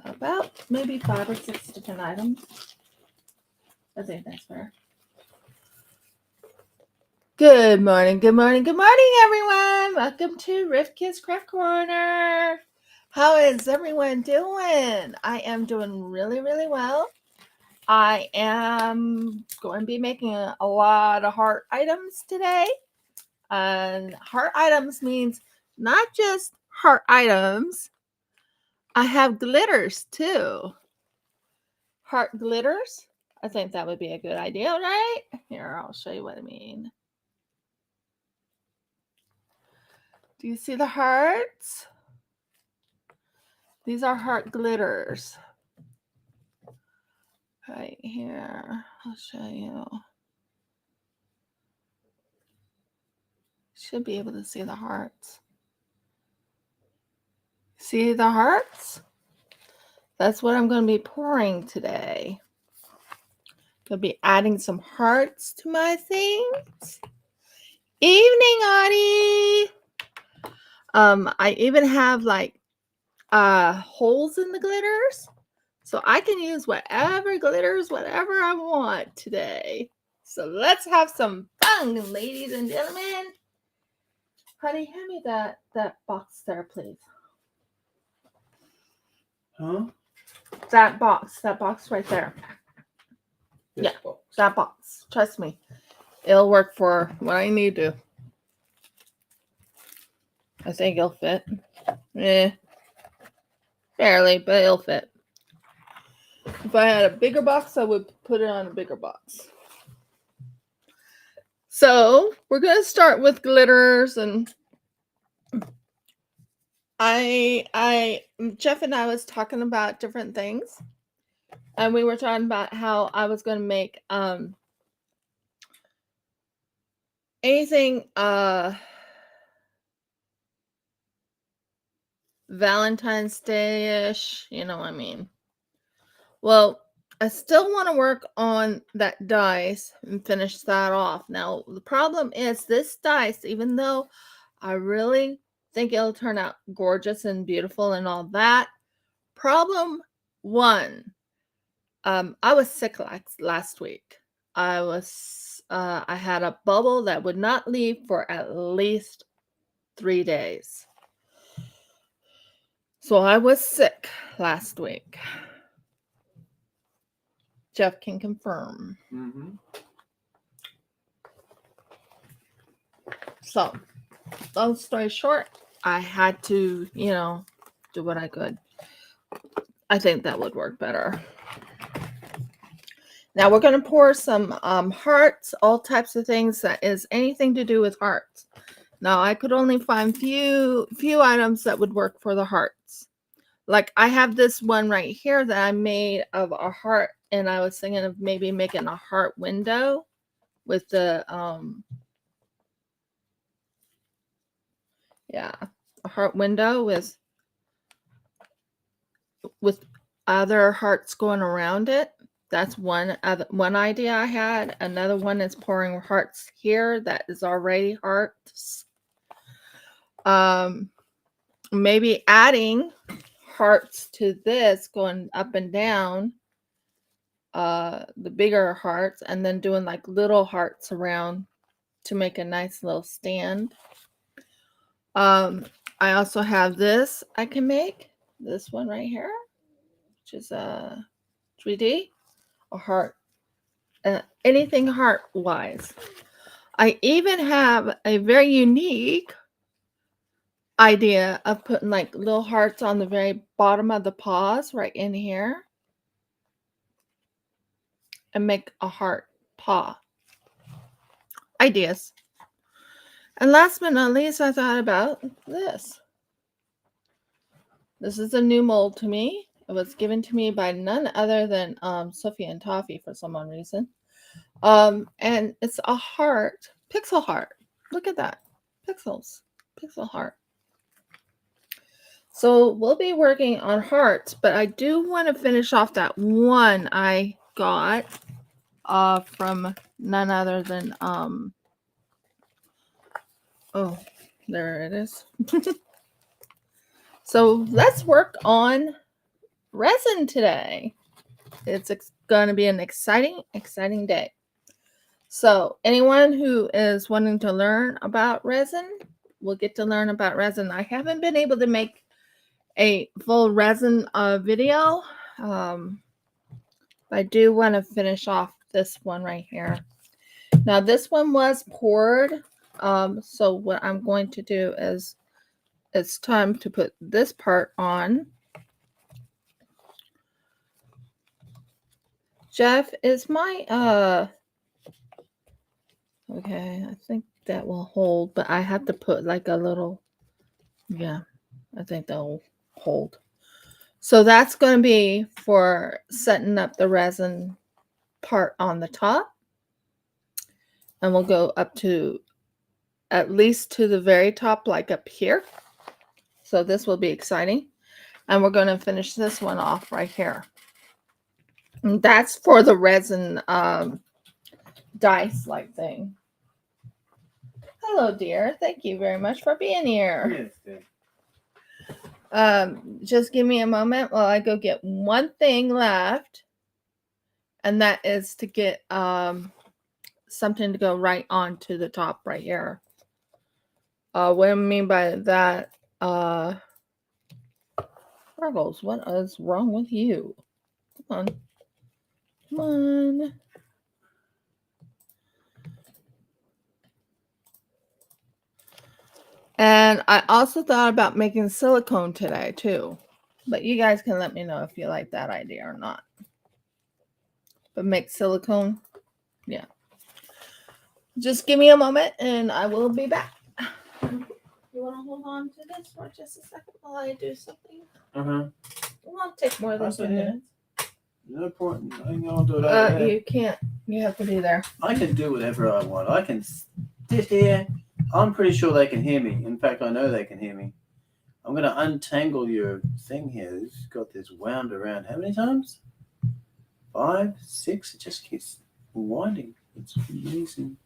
about maybe 5 or 6 different items. I think that's fair. Good morning, everyone. Welcome to Rivka's Craft Corner. How is everyone doing? I am doing really, really well. I am going to be making a lot of heart items today. And heart items means not just heart items. I have glitters too. Heart glitters. I think that would be a good idea, right? Here, I'll show you what I mean. Do you see the hearts? These are heart glitters. Right here. I'll show you. Should be able to see the hearts. See the hearts? That's what I'm going to be pouring today. Going to be adding some hearts to my things. Evening, Audie. I even have like holes in the glitters, so I can use whatever glitters, whatever I want today. So let's have some fun, ladies and gentlemen. Honey, hand me that box there, please. Huh? That box right there. This Yeah, box. that box. Trust me, it'll work for what I need to. I think it'll fit. Barely, but it'll fit. If I had a bigger box, I would put it on a bigger box. So we're going to start with glitters, and Jeff and I was talking about different things, and we were talking about how I was going to make anything Valentine's Day-ish, you know what I mean. Well, I still want to work on that dice and finish that off. Now, the problem is this dice, even though I really think it'll turn out gorgeous and beautiful and all that. Problem one, I was sick last week. I had a bubble that would not leave for at least 3 days. So I was sick last week. Jeff can confirm. Mm-hmm. So, long story short, I had to, do what I could. I think that would work better. Now we're going to pour some hearts, all types of things that is anything to do with hearts. Now I could only find few items that would work for the hearts. Like I have this one right here that I made of a heart, and I was thinking of maybe making a heart window with the a heart window with other hearts going around it. That's one idea I had. Another one is pouring hearts here that is already hearts. Maybe adding hearts to this, going up and down, the bigger hearts, and then doing like little hearts around to make a nice little stand. I also have this I can make. This one right here, which is a 3D. A heart, anything heart wise. I even have a very unique idea of putting like little hearts on the very bottom of the paws right in here and make a heart paw. Ideas. And last but not least, I thought about this. This is a new mold to me. It was given to me by none other than Sophie and Toffee for some odd reason. And it's a heart, pixel heart. Look at that. Pixel heart. So we'll be working on hearts, but I do want to finish off that one I got from none other than oh, there it is. So let's work on resin today. It's going to be an exciting day. So anyone who is wanting to learn about resin will get to learn about resin. I haven't been able to make a full resin video. I do want to finish off this one right here. Now this one was poured. So what I'm going to do is it's time to put this part on. Jeff, is my okay, I think that will hold, but I have to put like a little, yeah, I think that will hold. So that's going to be for setting up the resin part on the top. And we'll go up to at least to the very top, like up here. So this will be exciting. And we're going to finish this one off right here. And that's for the resin dice like thing. Hello, dear. Thank you very much for being here. Yes, Just give me a moment while I go get one thing left. And that is to get something to go right onto the top right here. What I mean by that, Ruggles, what is wrong with you? Come on. And I also thought about making silicone today too. But you guys can let me know if you like that idea or not. But make silicone, yeah. Just give me a moment and I will be back. You want to hold on to this for just a second while I do something? It won't take more than 2 minutes. No point. I can go and do that. You can't. You have to be there. I can do whatever I want. I can sit here. I'm pretty sure they can hear me. In fact, I know they can hear me. I'm going to untangle your thing here. It's got this wound around. How many times? 5, 6. It just keeps winding. It's amazing.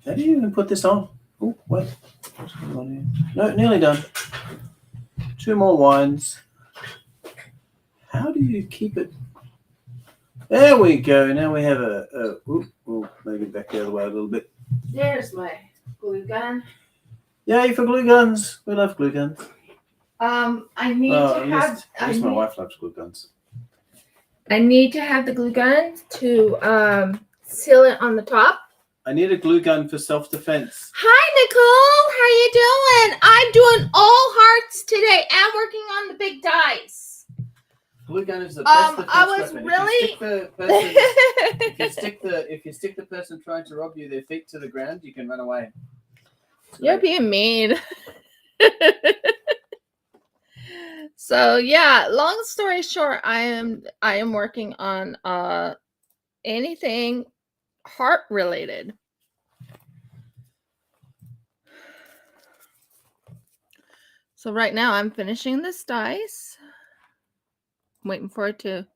How do you even put this on? Oh, wait. What's going on here? No, nearly done. 2 more winds. How do you keep it? There we go. Now we have maybe back the other way a little bit. There's my glue gun. Yay for glue guns. We love glue guns. I need to have. At least my wife loves glue guns. I need to have the glue gun to seal it on the top. I need a glue gun for self-defense. Hi, Nicole. How you doing? I'm doing all hearts today and working on the big dice. Glue gun is the best defense I was weapon. really. If you stick the person trying to rob you their feet to the ground, you can run away. You're being mean. So yeah, long story short, I am working on anything heart related. So right now I'm finishing this dice. I'm waiting for it to,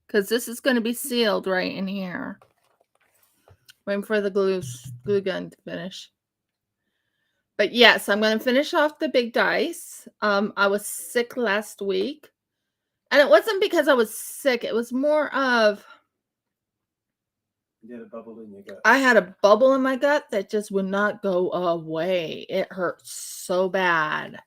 because this is going to be sealed right in here. Waiting for the glue gun to finish. But yes, I'm going to finish off the big dice. I was sick last week. And it wasn't because I was sick. It was more of... You had a bubble in your gut. I had a bubble in my gut that just would not go away. It hurt so bad.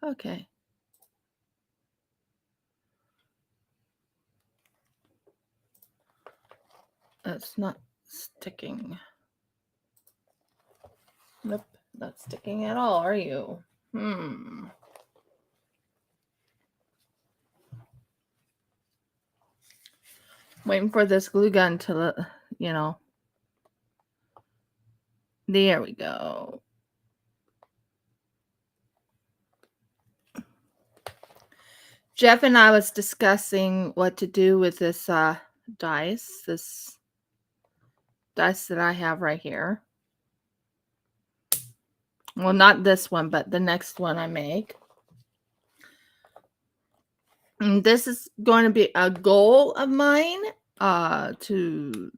Okay. That's not sticking. Nope, not sticking at all, are you? Waiting for this glue gun to, There we go. Jeff and I was discussing what to do with this dice. This dice that I have right here. Well, not this one, but the next one I make. This is going to be a goal of mine to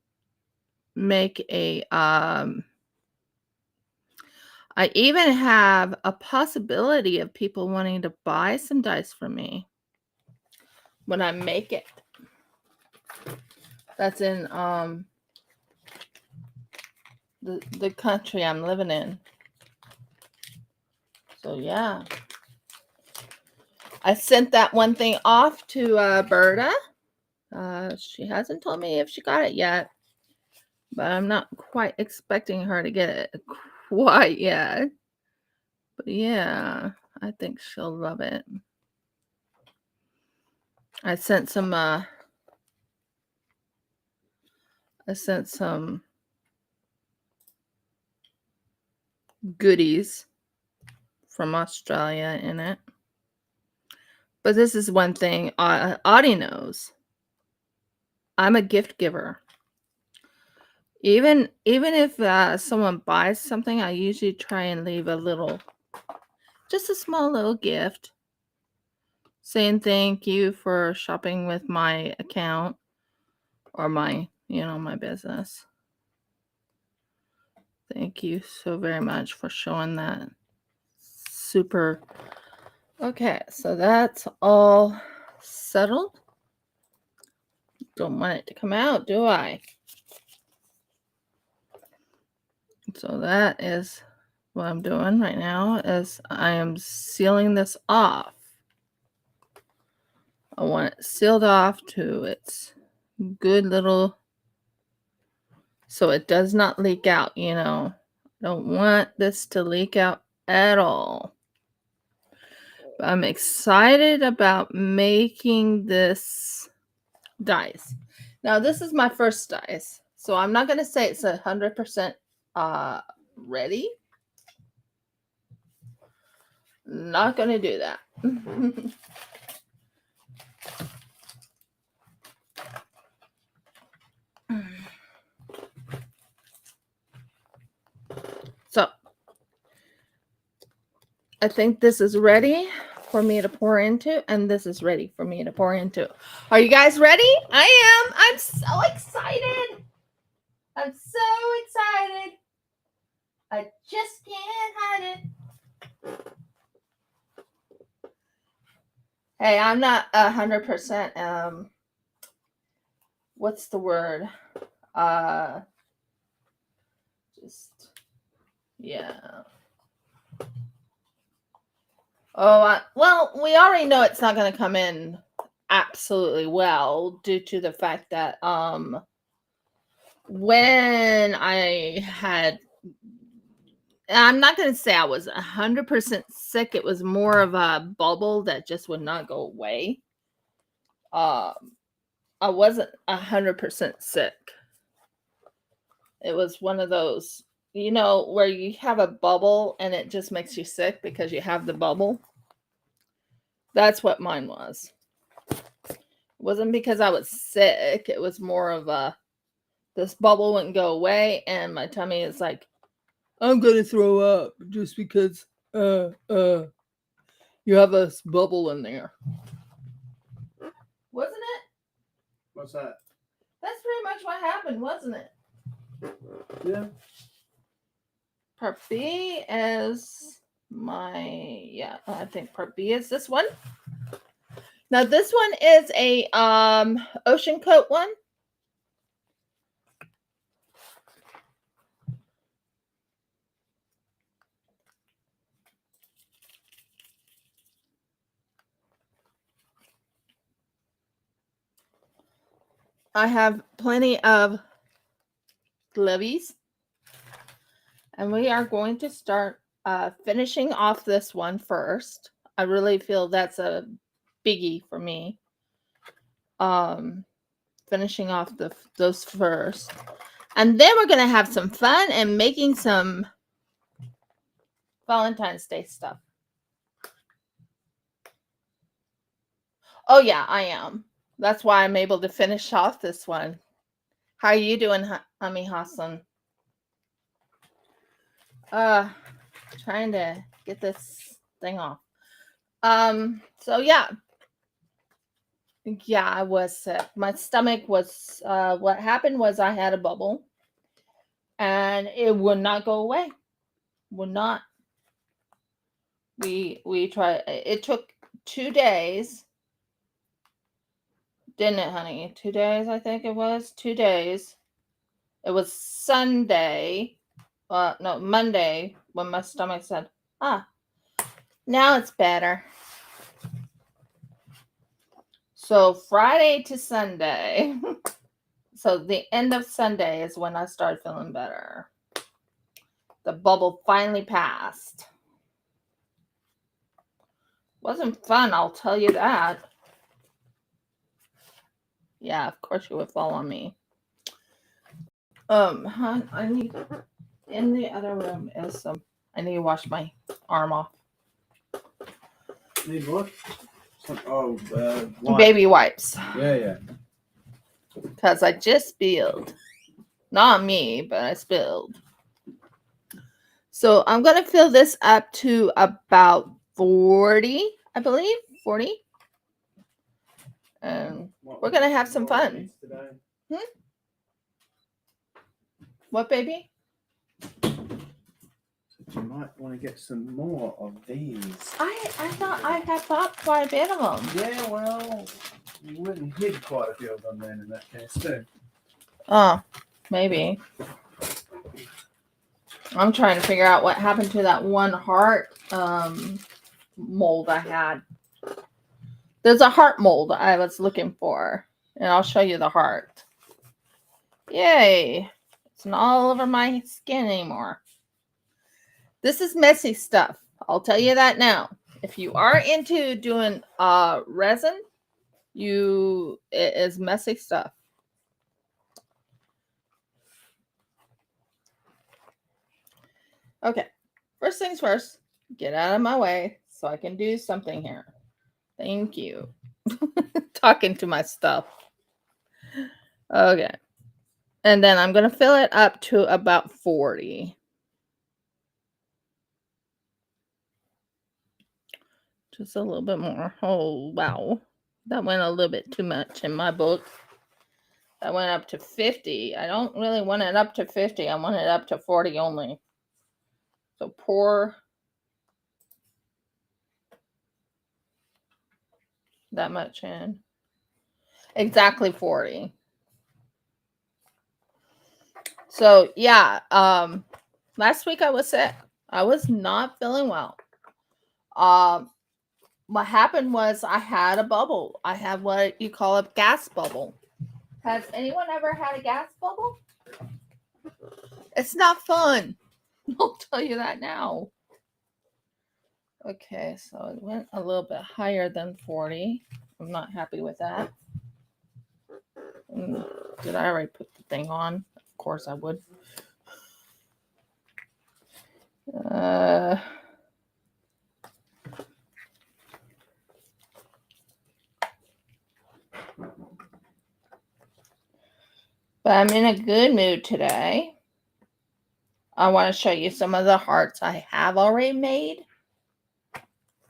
make a I even have a possibility of people wanting to buy some dice from me when I make it. That's in the country I'm living in. So yeah. I sent that one thing off to Berta. She hasn't told me if she got it yet, but I'm not quite expecting her to get it quite yet. But yeah, I think she'll love it. I sent some goodies from Australia in it. But this is one thing Audie knows. I'm a gift giver. Even if someone buys something, I usually try and leave just a small little gift, saying thank you for shopping with my account or my business. Thank you so very much for showing that. Super. Okay, so that's all settled. Don't want it to come out, do I? So that is what I'm doing right now, is I am sealing this off. I want it sealed off to its good little, so it does not leak out, Don't want this to leak out at all. But I'm excited about making this dice. Now, this is my first dice, so I'm not going to say it's 100% ready. Not going to do that. So, I think this is ready for me to pour into, and this is ready for me to pour into. Are you guys ready? I am. I'm so excited. I'm so excited. I just can't hide it. Hey, I'm not 100%. What's the word? Just, yeah. Oh, well, we already know it's not going to come in absolutely well due to the fact that when I'm not going to say I was 100% sick. It was more of a bubble that just would not go away. I wasn't 100% sick. It was one of those, where you have a bubble and it just makes you sick because you have the bubble. That's what mine was. It wasn't because I was sick. It was more of this bubble wouldn't go away, and my tummy is like, I'm gonna throw up just because you have a bubble in there. Wasn't it? What's that? That's pretty much what happened, wasn't it? Yeah. Part B is I think part B is this one. Now this one is a ocean coat one. I have plenty of glovies, and we are going to start finishing off this one first. I really feel that's a biggie for me. Finishing off those first, and then we're gonna have some fun and making some Valentine's Day stuff. Oh yeah, I am. That's why I'm able to finish off this one. How are you doing, Ami Hassan? Trying to get this thing off. So yeah. Yeah, I was sick. My stomach was, what happened was I had a bubble and it would not go away. Would not. We tried, it took 2 days, didn't it, honey? 2 days, I think it was. 2 days. It was Sunday, no, Monday, when my stomach said, now it's better. So Friday to Sunday. So the end of Sunday is when I started feeling better. The bubble finally passed. Wasn't fun, I'll tell you that. Yeah, of course you would fall on me. Hon, I need, in the other room is some, I need to wash my arm off. Need what? Baby wipes. Yeah. Because I just spilled. Not me, but I spilled. So I'm going to fill this up to about 40, I believe. 40. And we're going to have some fun. What, baby? You might want to get some more of these. I thought I had bought quite a bit of them. Yeah, well, you went and hid quite a few of them then in that case too. Oh, maybe. I'm trying to figure out what happened to that one heart mold I had. There's a heart mold I was looking for, and I'll show you the heart. Yay! It's not all over my skin anymore. This is messy stuff. I'll tell you that now. If you are into doing resin, it is messy stuff. Okay, first things first, get out of my way so I can do something here. Thank you. Talking to my stuff. Okay. And then I'm going to fill it up to about 40. Just a little bit more. Oh, wow. That went a little bit too much in my book. That went up to 50. I don't really want it up to 50. I want it up to 40 only. So pour that much in. Exactly 40. So, yeah. Last week I was sick. I was not feeling well. What happened was I had a bubble. I had what you call a gas bubble. Has anyone ever had a gas bubble? It's not fun. I'll tell you that now. Okay, so it went a little bit higher than 40. I'm not happy with that. Did I already put the thing on? Of course I would. But I'm in a good mood today. I want to show you some of the hearts I have already made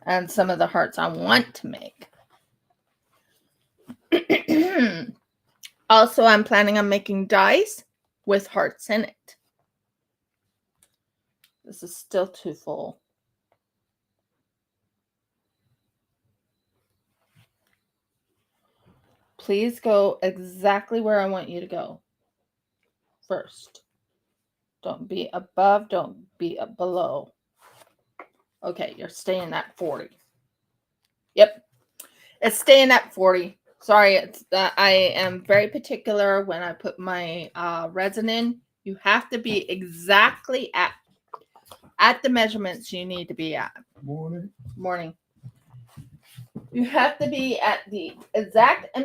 and some of the hearts I want to make. Also, I'm planning on making dice with hearts in it. This is still too full. Please go exactly where I want you to go first. Don't be above, don't be below. Okay, you're staying at 40. Yep, it's staying at 40. Sorry, I am very particular when I put my resin in. You have to be exactly at the measurements you need to be at. Morning. You have to be at the exact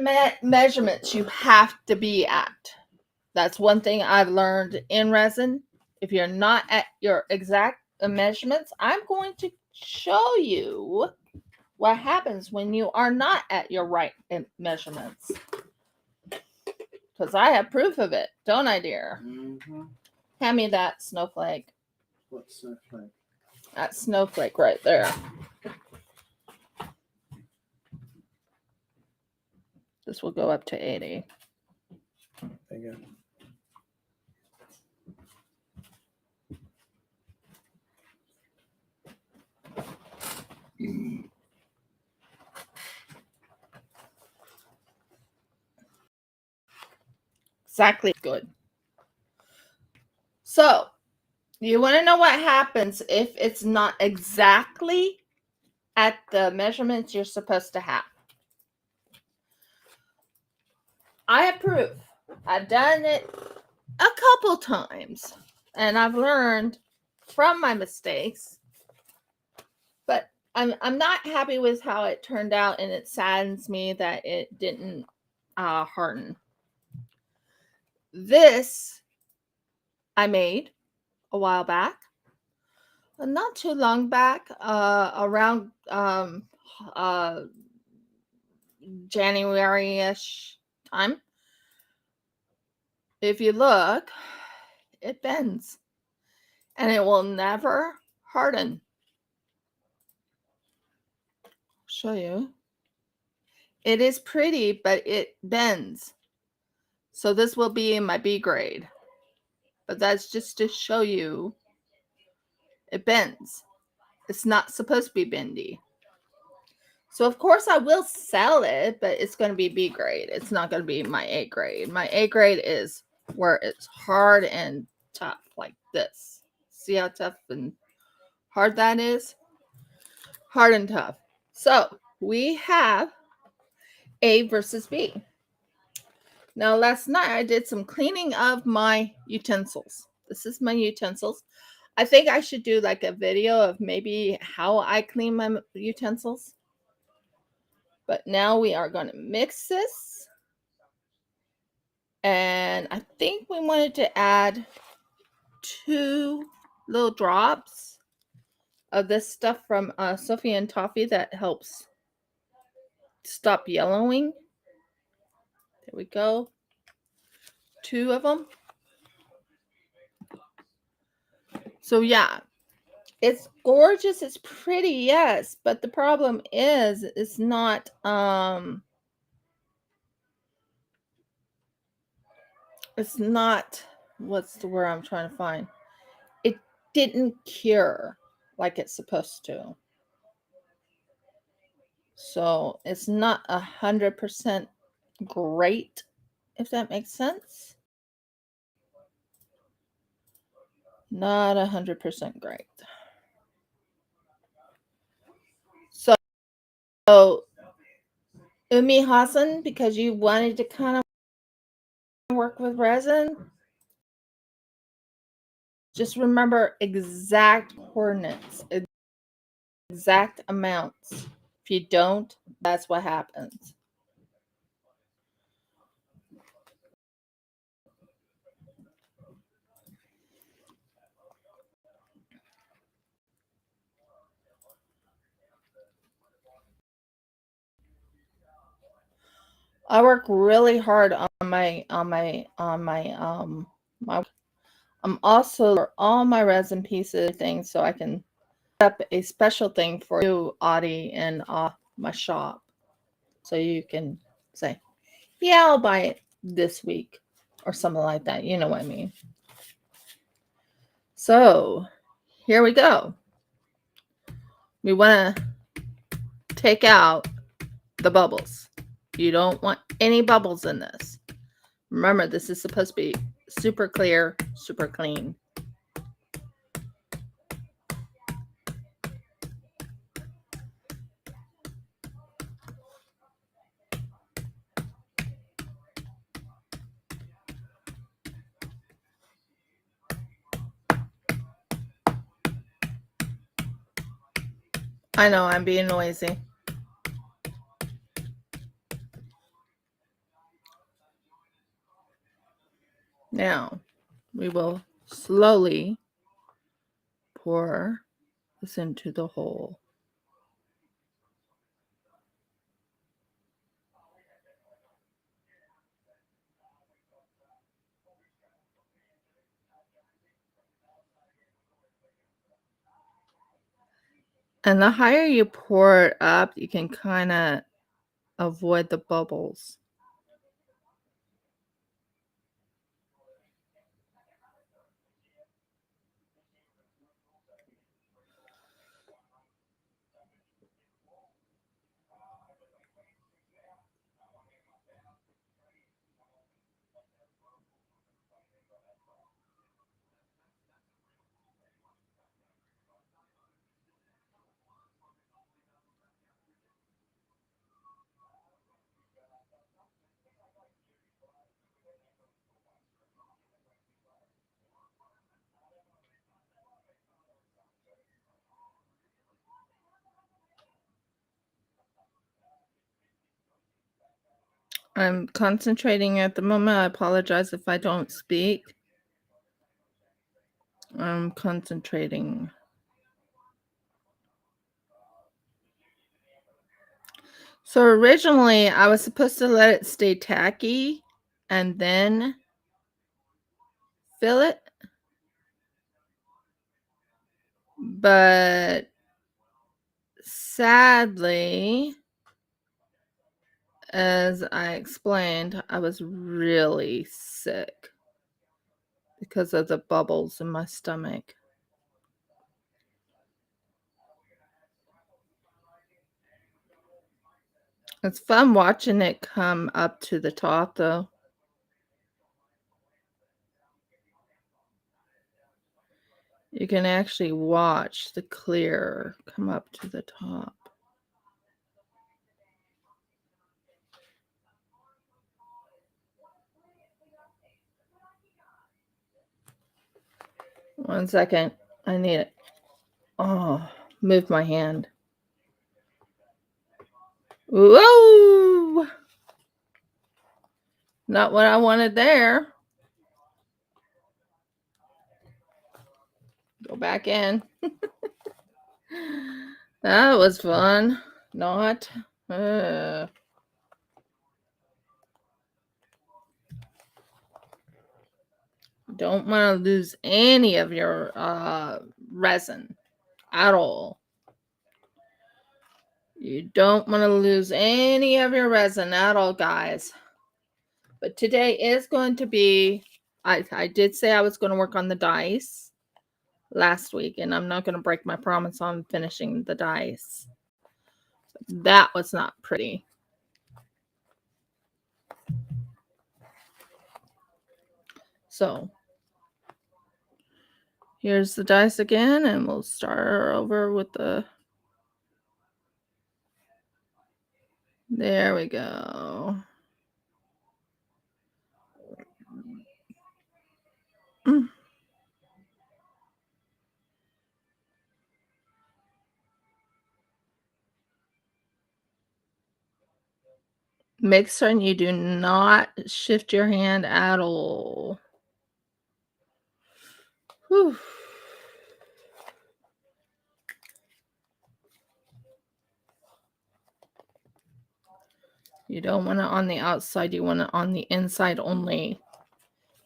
measurements you have to be at. That's one thing I've learned in resin. If you're not at your exact measurements, I'm going to show you what happens when you are not at your right measurements. Because I have proof of it, don't I, dear? Mm-hmm. Hand me that snowflake. What snowflake? That snowflake right there. This will go up to 80. There you go. Exactly good. So, you want to know what happens if it's not exactly at the measurements you're supposed to have. I have proof. I've done it a couple times, and I've learned from my mistakes. But I'm not happy with how it turned out, and it saddens me that it didn't harden. This I made a while back, not too long back, around January-ish time. If you look, it bends, and it will never harden. Show you. It is pretty, but it bends. So this will be in my B grade. But that's just to show you it bends. It's not supposed to be bendy. So of course I will sell it, but it's going to be B grade. It's not going to be my A grade. My A grade is where it's hard and tough like this. See how tough and hard that is? Hard and tough. So we have A versus B. Now, last night I did some cleaning of my utensils. This is my utensils. I think I should do like a video of maybe how I clean my utensils. But now we are going to mix this. And I think we wanted to add 2 little drops of this stuff from Sophie and Toffee that helps stop yellowing. There we go. 2 of them. So yeah, it's gorgeous, it's pretty, yes, but the problem is it's not what's the word I'm trying to find? It didn't cure like it's supposed to. So it's not 100% great, if that makes sense. Not 100% great. So Umi Hassan, because you wanted to kind of work with resin, just remember exact coordinates, exact amounts. If you don't, that's what happens. I work really hard on my I'm also for all my resin pieces things, so I can set up a special thing for you, Audie, in my shop. So you can say, yeah, I'll buy it this week or something like that. You know what I mean. So here we go. We want to take out the bubbles. You don't want any bubbles in this. Remember, this is supposed to be super clear, super clean. I know I'm being noisy. Now, we will slowly pour this into the hole. And the higher you pour it up, you can kind of avoid the bubbles. I'm concentrating at the moment. I apologize if I don't speak. I'm concentrating. So originally, I was supposed to let it stay tacky and then fill it. But sadly, as I explained, I was really sick because of the bubbles in my stomach. It's fun watching it come up to the top, though. You can actually watch the clear come up to the top. One second. I need it. Oh, move my hand. Whoa! Not what I wanted there. Go back in. That was fun. Not. Don't want to lose any of your resin at all. You don't want to lose any of your resin at all, guys. But today is going to be, I did say I was going to work on the dice last week, and I'm not going to break my promise on finishing the dice. That was not pretty. So here's the dice again, and we'll start over with the... There we go. Make certain you do not shift your hand at all. Whew. You don't want it on the outside. You want it on the inside only.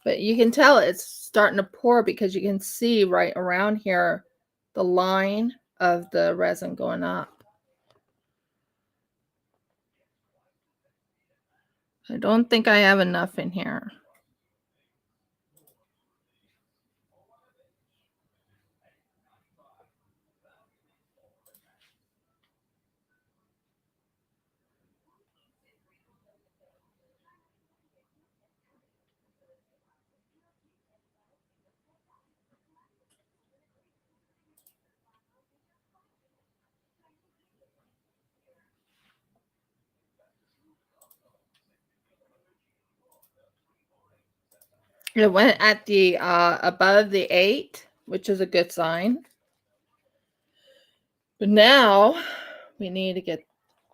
But you can tell it's starting to pour because you can see right around here the line of the resin going up. I don't think I have enough in here. It went at the above the 8, which is a good sign. But now we need to get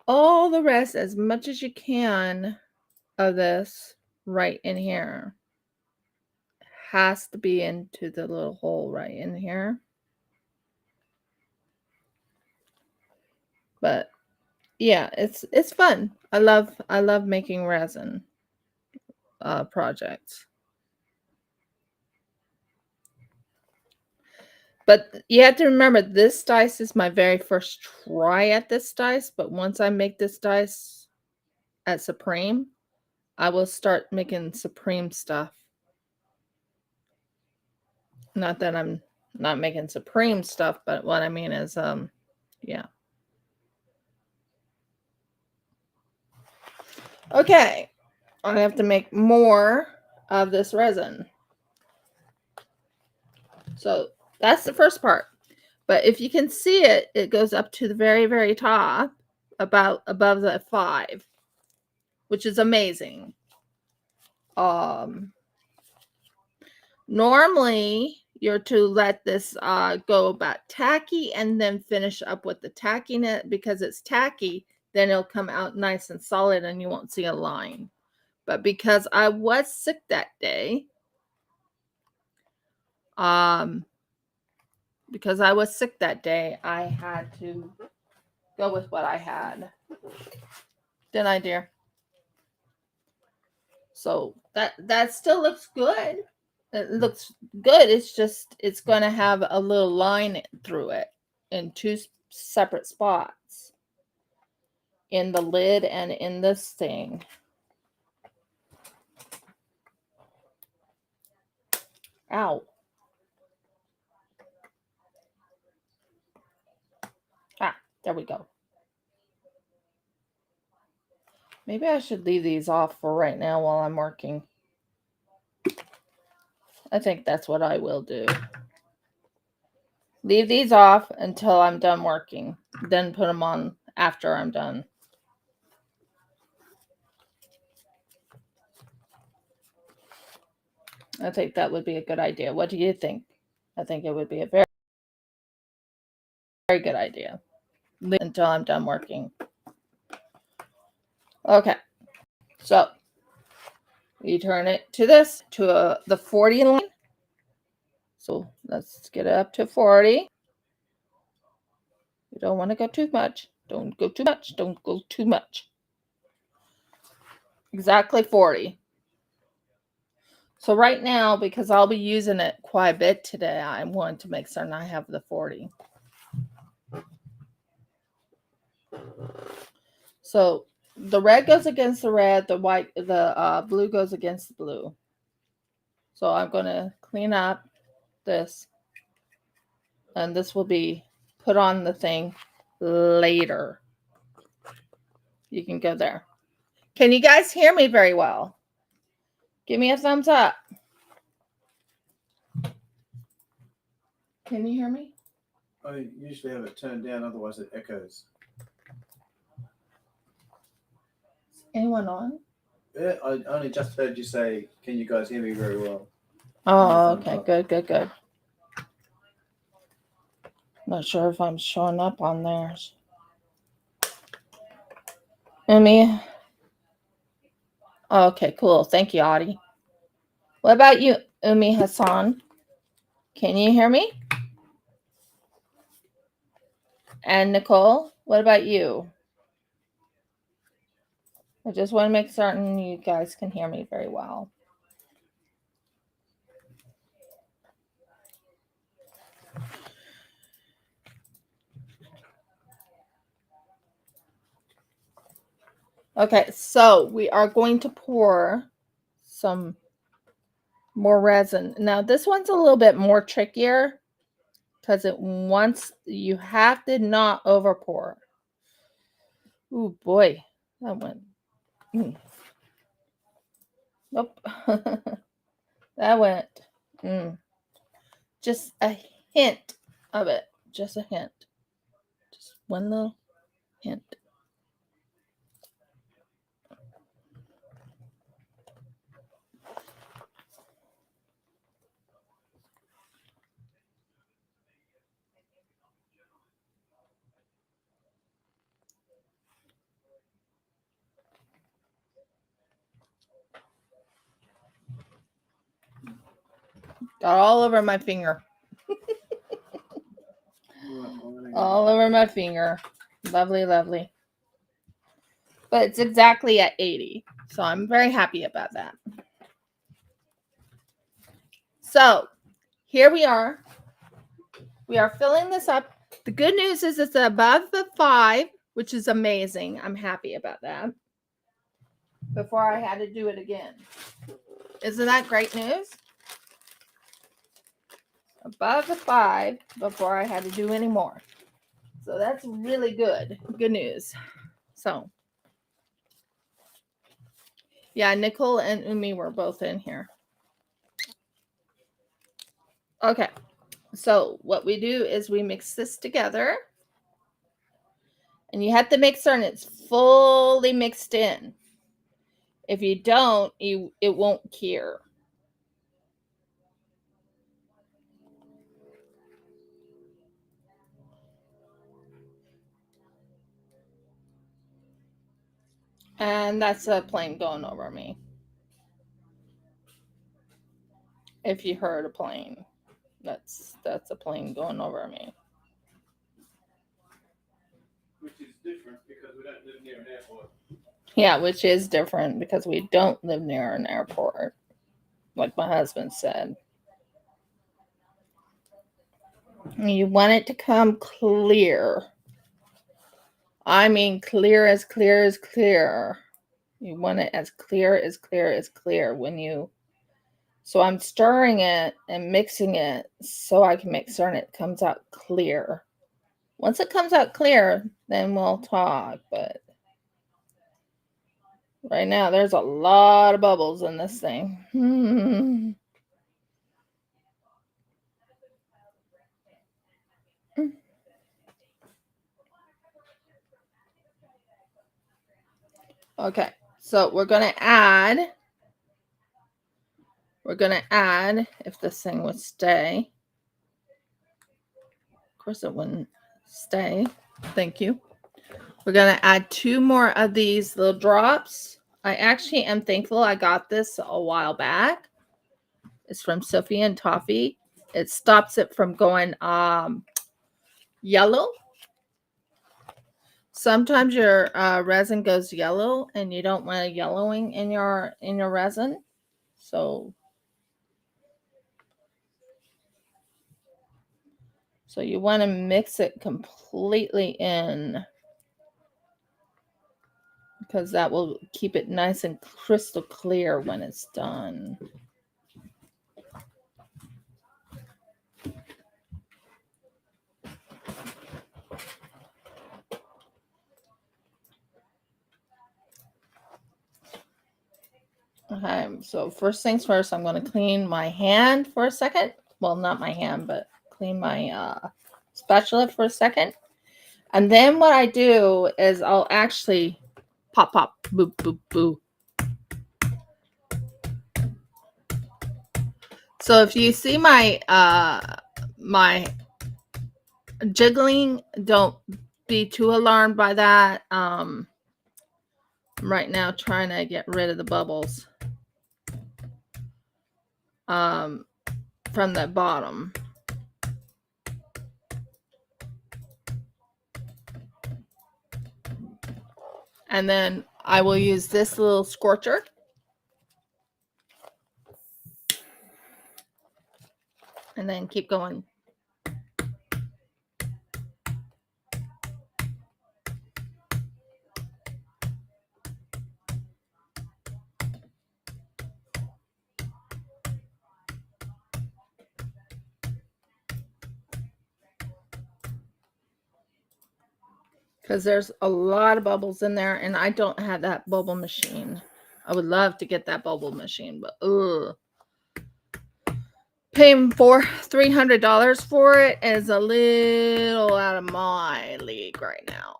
all the rest, as much as you can, of this right in here. Has to be into the little hole right in here. But yeah, it's fun. I love making resin projects. But you have to remember, this dice is my very first try at this dice. But once I make this dice at Supreme, I will start making Supreme stuff. Not that I'm not making Supreme stuff, but what I mean is, yeah. Okay, I have to make more of this resin. So that's the first part. But if you can see it, it goes up to the very, very top, about above the 5, which is amazing. Normally, you're to let this go about tacky and then finish up with the tackiness. Because it's tacky, then it'll come out nice and solid and you won't see a line. But because I was sick that day, I had to go with what I had. Didn't I, dear? So that still looks good. It looks good. It's just it's going to have a little line through it in two separate spots, in the lid and in this thing. Ow. Ah, there we go. Maybe I should leave these off for right now while I'm working. I think that's what I will do. Leave these off until I'm done working. Then put them on after I'm done. I think that would be a good idea. What do you think? I think it would be a very, very good idea. Leave until I'm done working. Okay. So we turn it to this, to the 40 line. So let's get it up to 40. You don't want to go too much. Don't go too much. Don't go too much. Exactly 40. So right now, because I'll be using it quite a bit today, I want to make certain I have the 40. So the red goes against the red, the blue goes against the blue. So I'm going to clean up this, and this will be put on the thing later. You can go there. Can you guys hear me very well? Give me a thumbs up. Can you hear me? I usually have it turned down, otherwise it echoes. Anyone on? Yeah, I only just heard you say, "Can you guys hear me very well?" Oh, okay. Good. Not sure if I'm showing up on theirs. Umi. Oh, okay, cool. Thank you, Audie. What about you, Umi Hassan? Can you hear me? And Nicole, what about you? I just want to make certain you guys can hear me very well. Okay, so we are going to pour some more resin. Now, this one's a little bit more trickier because you have to not over pour. Oh boy, that went. Nope. That went. Just a hint of it. Just a hint. Just one little hint. Got all over my finger. All over my finger. Lovely, lovely. But it's exactly at 80. So I'm very happy about that. So here we are. We are filling this up. The good news is it's above the 5, which is amazing. I'm happy about that. Before I had to do it again. Isn't that great news? Above the 5 before I had to do any more. So that's really good. Good news. So, yeah, Nicole and Umi were both in here. Okay. So what we do is we mix this together. And you have to make certain it's fully mixed in. If you don't, it won't cure. And that's a plane going over me. If you heard a plane, that's a plane going over me. Which is different because we don't live near an airport. Yeah, which is different because we don't live near an airport, like my husband said. You want it to come clear. I mean, clear as clear as clear. You want it as clear as clear as clear when you. So I'm stirring it and mixing it so I can make certain it comes out clear. Once it comes out clear, then we'll talk. But right now, there's a lot of bubbles in this thing. Okay, so we're gonna add, if this thing would stay. Of course it wouldn't stay. Thank you. We're gonna add 2 more of these little drops. I actually am thankful I got this a while back. It's from Sophie and Toffee. It stops it from going yellow. Sometimes your resin goes yellow and you don't want a yellowing in your resin. So you want to mix it completely in because that will keep it nice and crystal clear when it's done. Okay, so first things first, I'm going to clean my hand for a second. Well, not my hand, but clean my spatula for a second. And then what I do is I'll actually pop, boop, boop, boo. So if you see my my jiggling, don't be too alarmed by that. I'm right now trying to get rid of the bubbles from the bottom. And then I will use this little scorcher. And then keep going. Because there's a lot of bubbles in there, and I don't have that bubble machine. I would love to get that bubble machine, but paying for $300 for it is a little out of my league right now.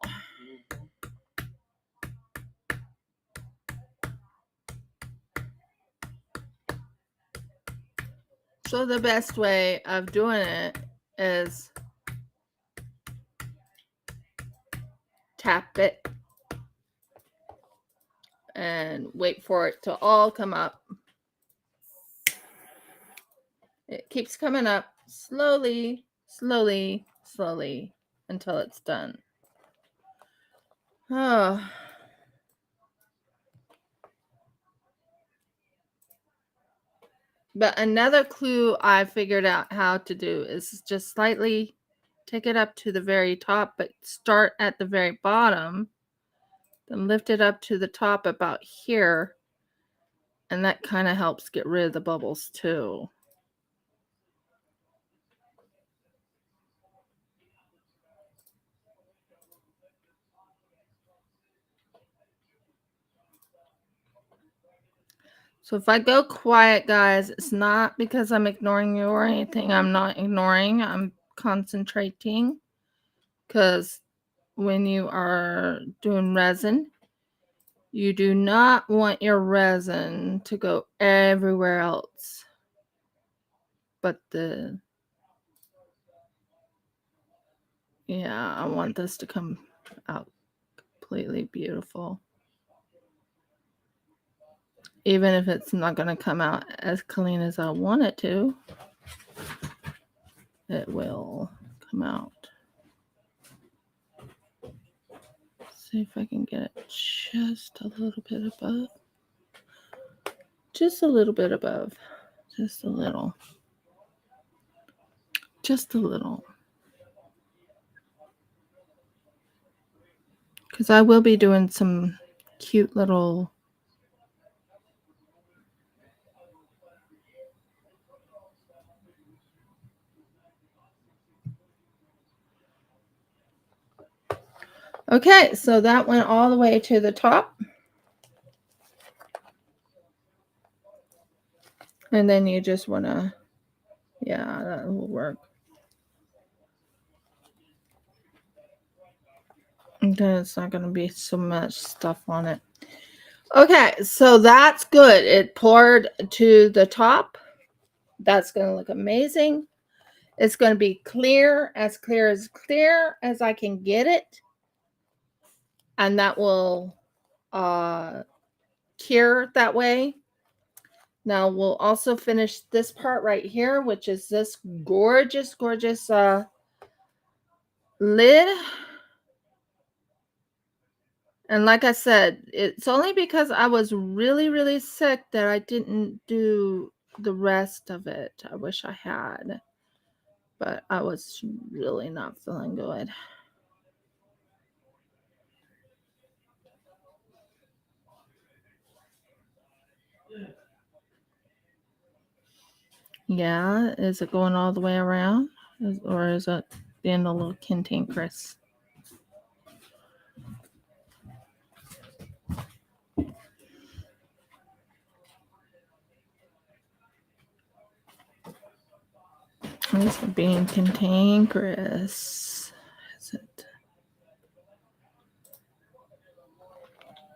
So the best way of doing it is tap it and wait for it to all come up. It keeps coming up slowly, slowly, slowly until it's done. Oh. But another clue I figured out how to do is just slightly take it up to the very top, but start at the very bottom, then lift it up to the top about here, and that kind of helps get rid of the bubbles too. So if I go quiet, guys, it's not because I'm ignoring you or anything. I'm not ignoring. I'm concentrating. Because when you are doing resin, you do not want your resin to go everywhere else but the... Yeah, I want this to come out completely beautiful. even if it's not going to come out as clean as I want it to, it will come out. See if I can get it just a little bit above. Just a little bit above. Just a little. Just a little. Because I will be doing some cute little okay, so that went all the way to the top. And then you just want to, yeah, that will work. And then it's not going to be so much stuff on it. Okay, so that's good. It poured to the top. That's going to look amazing. It's going to be clear as I can get it. And that will cure that way. Now we'll also finish this part right here, which is this gorgeous, gorgeous lid. And like I said, it's only because I was really, really sick that I didn't do the rest of it. I wish I had, but I was really not feeling good. Yeah, is it going all the way around? Or is it being a little cantankerous? Is it being cantankerous? Is it?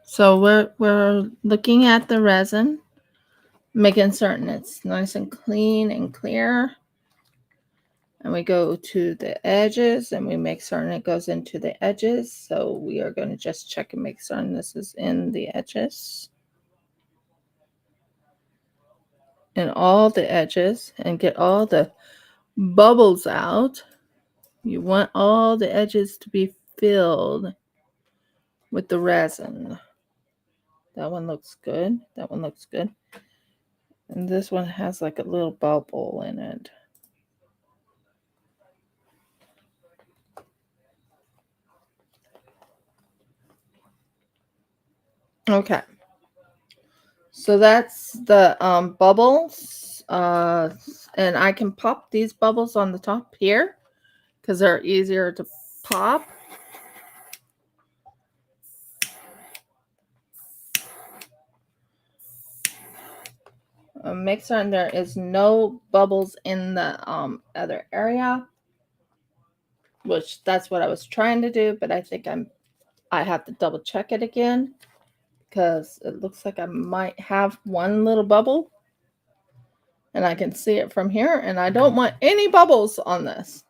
So we're looking at the resin, making certain it's nice and clean and clear. And we go to the edges and we make certain it goes into the edges. So we are going to just check and make certain this is in the edges. And all the edges and get all the bubbles out. You want all the edges to be filled with the resin. That one looks good. That one looks good. And this one has like a little bubble in it. Okay. So that's the bubbles. And I can pop these bubbles on the top here because they're easier to pop. Make certain there is no bubbles in the other area, which that's what I was trying to do, but I think I have to double check it again because it looks like I might have one little bubble and I can see it from here, and I don't want any bubbles on this.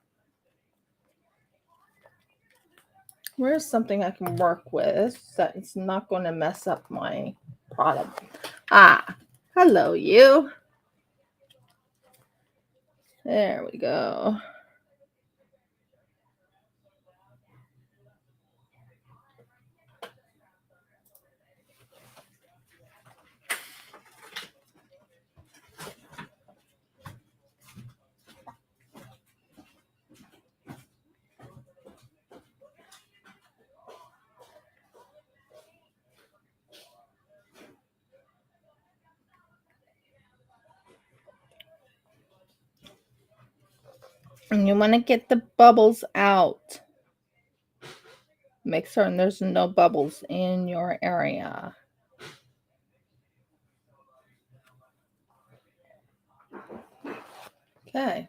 Where's something I can work with that it's not going to mess up my product? Hello, you. There we go. And you want to get the bubbles out. Make certain there's no bubbles in your area. Okay.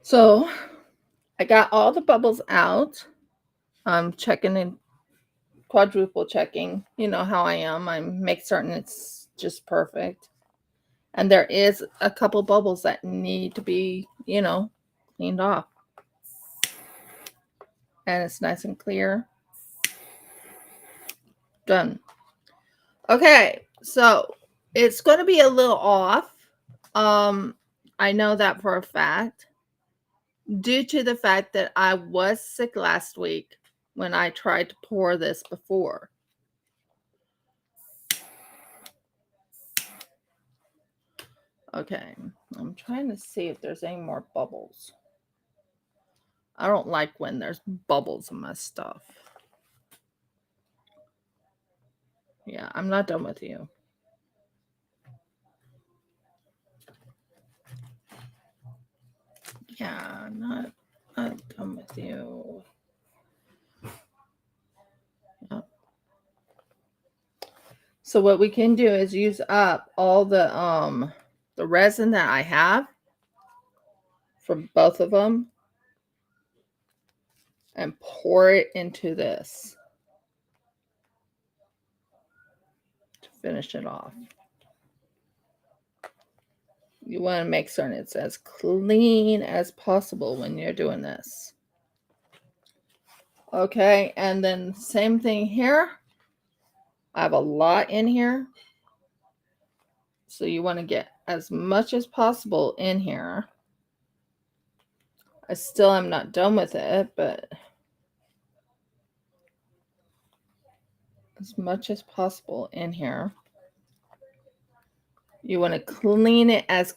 So I got all the bubbles out. I'm checking and quadruple checking. You know how I am. I make certain it's just perfect. And there is a couple bubbles that need to be, cleaned off. And it's nice and clear. Done. Okay, so it's going to be a little off. I know that for a fact, due to the fact that I was sick last week when I tried to pour this before. Okay, I'm trying to see if there's any more bubbles. I don't like when there's bubbles in my stuff. Yeah, I'm not done with you. Yeah, not done with you. Yeah. So what we can do is use up all the resin that I have from both of them and pour it into this to finish it off. You want to make certain it's as clean as possible when you're doing this. Okay, and then same thing here. I have a lot in here. So you want to get as much as possible in here. I still am not done with it, but as much as possible in here. You want to clean it as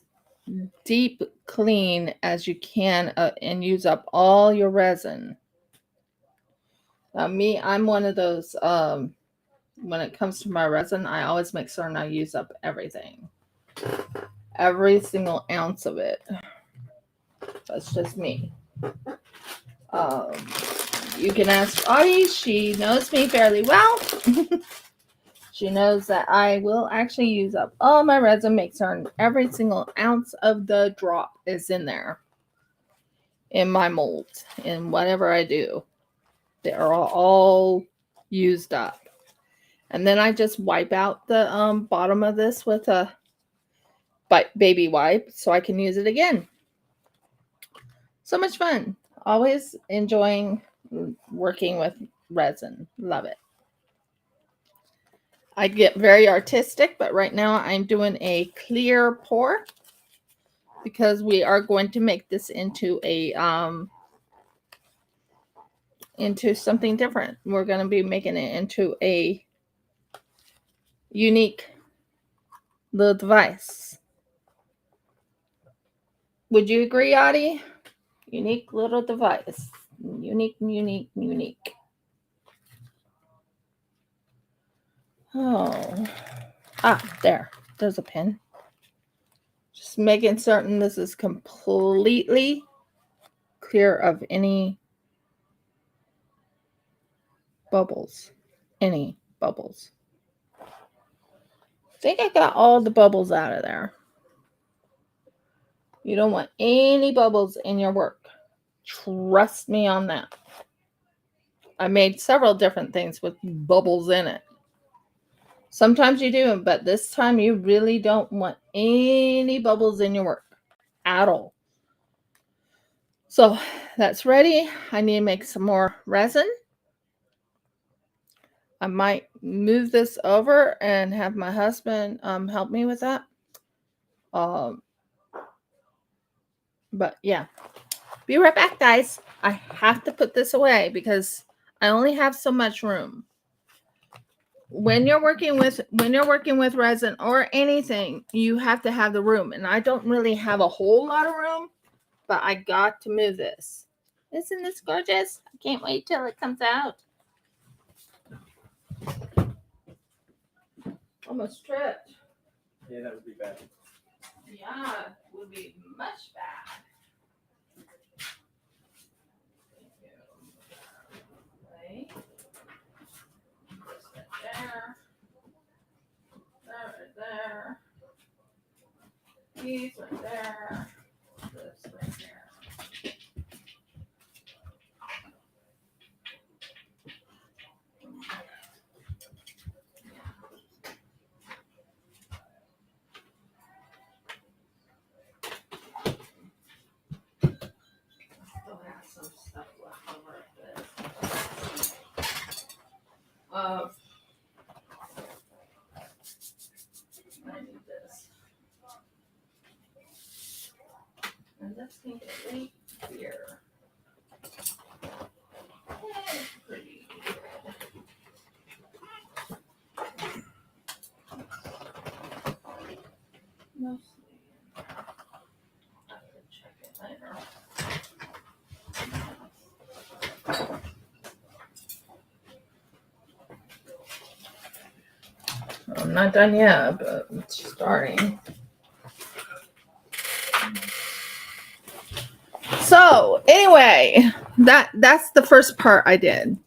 deep clean as you can and use up all your resin. Now me, I'm one of those, when it comes to my resin, I always make certain I use up everything. Every single ounce of it. That's just me. You can ask Audie. She knows me fairly well. She knows that I will actually use up all my resin, make certain every single ounce of the drop is in there. In my molds, in whatever I do. They are all used up. And then I just wipe out the bottom of this with a baby wipe so I can use it again. So much fun. Always enjoying working with resin. Love it. I get very artistic, but right now I'm doing a clear pour because we are going to make this into a into something different. We're going to be making it into a unique little device. Would you agree, Audie? Unique little device. Unique, unique, unique. Oh. There. There's a pin. Just making certain this is completely clear of any bubbles. Any bubbles. I think I got all the bubbles out of there. You don't want any bubbles in your work. Trust me on that. I made several different things with bubbles in it. Sometimes you do, but this time you really don't want any bubbles in your work at all. So that's ready. I need to make some more resin. I might move this over and have my husband help me with that. But yeah, be right back, guys. I have to put this away because I only have so much room. When you're working with resin or anything, you have to have the room, and I don't really have a whole lot of room, but I got to move this. Isn't this gorgeous? I can't wait till it comes out. Almost tripped. Yeah, that would be bad. Yeah, it would be much bad. Thank you. There. That right there. These right there. This right there. let's make it right here. Pretty good. Mostly. I can check it later. I'm not done yet, but it's starting. So anyway, that's the first part I did.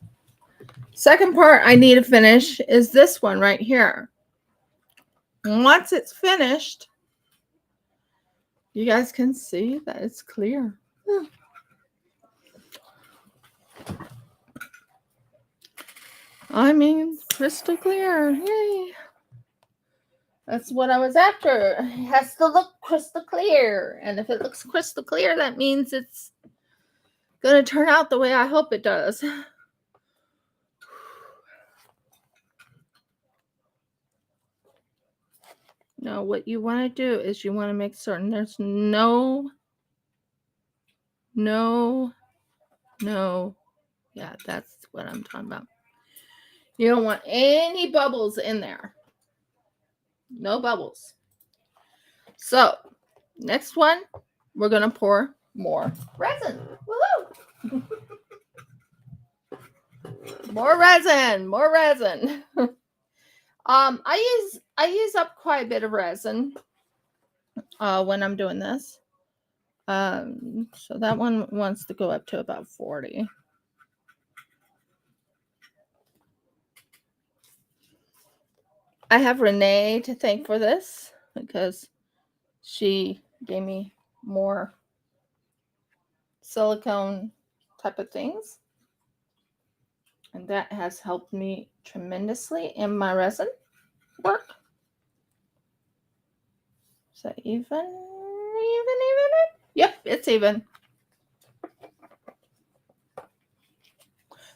Second part I need to finish is this one right here. Once it's finished, you guys can see that it's clear. I mean, crystal clear. Yay. That's what I was after. It has to look crystal clear. And if it looks crystal clear, that means it's going to turn out the way I hope it does. Now, what you want to do is you want to make certain there's no. Yeah, that's what I'm talking about. You don't want any bubbles in there. No bubbles. So, next one, we're going to pour more resin. Woohoo! More resin. I use up quite a bit of resin when I'm doing this. So that one wants to go up to about 40. I have Renee to thank for this because she gave me more silicone type of things. And that has helped me tremendously in my resin work. Is that even? Yep, it's even.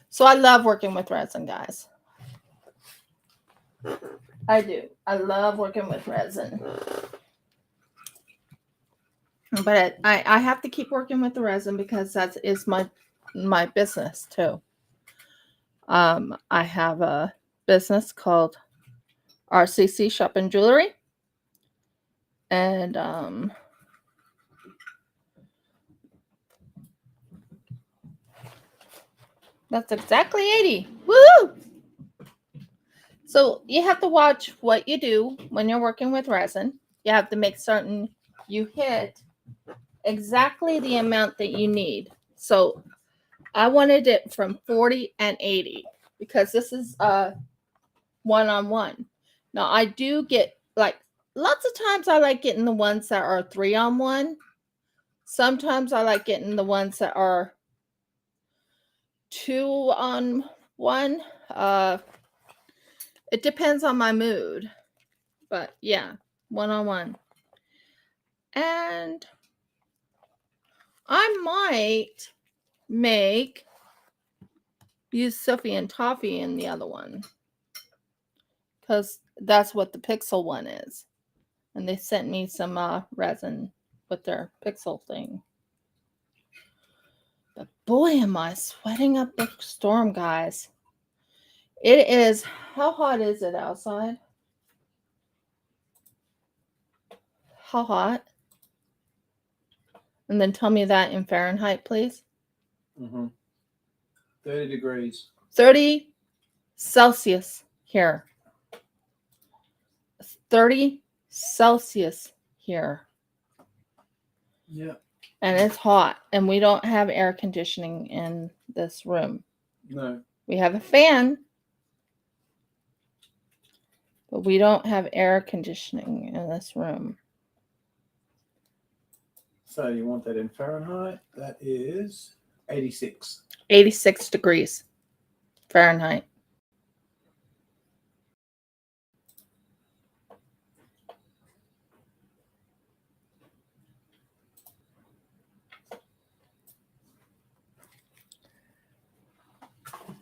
So I love working with resin, guys. I do. I love working with resin. But I have to keep working with the resin because that is my business too. I have a business called RCC Shop and Jewelry. And that's exactly 80. Woo! So you have to watch what you do when you're working with resin. You have to make certain you hit exactly the amount that you need. So I wanted it from 40 and 80 because this is one-on-one. Now I do get like lots of times I like getting the ones that are 3-on-1. Sometimes I like getting the ones that are 2-on-1. It depends on my mood. But yeah, 1-on-1. And I might use Sophie and Toffee in the other one. Because that's what the pixel one is. And they sent me some resin with their pixel thing. But boy, am I sweating up the storm, guys. It is, how hot is it outside? How hot? And then tell me that in Fahrenheit, please. 30 degrees. 30 Celsius here. 30 Celsius here. Yeah. And it's hot. And we don't have air conditioning in this room. No. We have a fan. But we don't have air conditioning in this room. So you want that in Fahrenheit? That is 86. 86 degrees Fahrenheit.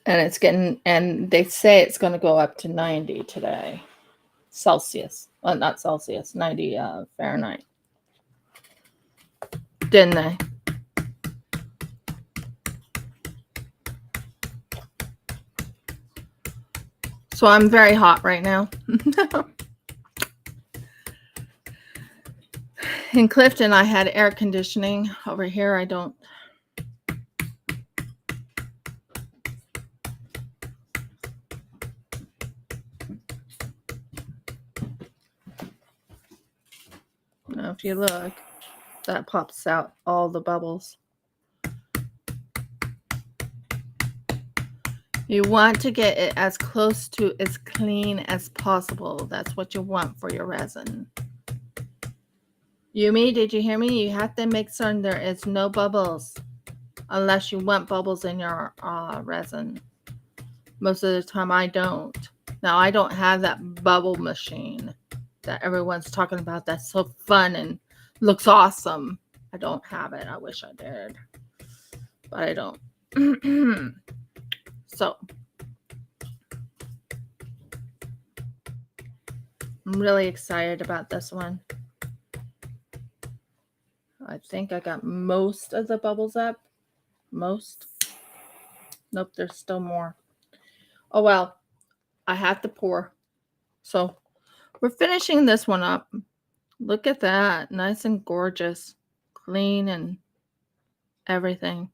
And they say it's going to go up to 90 today. Celsius. Well, not Celsius, 90 Fahrenheit. didn't they? So I'm very hot right now. In Clifton, I had air conditioning. Over here, I don't. Now, if you look, that pops out all the bubbles. You want to get it as close to as clean as possible. That's what you want for your resin. Yumi, did you hear me? You have to make certain there is no bubbles unless you want bubbles in your resin. Most of the time I don't. Now, I don't have that bubble machine that everyone's talking about that's so fun and looks awesome. I don't have it. I wish I did, but I don't. So, I'm really excited about this one. I think I got most of the bubbles up. Most. Nope, there's still more. Oh, well, I have to pour. So, we're finishing this one up. Look at that. Nice and gorgeous. Clean and everything.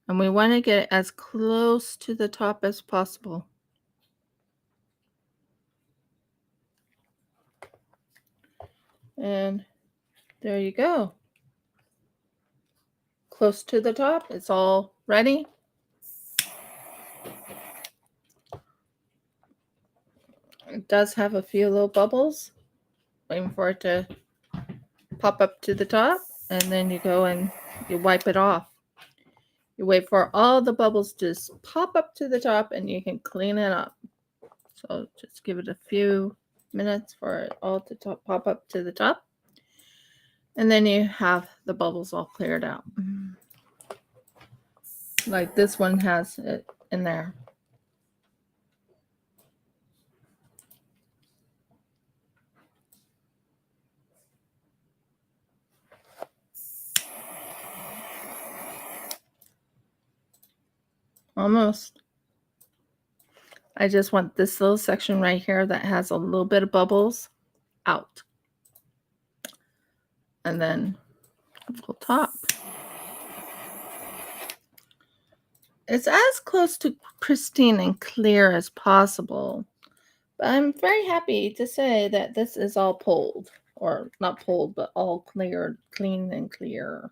And we want to get it as close to the top as possible. And there you go. Close to the top. It's all ready. It does have a few little bubbles. Waiting for it to pop up to the top. And then you go and you wipe it off. You wait for all the bubbles to just pop up to the top and you can clean it up. So just give it a few minutes for it all to pop up to the top. And then you have the bubbles all cleared out. Like this one has it in there. Almost. I just want this little section right here that has a little bit of bubbles out. And then full top. It's as close to pristine and clear as possible. But I'm very happy to say that this is all pulled. Or not pulled, but all cleared, clean and clear.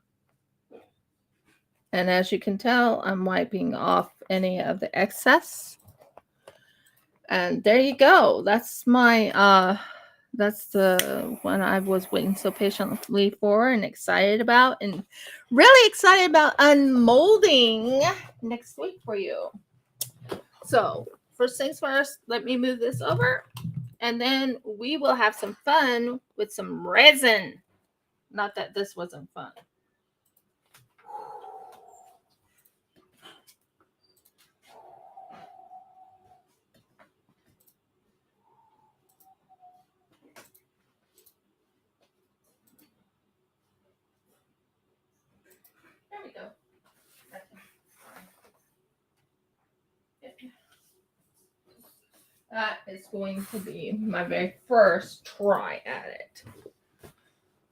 And as you can tell, I'm wiping off any of the excess. And there you go. That's my that's the one I was waiting so patiently for and excited about, and really excited about unmolding next week for you. So first things first, let me move this over, and then we will have some fun with some resin. Not that this wasn't fun. There we go. That is going to be my very first try at it.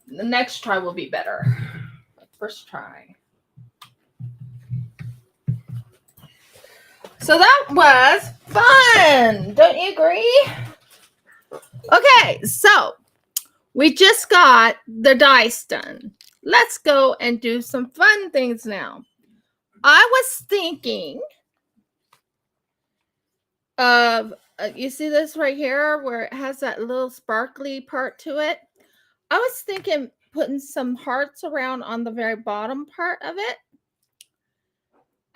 The next try will be better. First try. So that was fun. Don't you agree? Okay, so we just got the dice done. Let's go and do some fun things now. I was thinking of, you see this right here where it has that little sparkly part to it? I was thinking putting some hearts around on the very bottom part of it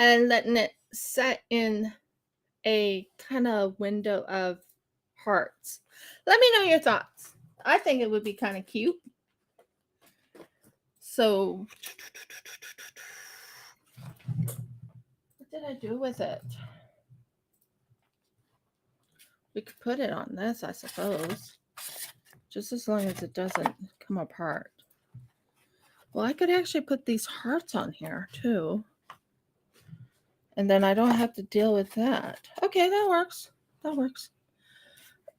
and letting it set in a kind of window of hearts. Let me know your thoughts. I think it would be kind of cute. So, what did I do with it? We could put it on this, I suppose. Just as long as it doesn't come apart. Well, I could actually put these hearts on here too. And then I don't have to deal with that. Okay, that works. That works.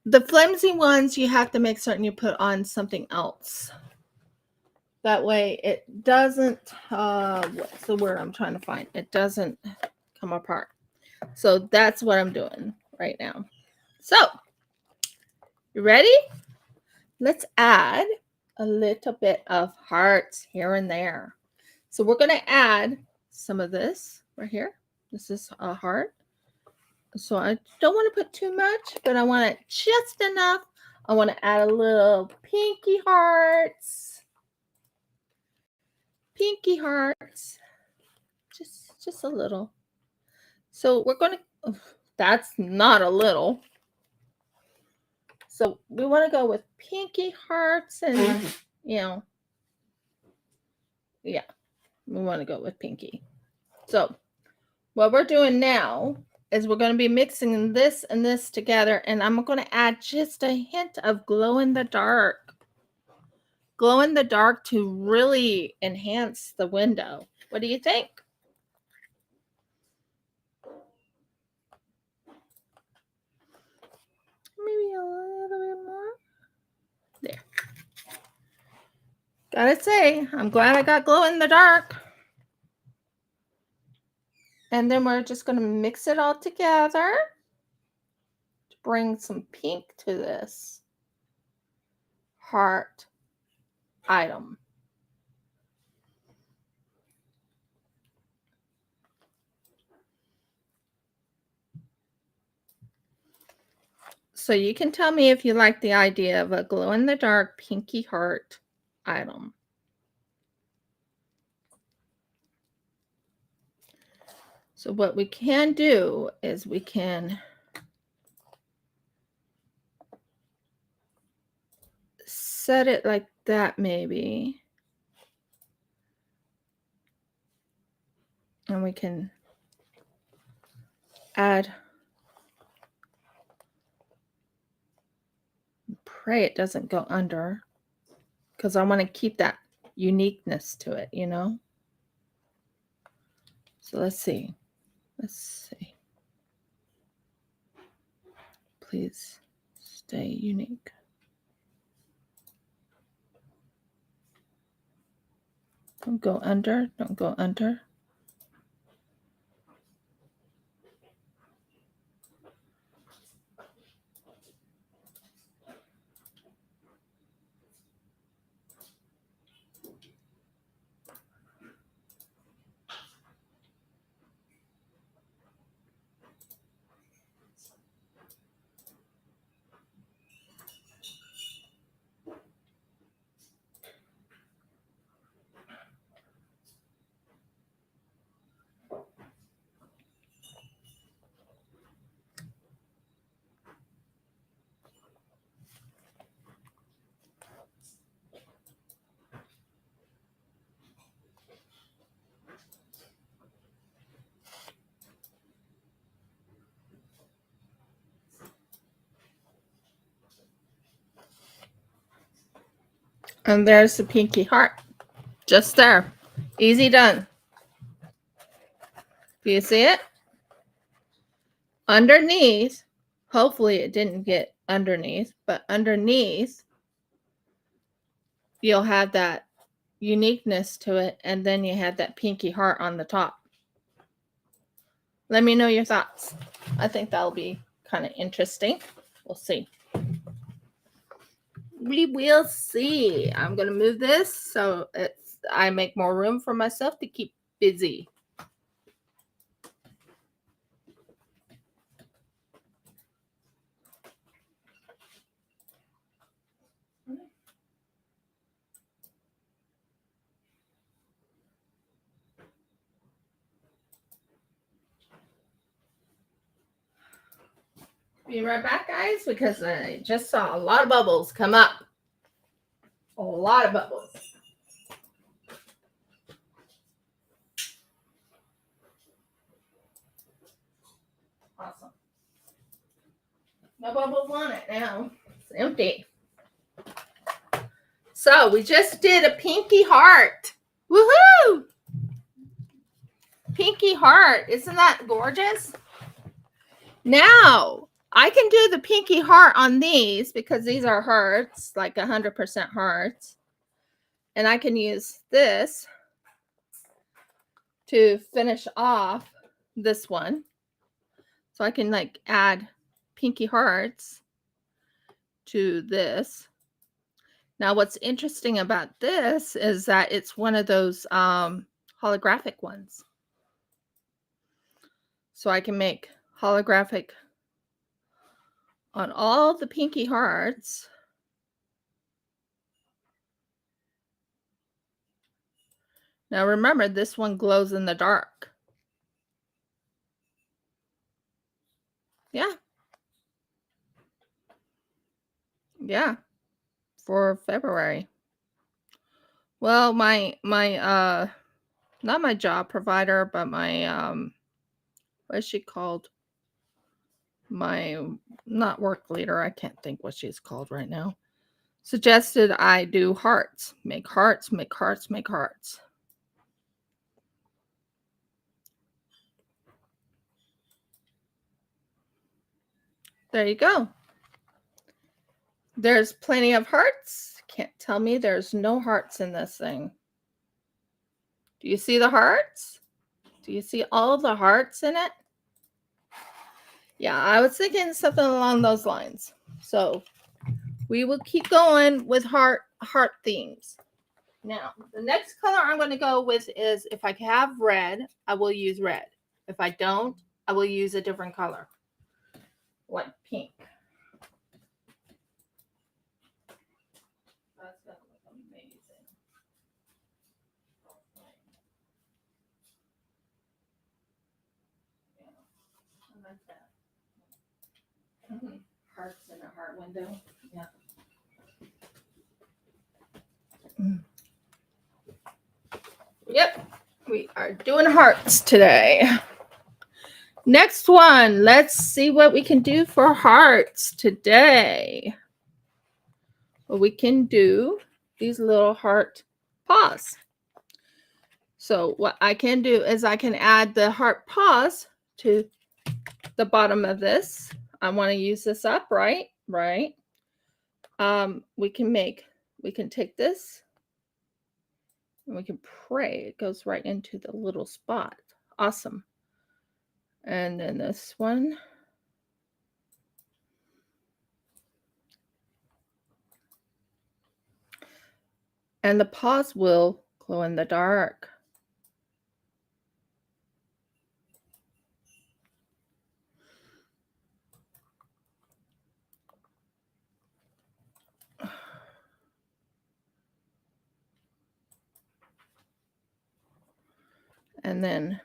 The flimsy ones, you have to make certain you put on something else. That way it doesn't, what's the word I'm trying to find? It doesn't come apart. So that's what I'm doing right now. So, you ready? Let's add a little bit of hearts here and there. So we're going to add some of this right here. This is a heart. So I don't want to put too much, but I want it just enough. I want to add a little pinky hearts. Pinky hearts. Just a little. So we're going to, that's not a little. So we want to go with pinky hearts and, yeah, we want to go with pinky. So what we're doing now is we're going to be mixing this and this together, and I'm going to add just a hint of glow in the dark. Glow in the dark to really enhance the window. What do you think? Maybe a little bit more. There. Gotta say, I'm glad I got glow in the dark. And then we're just going to mix it all together to bring some pink to this heart item. So you can tell me if you like the idea of a glow-in-the-dark pinky heart item. So what we can do is we can set it like that maybe. And we can add, pray it doesn't go under, because I want to keep that uniqueness to it, you know? So let's see. Let's see. Please stay unique. Don't go under. Don't go under. And there's the pinky heart. Just there. Easy done. Do you see it? Underneath, hopefully it didn't get underneath, but underneath, you'll have that uniqueness to it, and then you have that pinky heart on the top. Let me know your thoughts. I think that'll be kind of interesting. We'll see. We will see. I'm going to move this so I make more room for myself to keep busy. Be right back, guys, because I just saw a lot of bubbles come up. A lot of bubbles. Awesome. No bubbles on it now. It's empty. So we just did a pinky heart. Woohoo! Pinky heart. Isn't that gorgeous? Now, I can do the pinky heart on these because these are hearts, like 100% hearts. And I can use this to finish off this one. So I can like add pinky hearts to this. Now, what's interesting about this is that it's one of those holographic ones. So I can make holographic on all the pinky hearts. Now remember, this one glows in the dark. Yeah. Yeah. For February. Well, my not my job provider, but my what is she called? My not work leader, I can't think what she's called right now. Suggested I do hearts. Make hearts, make hearts, make hearts. There you go. There's plenty of hearts. Can't tell me there's no hearts in this thing. Do you see the hearts? Do you see all of the hearts in it? Yeah, I was thinking something along those lines. So we will keep going with heart themes. Now, the next color I'm going to go with is, if I have red, I will use red. If I don't, I will use a different color, like pink. That's going to look amazing. Yeah, I like that. Hearts in a heart window. Yeah. Yep, we are doing hearts today. Next one, let's see what we can do for hearts today. Well, we can do these little heart paws. So what I can do is I can add the heart paws to the bottom of this. I want to use this up, right? Right. We can take this and we can pray. It goes right into the little spot. Awesome. And then this one. And the paws will glow in the dark. And then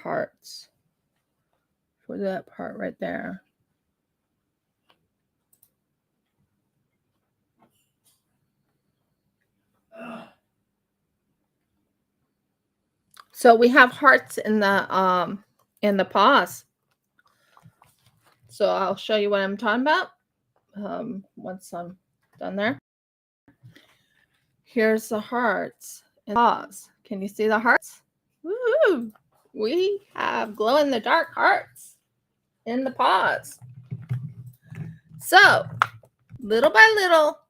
hearts for that part right there. So we have hearts in the paws. So I'll show you what I'm talking about once I'm done there. Here's the hearts in the paws. Can you see the hearts? Woo! We have glow in the dark hearts in the paws. So little by little,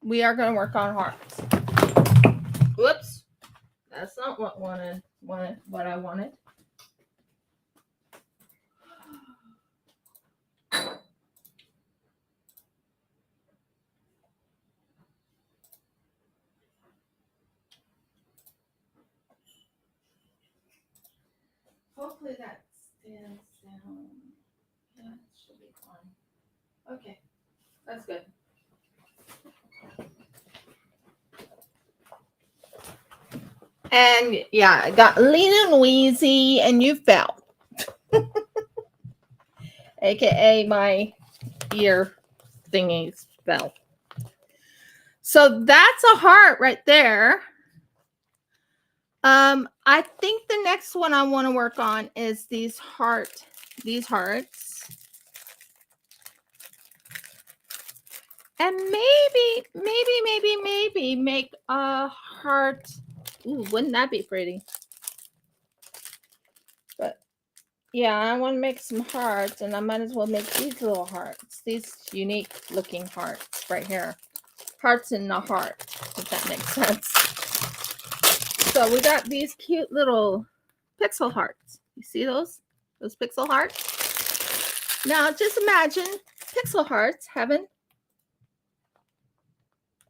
we are going to work on hearts. Whoops. That's not what I wanted. Hopefully that stands down. Yeah, it should be fine. Okay, that's good. And yeah, I got lean and wheezy, and you fell. AKA my ear thingies fell. So that's a heart right there. I think the next one I want to work on is these hearts. And maybe make a heart Ooh, wouldn't that be pretty? But yeah, I want to make some hearts, and I might as well make these little hearts. These unique looking hearts right here. Hearts in the heart, if that makes sense. So we got these cute little pixel hearts. You see those? Those pixel hearts? Now just imagine pixel hearts having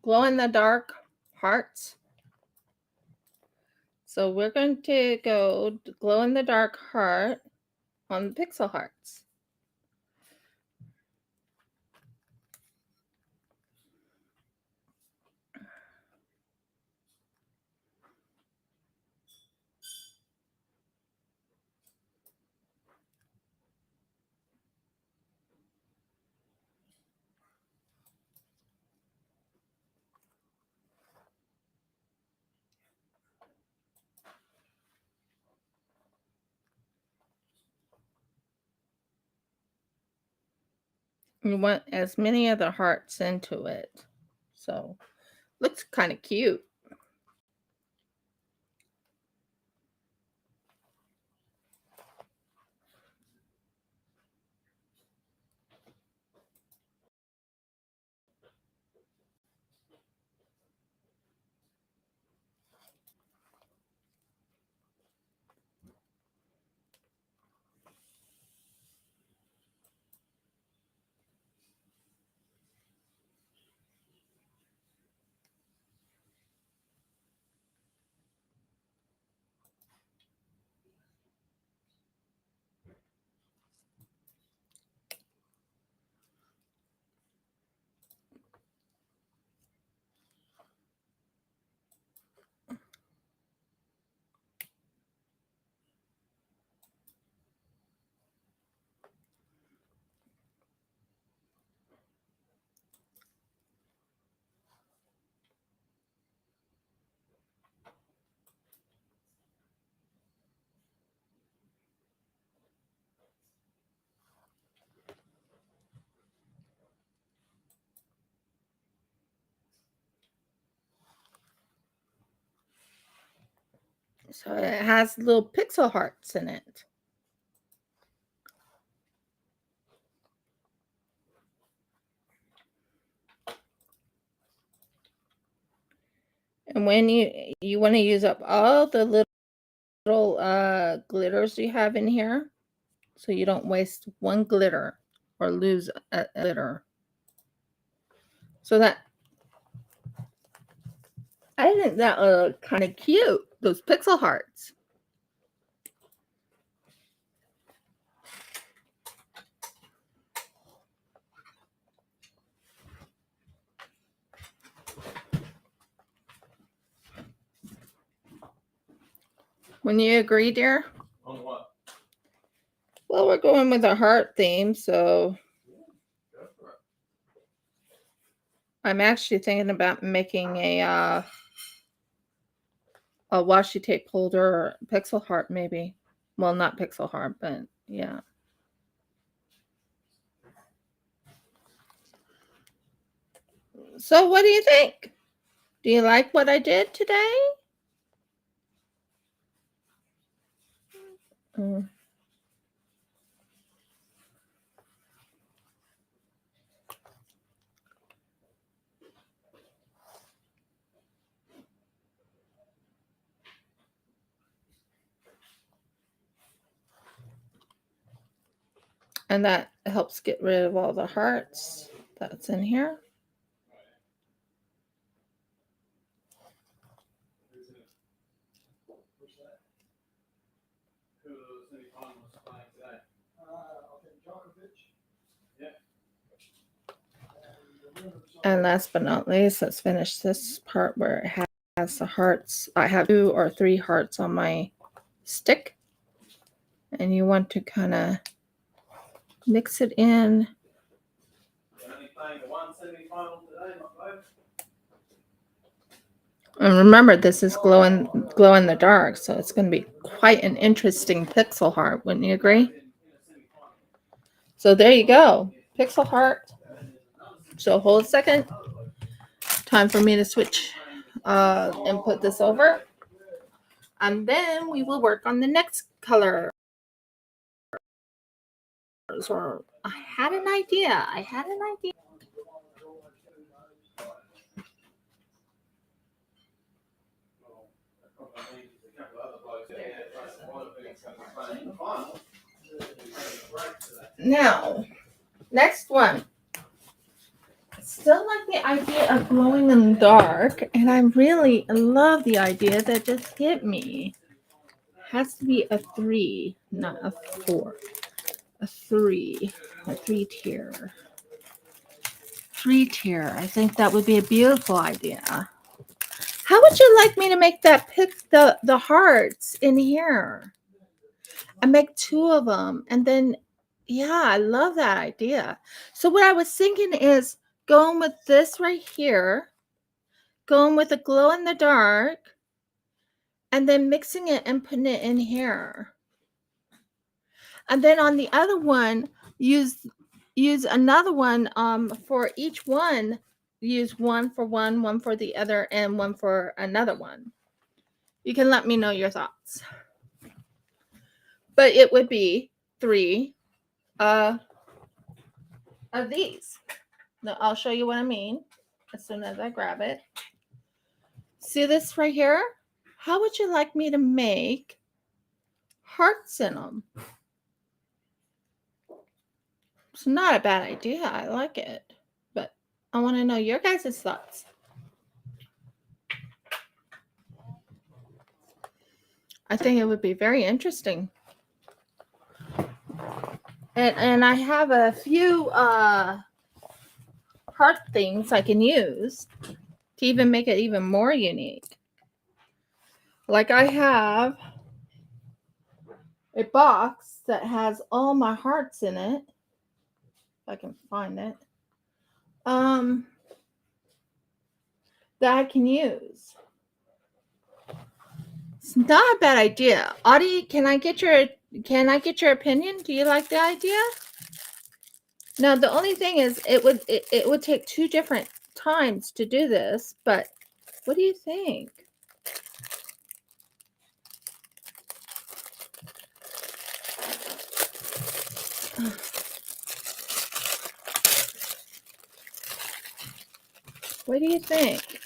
glow-in-the-dark hearts. So we're going to go glow-in-the-dark heart on the pixel hearts. You want as many of the hearts into it. So looks kind of cute. So it has little pixel hearts in it. And when you want to use up all the little glitters you have in here, so you don't waste one glitter or lose a glitter. So that I think that look kind of cute, those pixel hearts. Wouldn't you agree, dear? On what? Well, we're going with a heart theme, so Go for it. I'm actually thinking about making a washi tape holder or pixel heart, maybe. Well, not pixel heart, but yeah. So what do you think? Do you like what I did today? Mm. And that helps get rid of all the hearts that's in here. And last but not least, let's finish this part where it has the hearts. I have 2 or 3 hearts on my stick. And you want to kind of mix it in. And remember, this is glow in the dark, so it's going to be quite an interesting pixel heart. Wouldn't you agree? So there you go, pixel heart. So hold a second. Time for me to switch and put this over. And then we will work on the next color. Or I had an idea. Now, next one. Still like the idea of glowing in the dark, and I really love the idea that just hit me. Has to be a 3, not a 4. A 3 tier. 3-tier. I think that would be a beautiful idea. How would you like me to make that pick the hearts in here? I make 2 of them, and then yeah, I love that idea. So what I was thinking is going with this right here, going with a glow in the dark, and then mixing it and putting it in here. And then on the other one, use another one for each one. Use one for one for the other, and one for another one. You can let me know your thoughts. But it would be 3 of these. Now, I'll show you what I mean as soon as I grab it. See this right here? How would you like me to make hearts in them? It's not a bad idea. I like it. But I want to know your guys' thoughts. I think it would be very interesting. And I have a few heart things I can use to even make it even more unique. Like I have a box that has all my hearts in it. If I can find it. That I can use. It's not a bad idea. Audie, can I get your opinion? Do you like the idea? Now the only thing is it would take 2 different times to do this, but what do you think? What do you think?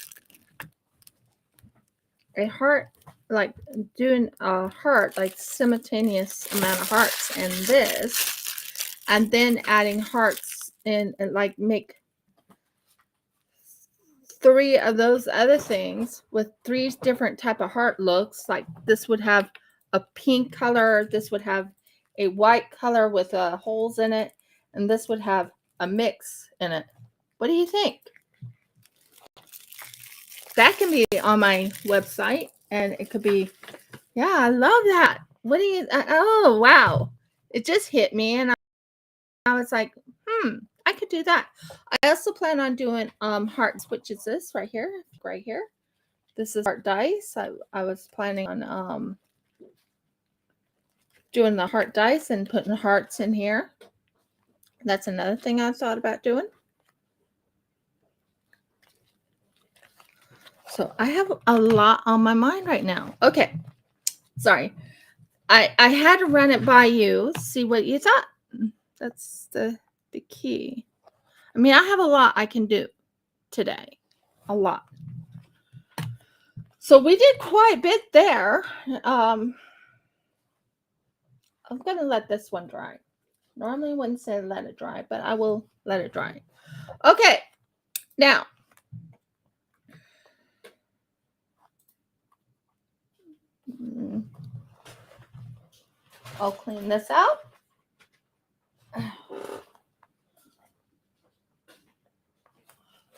A heart, like doing a heart, like simultaneous amount of hearts and this, and then adding hearts in, and like make 3 of those other things with 3 different type of heart looks. Like this would have a pink color, this would have a white color with holes in it, and this would have a mix in it. What do you think? That can be on my website, and it could be, yeah, I love that. What do you, oh, wow. It just hit me, and I was like, I could do that. I also plan on doing hearts, which is this right here. This is heart dice. I was planning on doing the heart dice and putting hearts in here. That's another thing I thought about doing. So I have a lot on my mind right now. Okay. Sorry. I had to run it by you, see what you thought. That's the key. I mean, I have a lot I can do today. A lot. So we did quite a bit there. I'm going to let this one dry. Normally I wouldn't say let it dry, but I will let it dry. Okay. Now, I'll clean this out.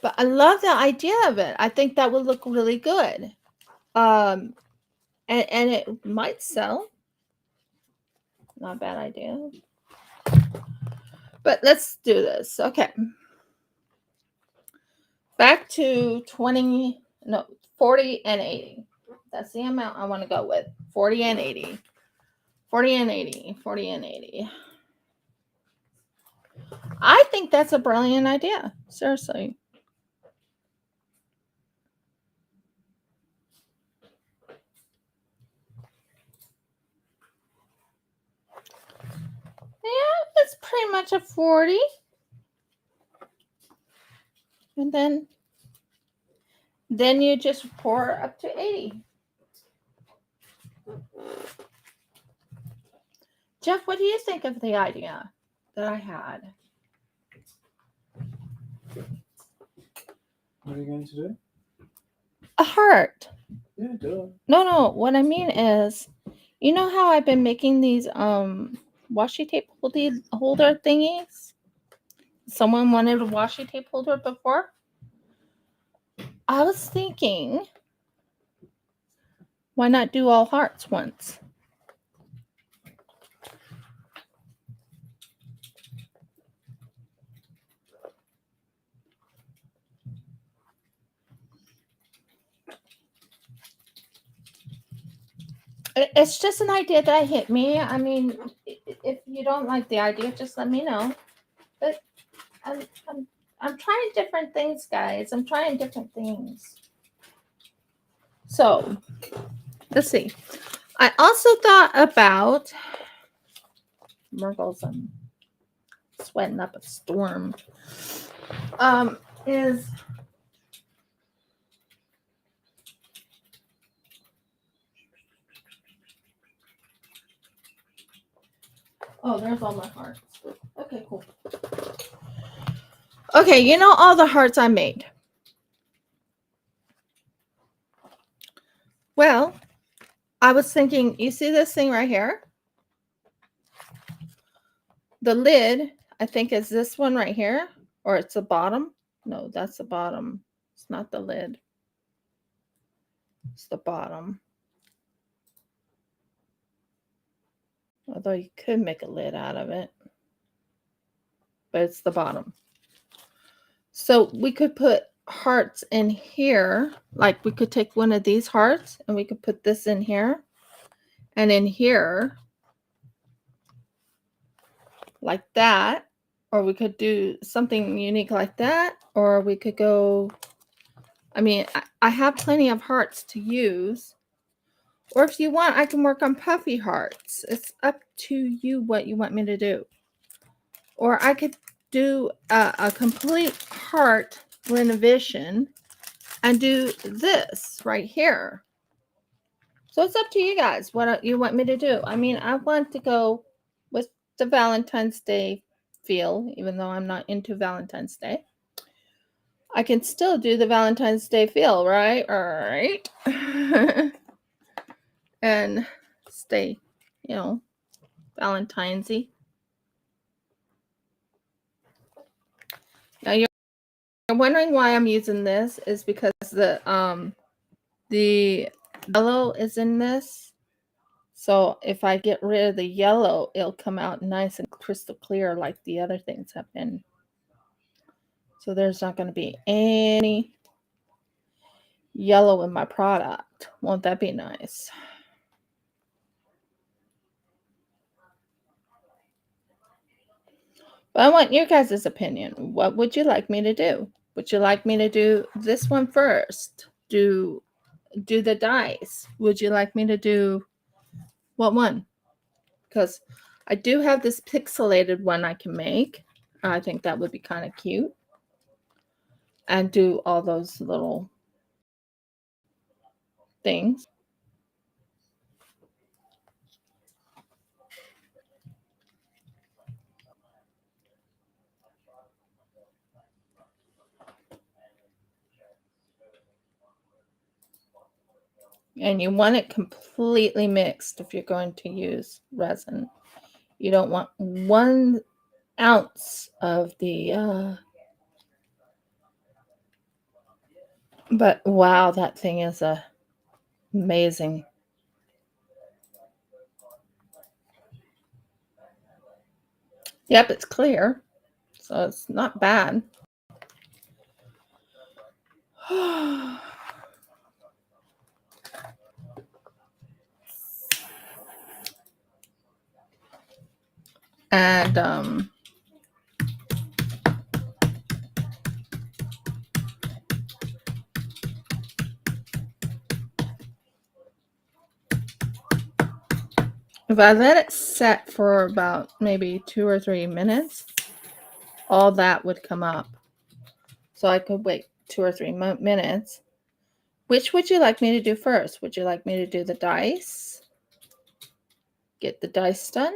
But I love the idea of it. I think that would look really good. And it might sell. Not a bad idea. But let's do this. Okay. Back to 40 and 80. That's the amount I want to go with. 40 and 80. 40 and 80. 40 and 80. I think that's a brilliant idea. Seriously. pretty much a 40. And then you just pour up to 80. Jeff, what do you think of the idea that I had? What are you going to do? A heart. Yeah, do it. No. What I mean is, you know how I've been making these washi tape holder thingies? Someone wanted a washi tape holder before. I was thinking, why not do all hearts once? It's just an idea that hit me. I mean, if you don't like the idea, just let me know. But I'm trying different things, guys. I'm trying different things. So, let's see. I also thought about Murgles. I'm sweating up a storm. Is oh, there's all my hearts. Okay, cool. Okay, you know all the hearts I made. Well, I was thinking, you see this thing right here? The lid, I think, is this one right here, or it's the bottom. No, that's the bottom. It's not the lid. It's the bottom. Although you could make a lid out of it. But it's the bottom. So we could put hearts in here. Like we could take one of these hearts and we could put this in here. And in here. Like that. Or we could do something unique like that. Or we could go. I mean, I have plenty of hearts to use. Or if you want, I can work on puffy hearts. It's up to you what you want me to do. Or I could do a complete heart renovation and do this right here. So it's up to you guys what you want me to do. I mean, I want to go with the Valentine's Day feel, even though I'm not into Valentine's Day. I can still do the Valentine's Day feel, right? All right. And stay, Valentine's-y. Now you're wondering why I'm using this is because the yellow is in this. So if I get rid of the yellow, it'll come out nice and crystal clear like the other things have been. So there's not going to be any yellow in my product. Won't that be nice? But I want your guys' opinion. What would you like me to do? Would you like me to do this one first? Do the dice? Would you like me to do what one? Because I do have this pixelated one I can make. I think that would be kind of cute. And do all those little things. And you want it completely mixed if you're going to use resin. You don't want 1 ounce of the but wow, that thing is amazing. Yep, it's clear, so it's not bad. And If I let it set for about maybe 2 or 3 minutes, all that would come up. So I could wait 2 or 3 minutes. Which would you like me to do first? Would you like me to do the dice? Get the dice done?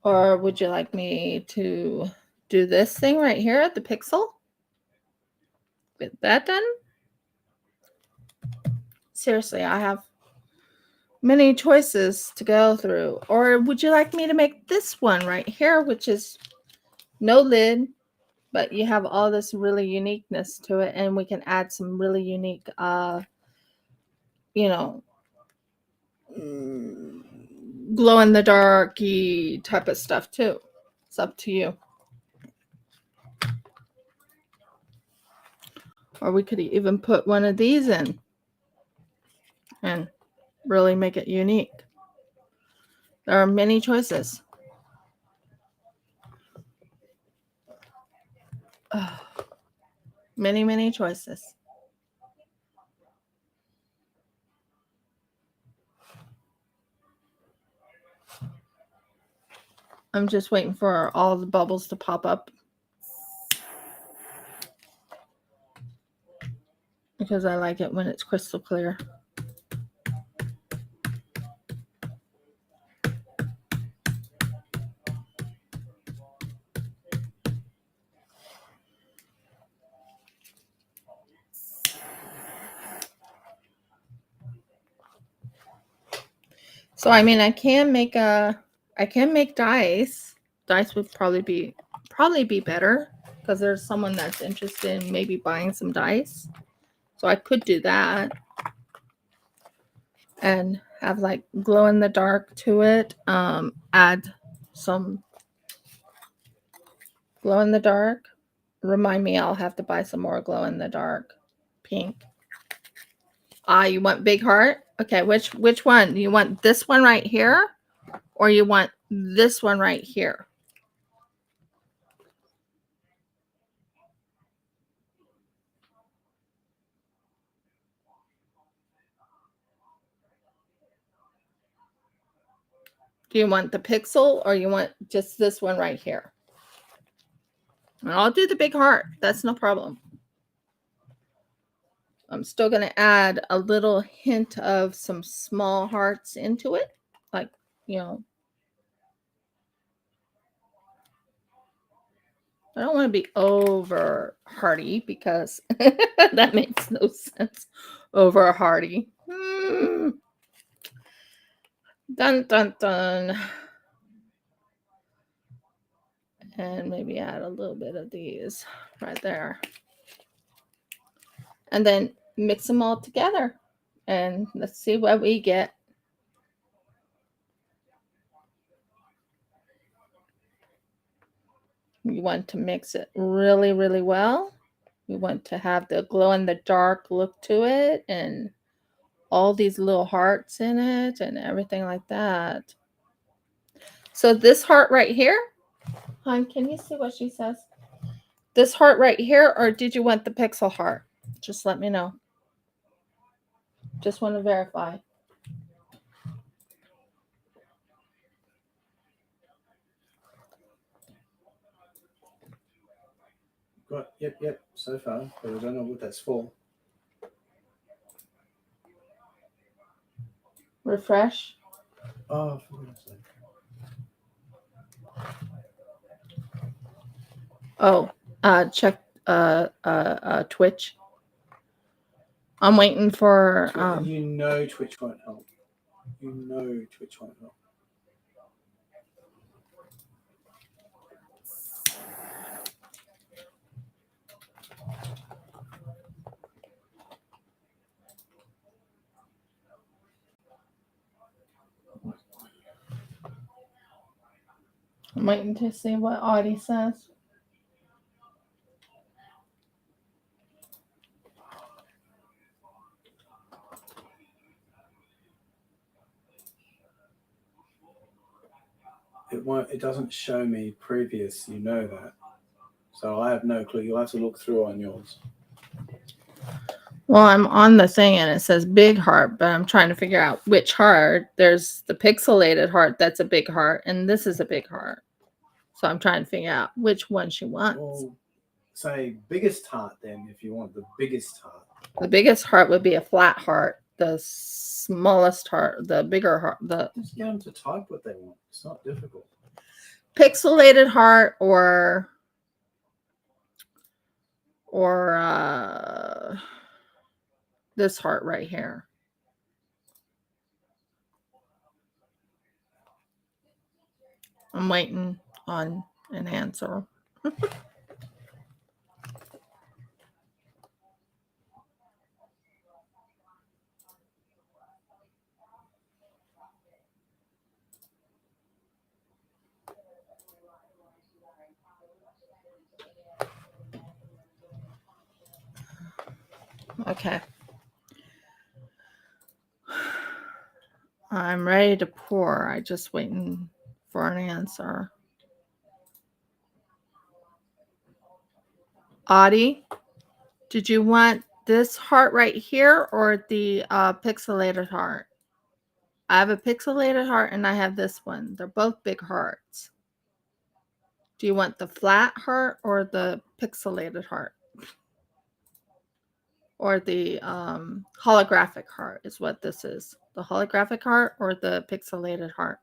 Or would you like me to do this thing right here, the pixel? Get that done? Seriously, I have many choices to go through. Or would you like me to make this one right here, which is no lid, but you have all this really uniqueness to it, and we can add some really unique, glow in the darky type of stuff too. It's up to you. Or we could even put one of these in and really make it unique. There are many choices. Many, many choices. I'm just waiting for all the bubbles to pop up because I like it when it's crystal clear. So I mean, I can make dice. Dice would probably be better because there's someone that's interested in maybe buying some dice. So I could do that and have like glow in the dark to it. Add some glow in the dark. Remind me, I'll have to buy some more glow in the dark pink. You want big heart? Okay, which one? You want this one right here, or you want this one right here? Do you want the pixel, or you want just this one right here? And I'll do the big heart. That's no problem. I'm still going to add a little hint of some small hearts into it. Like, I don't want to be over hearty because that makes no sense. Over hearty. Dun, dun, dun. And maybe add a little bit of these right there. And then mix them all together. And let's see what we get. You want to mix it really, really well. You want to have the glow in the dark look to it and all these little hearts in it and everything like that. So this heart right here, hon, can you see what she says? This heart right here, or did you want the pixel heart? Just let me know. Just want to verify. Yep, so far, but I don't know what that's for. Refresh. Oh, for goodness sake. Oh, check Twitch. I'm waiting for Twitch won't help. Twitch won't help. I'm waiting to see what Audie says. It doesn't show me previous, you know that. So I have no clue. You'll have to look through on yours. Well, I'm on the thing and it says big heart, but I'm trying to figure out which heart. There's the pixelated heart, that's a big heart, and this is a big heart. So I'm trying to figure out which one she wants. Well, say biggest heart then, if you want the biggest heart. The biggest heart would be a flat heart. The smallest heart, the bigger heart, the Just get them to type what they want. It's not difficult. pixelated heart or this heart right here. I'm waiting on an answer. Okay. I'm ready to pour. I'm just waiting for an answer. Audie, did you want this heart right here or the pixelated heart? I have a pixelated heart and I have this one. They're both big hearts. Do you want the flat heart or the pixelated heart? Or the holographic heart is what this is. The holographic heart or the pixelated heart?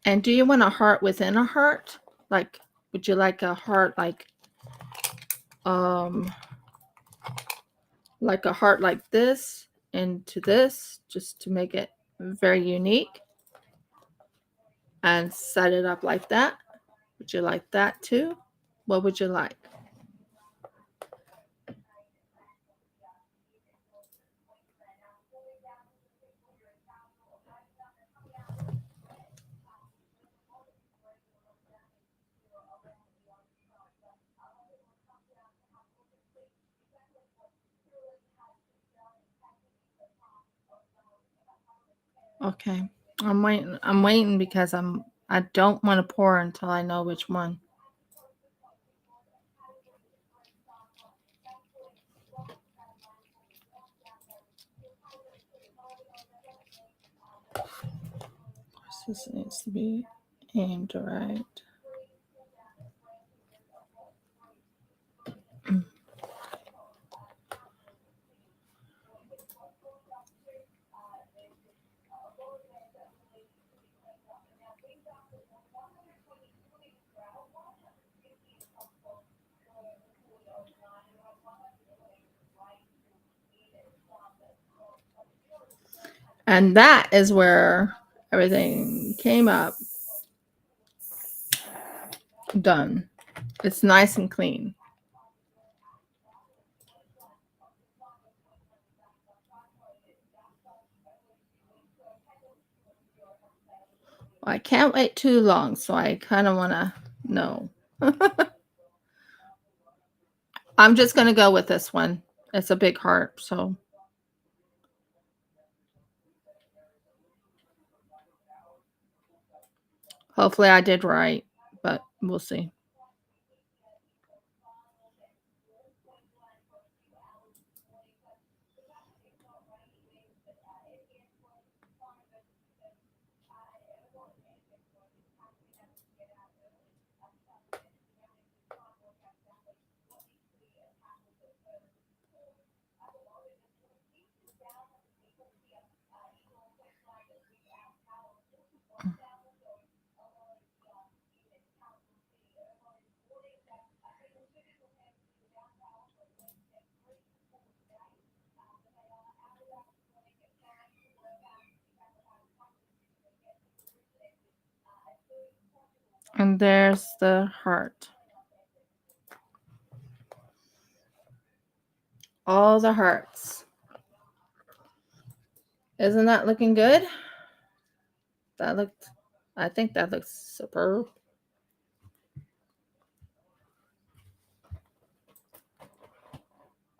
And do you want a heart within a heart? Like, would you like a heart like a heart like this into this, just to make it very unique? And set it up like that? Would you like that too? What would you like? Okay. I'm waiting because I don't want to pour until I know which one. This needs to be aimed right. And that is where everything came up. Done. It's nice and clean. I can't wait too long, so I kind of want to know. I'm just going to go with this one. It's a big heart, so. Hopefully I did right, but we'll see. And there's the heart. All the hearts. Isn't that looking good? I I think that looks superb.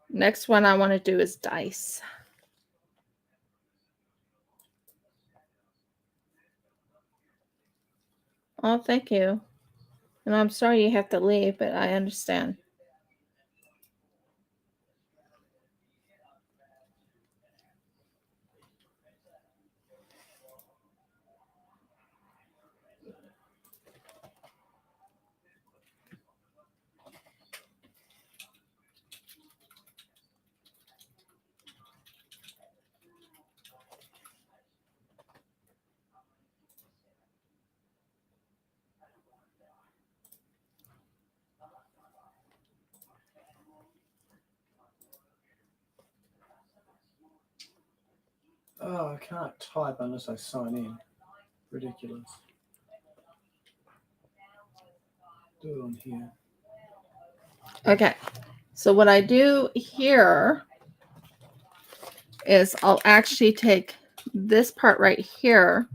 Next one I want to do is dice. Oh, thank you. And I'm sorry you have to leave, but I understand. Oh, I can't type unless I sign in. Ridiculous. Do it on here. Okay. So what I do here is I'll actually take this part right here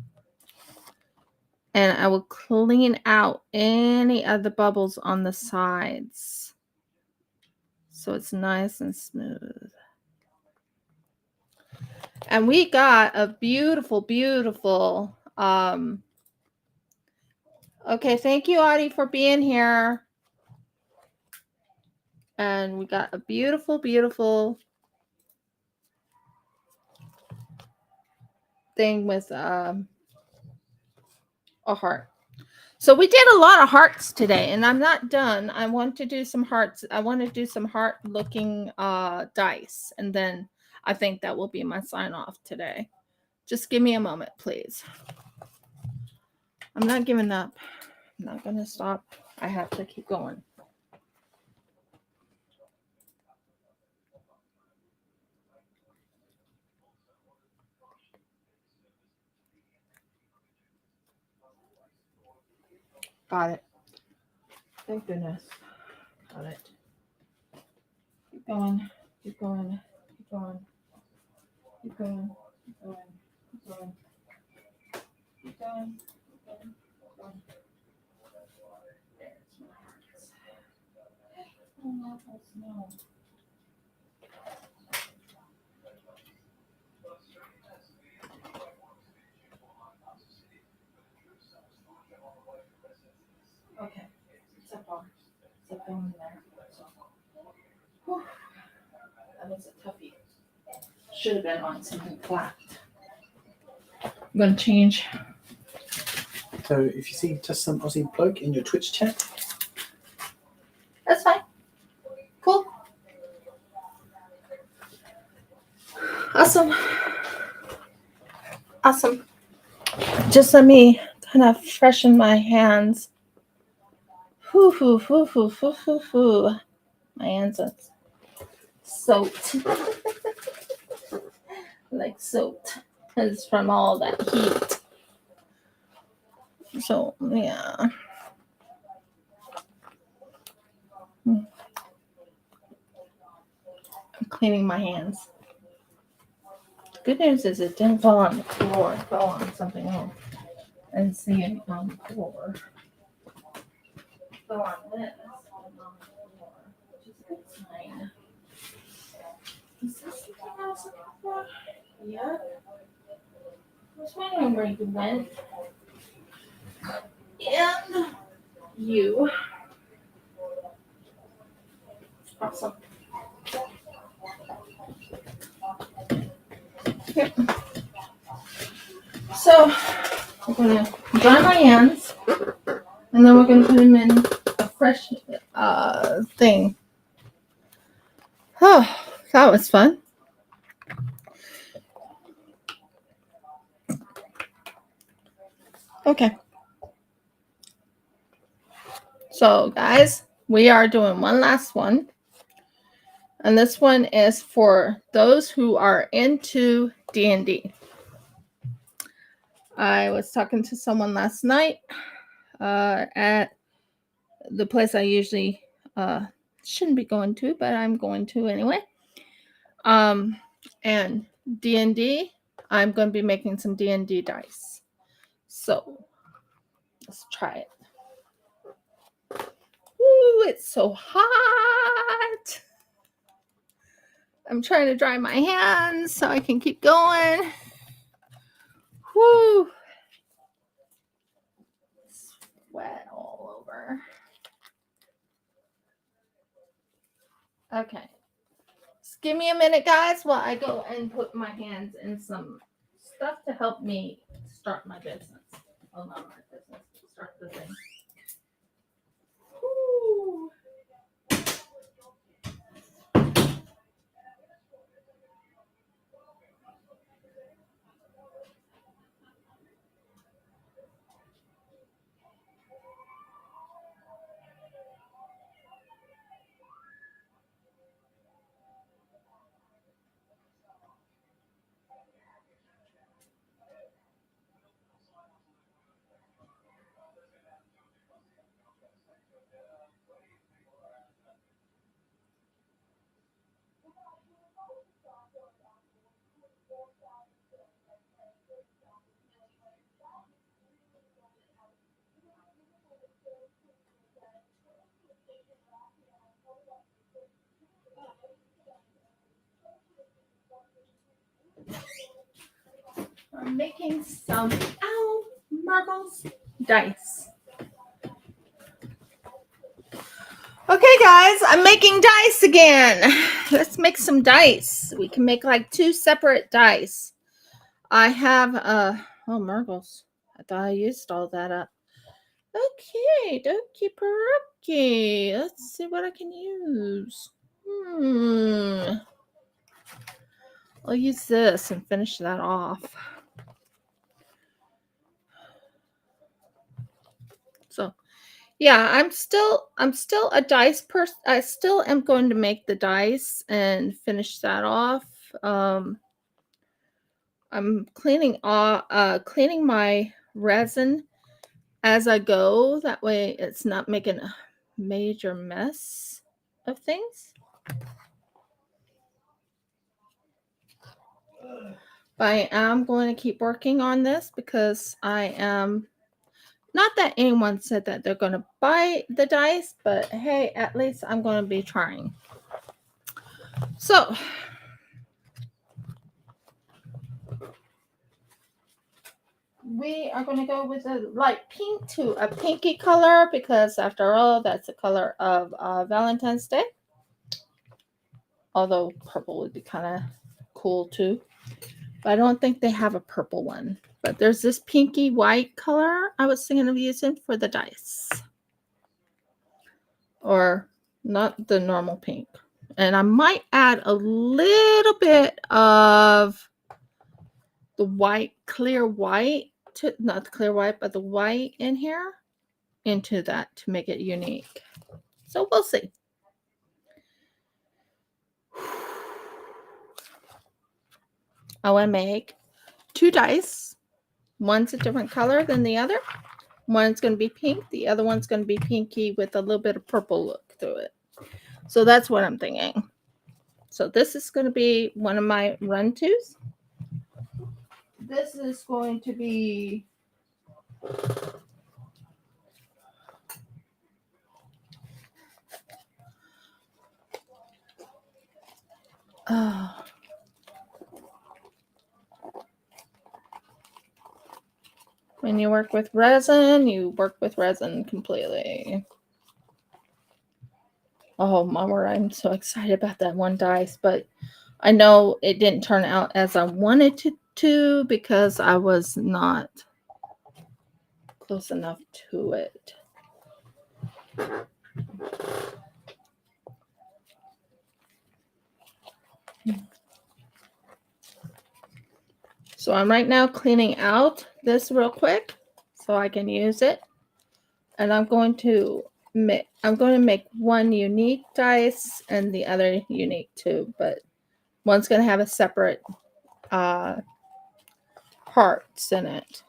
and I will clean out any of the bubbles on the sides. So it's nice and smooth. And we got a beautiful, beautiful, okay, thank you, Audie, for being here. And we got a beautiful, beautiful thing with a heart. So we did a lot of hearts today, and I'm not done. I want to do some hearts. I want to do some heart-looking dice, and then I think that will be my sign-off today. Just give me a moment, please. I'm not giving up. I'm not going to stop. I have to keep going. Got it. Thank goodness. Got it. Keep going. Keep going. Keep going. Keep going. Keep going. Keep going. Keep going. Keep going. Keep going. There's my hearts. Oh, no, that's no. Okay. Step on. Step down in there. So, whew, that was a toughie. Should have been on something flat. I'm gonna change. So if you see just some Aussie bloke in your Twitch chat, That's fine. Cool. Awesome. Awesome. Just let me kind of freshen my hands. Whoo, whoo, whoo, whoo, whoo, whoo, whoo. My hands are soaked. Like soaked. It's from all that heat. So, yeah. I'm cleaning my hands. The good news is it didn't fall on the floor. It fell on something else. I didn't see it on the floor. It fell on this. On the floor, which is a good sign. Is this something else on the floor? Yeah. I was wondering where you went. And you. Awesome. Okay. So we're gonna dry my hands, and then we're gonna put them in a fresh thing. Oh, that was fun. Okay. So guys, we are doing one last one. And this one is for those who are into D&D. I was talking to someone last night at the place I usually shouldn't be going to, but I'm going to anyway. And D&D, I'm going to be making some D&D dice. So Let's try it. Ooh, it's so hot. I'm trying to dry my hands so I can keep going. Whoo. Sweat all over. Okay. Just give me a minute, guys, while I go and put my hands in some stuff to help me start my business. Oh, not my business. Start the thing. Whoo. I'm making some marbles dice. Okay, guys, I'm making dice again. Let's make some dice. We can make like 2 separate dice. I have marbles. I thought I used all that up. Okay, dokie perokie. Let's see what I can use. I'll use this and finish that off. So, yeah, I'm still a dice person. I still am going to make the dice and finish that off. I'm cleaning my resin as I go. That way it's not making a major mess of things. But I am going to keep working on this because I am not that anyone said that they're going to buy the dice, but hey, at least I'm going to be trying. So, we are going to go with a light pink to a pinky color because after all, that's the color of Valentine's Day. Although purple would be kind of cool too. But I don't think they have a purple one. But there's this pinky white color I was thinking of using for the dice. Or not the normal pink. And I might add a little bit of the white, clear white, not the clear white, but the white in here into that to make it unique. So we'll see. I want to make 2 dice. One's a different color than the other. One's going to be pink. The other one's going to be pinky with a little bit of purple look through it. So that's what I'm thinking. So this is going to be one of my run-tos. This is going to be when you work with resin, you work with resin completely. Oh, my word, I'm so excited about that one dice, but I know it didn't turn out as I wanted to because I was not close enough to it. So I'm right now cleaning out this real quick so I can use it. And I'm going to make one unique dice and the other unique too, but one's going to have a separate parts in it.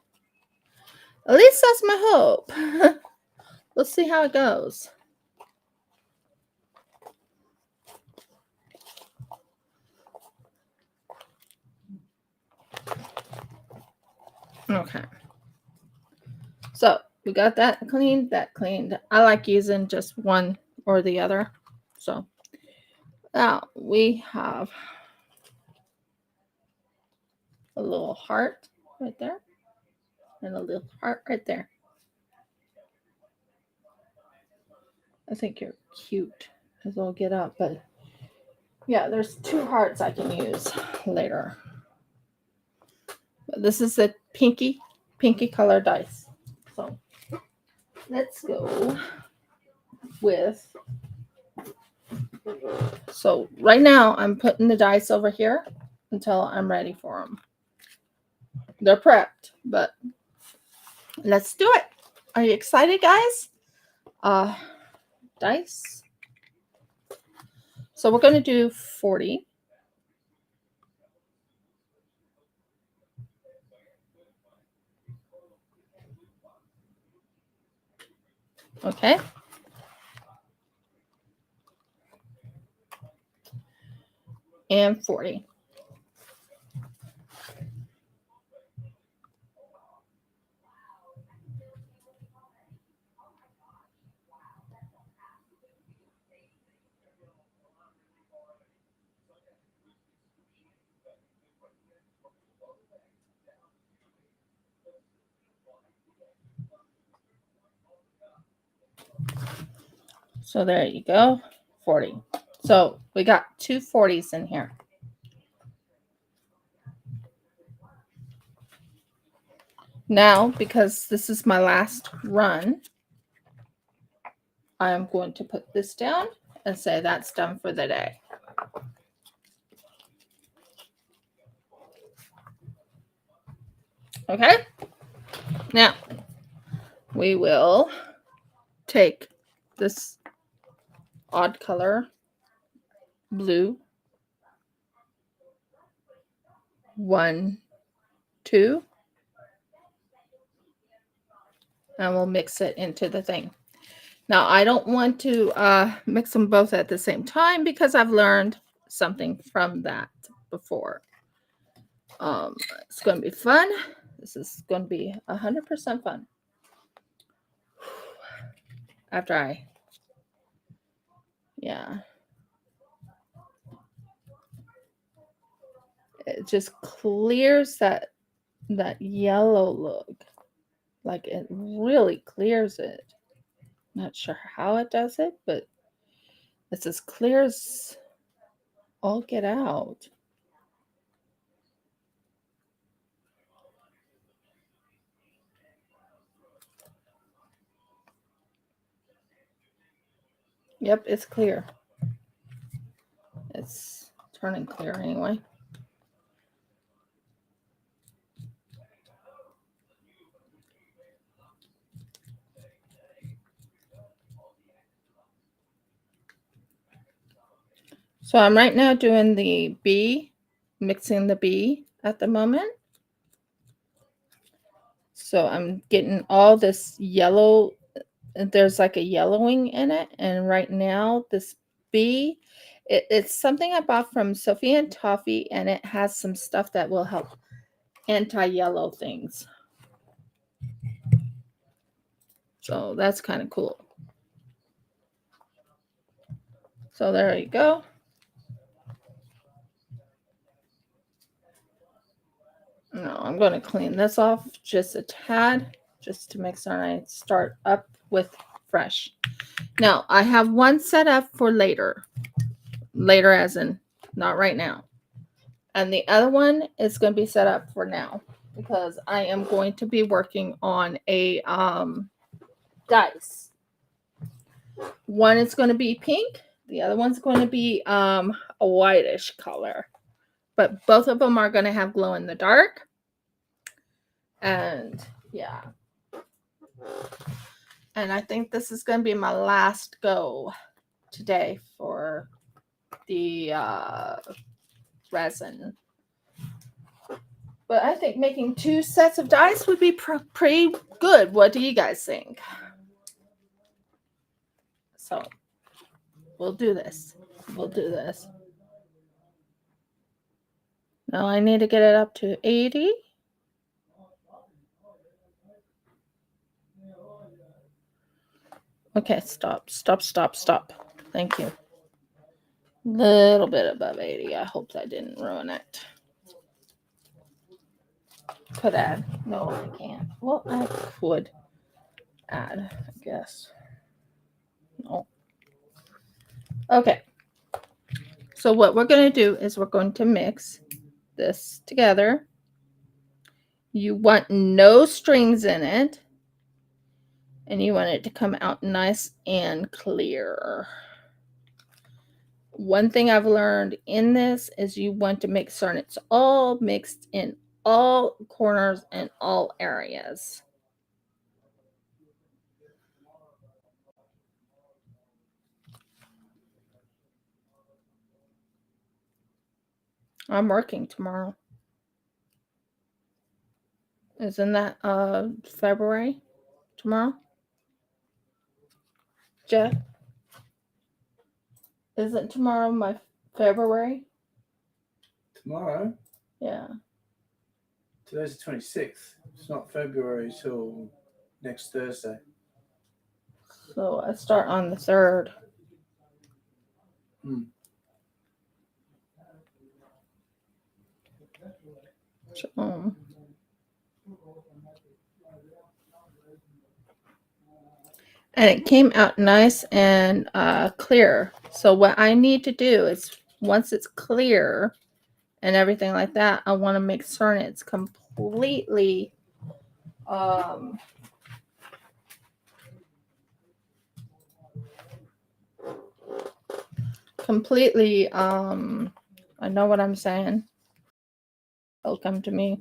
At least that's my hope. Let's see how it goes. Okay. So we got that cleaned, I like using just one or the other. So now we have a little heart right there and a little heart right there. I think you're cute as we'll get up, but yeah, there's 2 hearts I can use later. But this is the pinky color dice. So let's go with, so right now I'm putting the dice over here until I'm ready for them. They're prepped, but let's do it. Are you excited, guys? Dice. So we're going to do 40. Okay. And 40. So there you go, 40. So we got 2 40s in here. Now, because this is my last run, I am going to put this down and say that's done for the day. Okay? Now, we will take this odd color, blue, 1, 2, and we'll mix it into the thing. Now, I don't want to mix them both at the same time because I've learned something from that before. It's going to be fun. This is going to be 100% fun. After it just clears that yellow look. Like it really clears it. Not sure how it does it, but it's as clear as all get out. Yep, it's clear. It's turning clear anyway. So I'm right now doing the B, mixing the B at the moment. So I'm getting all this yellow, there's like a yellowing in it. And right now this B, it's something I bought from Sophie and Toffee, and it has some stuff that will help anti-yellow things. So that's kind of cool. So there you go. Now I'm going to clean this off just a tad, just to make sure I start up with fresh. Now I have one set up for later as in not right now. And the other one is going to be set up for now because I am going to be working on a dice. One is going to be pink. The other one's going to be a whitish color. But both of them are going to have glow in the dark. And yeah. And I think this is going to be my last go today for the resin. But I think making 2 sets of dice would be pretty good. What do you guys think? So we'll do this. Now I need to get it up to 80. Okay, stop. Thank you. Little bit above 80. I hope that didn't ruin it. Could add. No, I can't. Well, I could add, I guess. No. Okay. So what we're going to do is we're going to mix this together. You want no strings in it. And you want it to come out nice and clear. One thing I've learned in this is you want to make certain it's all mixed in all corners and all areas. I'm working tomorrow. Isn't that February tomorrow? Jeff? Isn't tomorrow my February? Tomorrow? Yeah. Today's the 26th. It's not February till next Thursday. So I start on the 3rd. Shalom. And it came out nice and clear. So what I need to do is once it's clear and everything like that, I want to make certain it's completely I know what I'm saying. It'll come to me.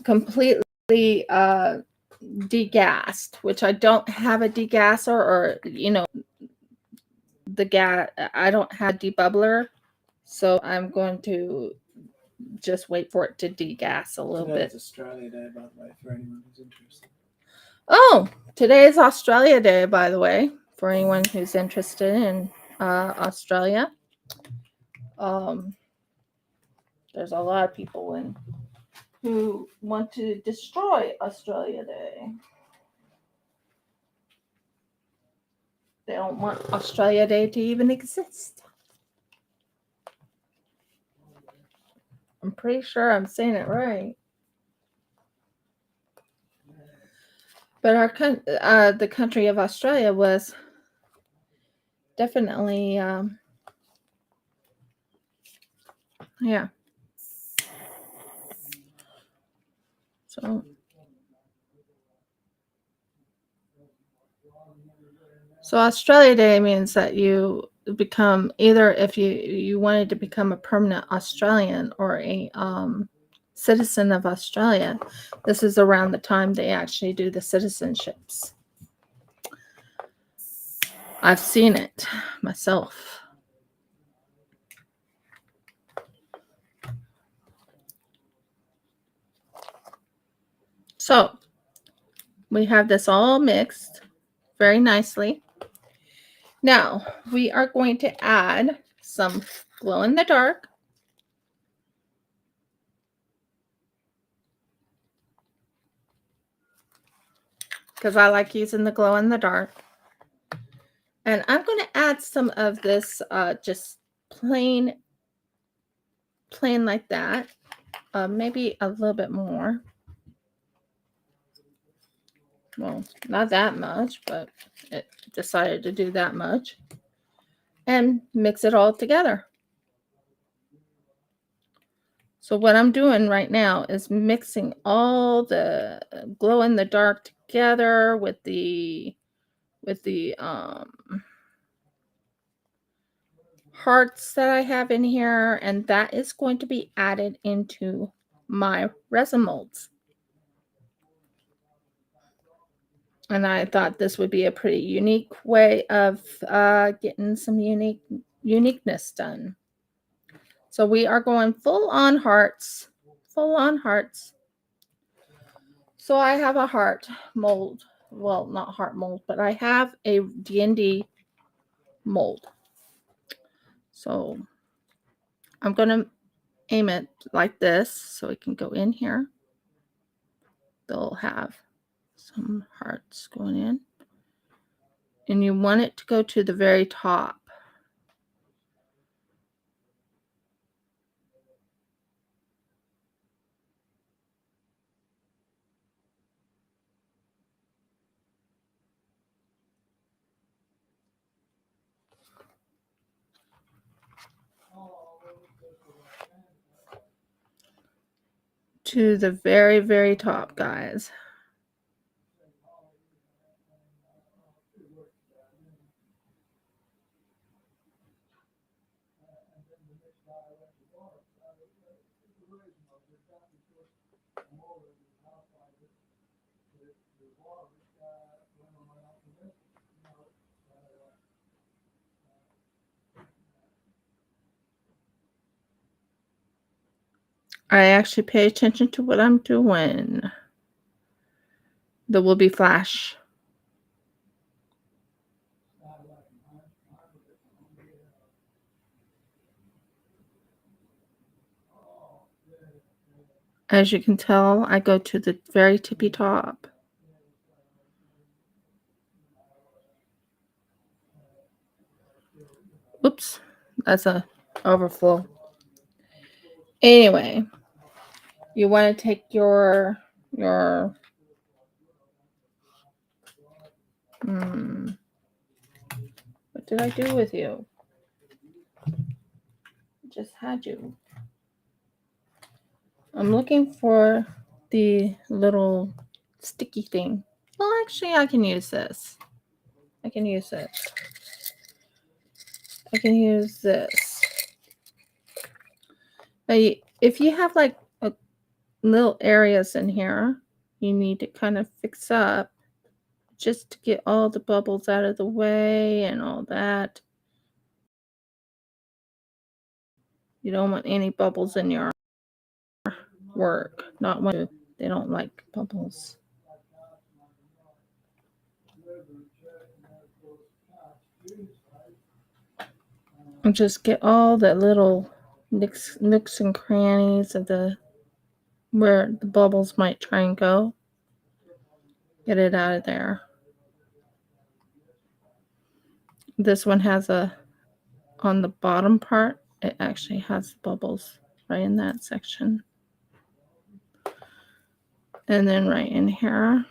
Completely degassed, which I don't have a degasser, or the gas. I don't have a debubbler, so I'm going to just wait for it to degas a little bit. It's Australia Day, by the way, for anyone who's interested. Oh, today is Australia Day, by the way, for anyone who's interested in Australia. There's a lot of people who want to destroy Australia Day. They don't want Australia Day to even exist. I'm pretty sure I'm saying it right. But the country of Australia was definitely, yeah. So Australia Day means that you become either, if you wanted to become a permanent Australian or a citizen of Australia, this is around the time they actually do the citizenships. I've seen it myself. So we have this all mixed very nicely. Now we are going to add some glow in the dark. Because I like using the glow in the dark. And I'm going to add some of this just plain like that. Maybe a little bit more. Well, not that much, but it decided to do that much. And mix it all together. So what I'm doing right now is mixing all the glow in the dark together with the hearts that I have in here, and that is going to be added into my resin molds. And I thought this would be a pretty unique way of getting some uniqueness done. So we are going full on hearts. So I have a heart mold. Well, not heart mold, but I have a D&D mold. So I'm going to aim it like this so it can go in here. They'll have some hearts going in. And you want it to go to the very top. To the very, very top, guys. I actually pay attention to what I'm doing. There will be flash. As you can tell, I go to the very tippy top. Oops, that's a overflow. Anyway, you want to take your what did I do with you? I just had you. I'm looking for the little sticky thing. Well, actually, I can use this. I can use it. I can use this. But if you have like little areas in here you need to kind of fix up just to get all the bubbles out of the way and all that. You don't want any bubbles in your work. Not when they don't like bubbles. And just get all the little nooks and crannies of the where the bubbles might try and go. Get it out of there. This one has on the bottom part, it actually has bubbles right in that section. And then right in here,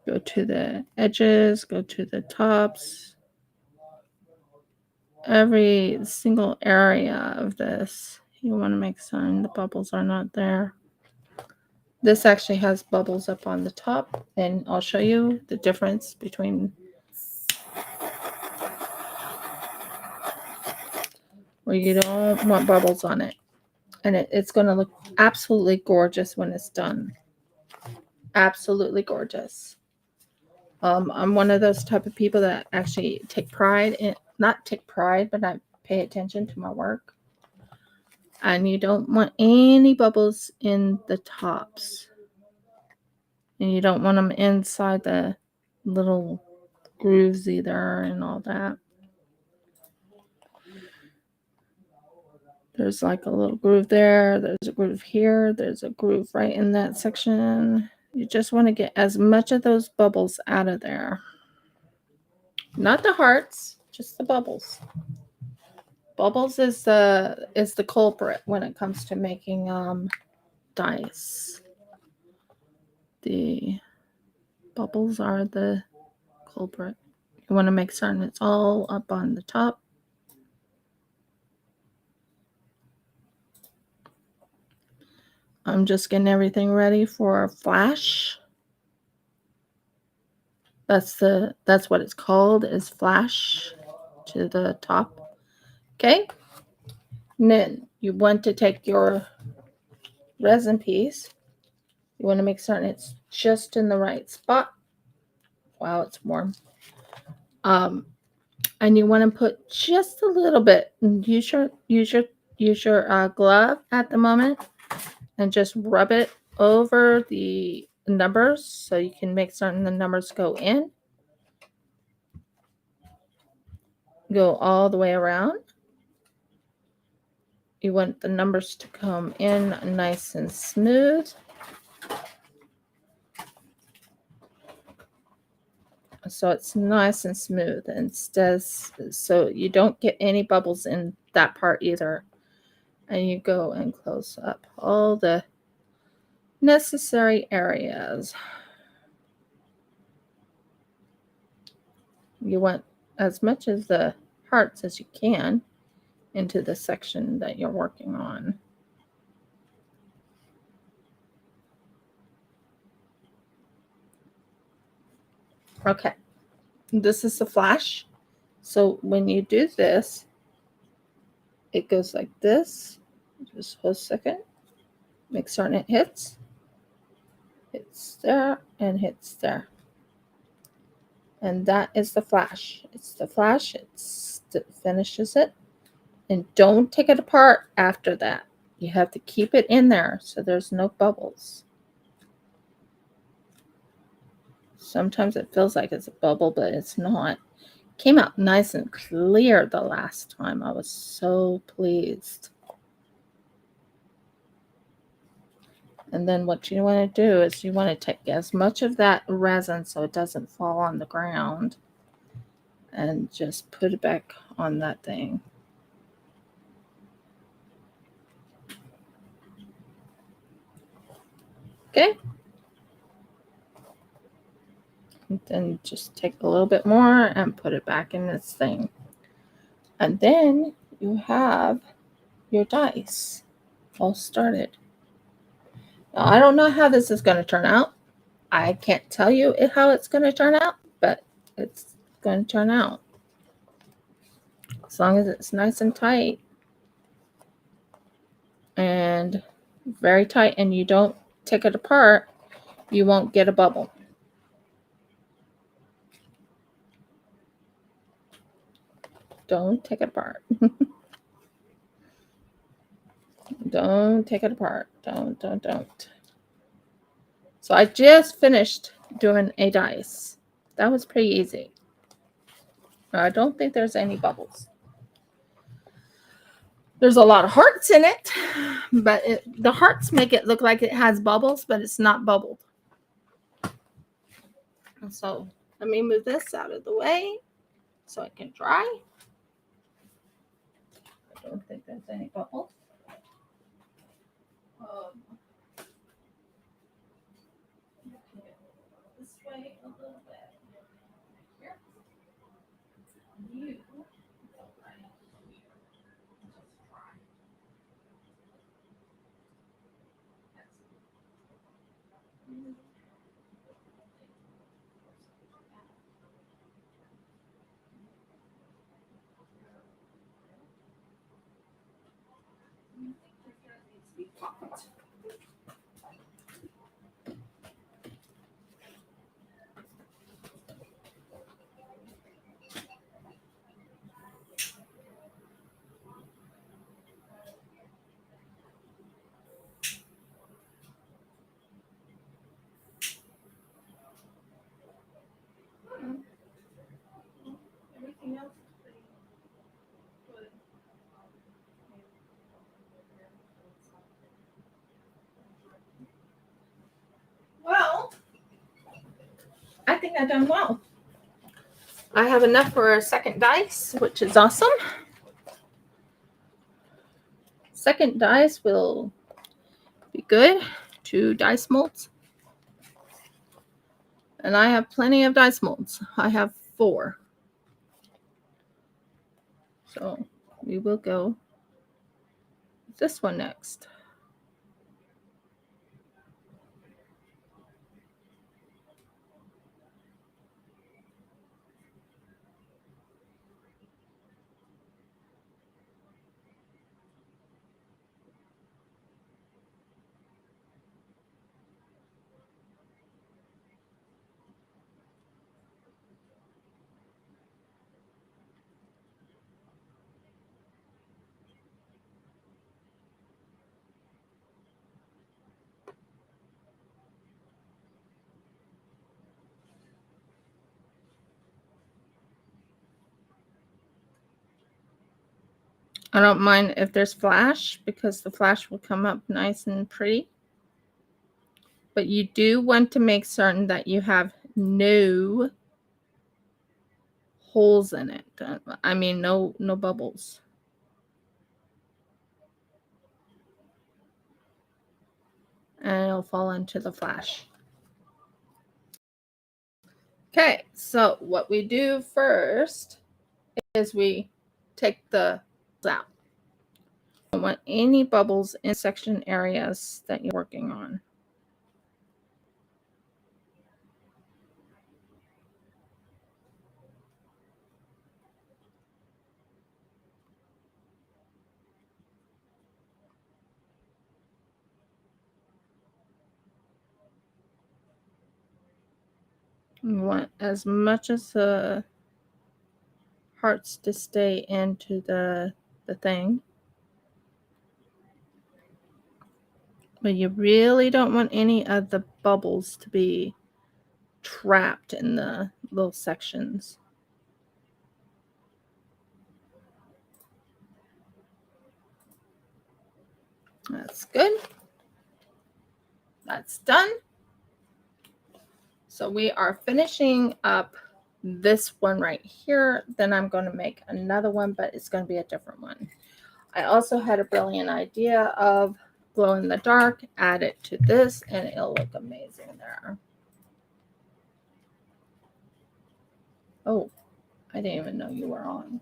go to the edges, go to the tops. Every single area of this, you want to make certain the bubbles are not there. This actually has bubbles up on the top, and I'll show you the difference between where you don't want bubbles on it. And it's going to look absolutely gorgeous when it's done. Absolutely gorgeous. I'm one of those type of people that actually take pride in, not take pride, but I pay attention to my work. And you don't want any bubbles in the tops. And you don't want them inside the little grooves either and all that. There's like a little groove there. There's a groove here. There's a groove right in that section. You just want to get as much of those bubbles out of there. Not the hearts, just the bubbles. Bubbles is the culprit when it comes to making dice. The bubbles are the culprit. You want to make certain it's all up on the top. I'm just getting everything ready for flash. That's what it's called, is flash to the top. Okay. And then you want to take your resin piece. You want to make certain it's just in the right spot. Wow, it's warm. And you want to put just a little bit. Use your glove at the moment, and just rub it over the numbers so you can make certain the numbers go in. Go all the way around. You want the numbers to come in nice and smooth. so it's nice and smooth, and so you don't get any bubbles in that part either. And you go and close up all the necessary areas. You want as much of the hearts as you can into the section that you're working on. Okay, this is the flash. So when you do this, it goes like this. Just hold a second. Make certain it hits there, and hits there. And that is the flash. It's the flash. It finishes it. And don't take it apart after that. You have to keep it in there so there's no bubbles. Sometimes it feels like it's a bubble, but it's not. It came out nice and clear the last time. I was so pleased. And then what you want to do is you want to take as much of that resin so it doesn't fall on the ground, and just put it back on that thing. Okay. And then just take a little bit more and put it back in this thing. And then you have your dice all started. Now, I don't know how this is going to turn out. I can't tell you how it's going to turn out, but it's going to turn out. As long as it's nice and tight and very tight, and you don't take it apart, you won't get a bubble. Don't take it apart. Don't take it apart. Don't. So I just finished doing a dice. That was pretty easy. I don't think there's any bubbles. There's a lot of hearts in it, but the hearts make it look like it has bubbles, but it's not bubbled. So let me move this out of the way so it can dry. I don't think there's any bubbles. This way a little bit. Here. You go right here. Just dry. Everything else is pretty good. Well, I think I've done well. I have enough for a second dice, which is awesome. Second dice will be good. 2 dice molds. And I have plenty of dice molds. I have 4. So we will go with this one next. I don't mind if there's flash, because the flash will come up nice and pretty. But you do want to make certain that you have no holes in it. I mean, no bubbles. And it'll fall into the flash. Okay, so what we do first is we take the out. Don't want any bubbles in section areas that you're working on. You want as much as the hearts to stay into the thing. But you really don't want any of the bubbles to be trapped in the little sections. That's good. That's done. So we are finishing up this one right here. Then I'm going to make another one, but it's going to be a different one. I also had a brilliant idea of glow in the dark, add it to this, and it'll look amazing there. Oh, I didn't even know you were on.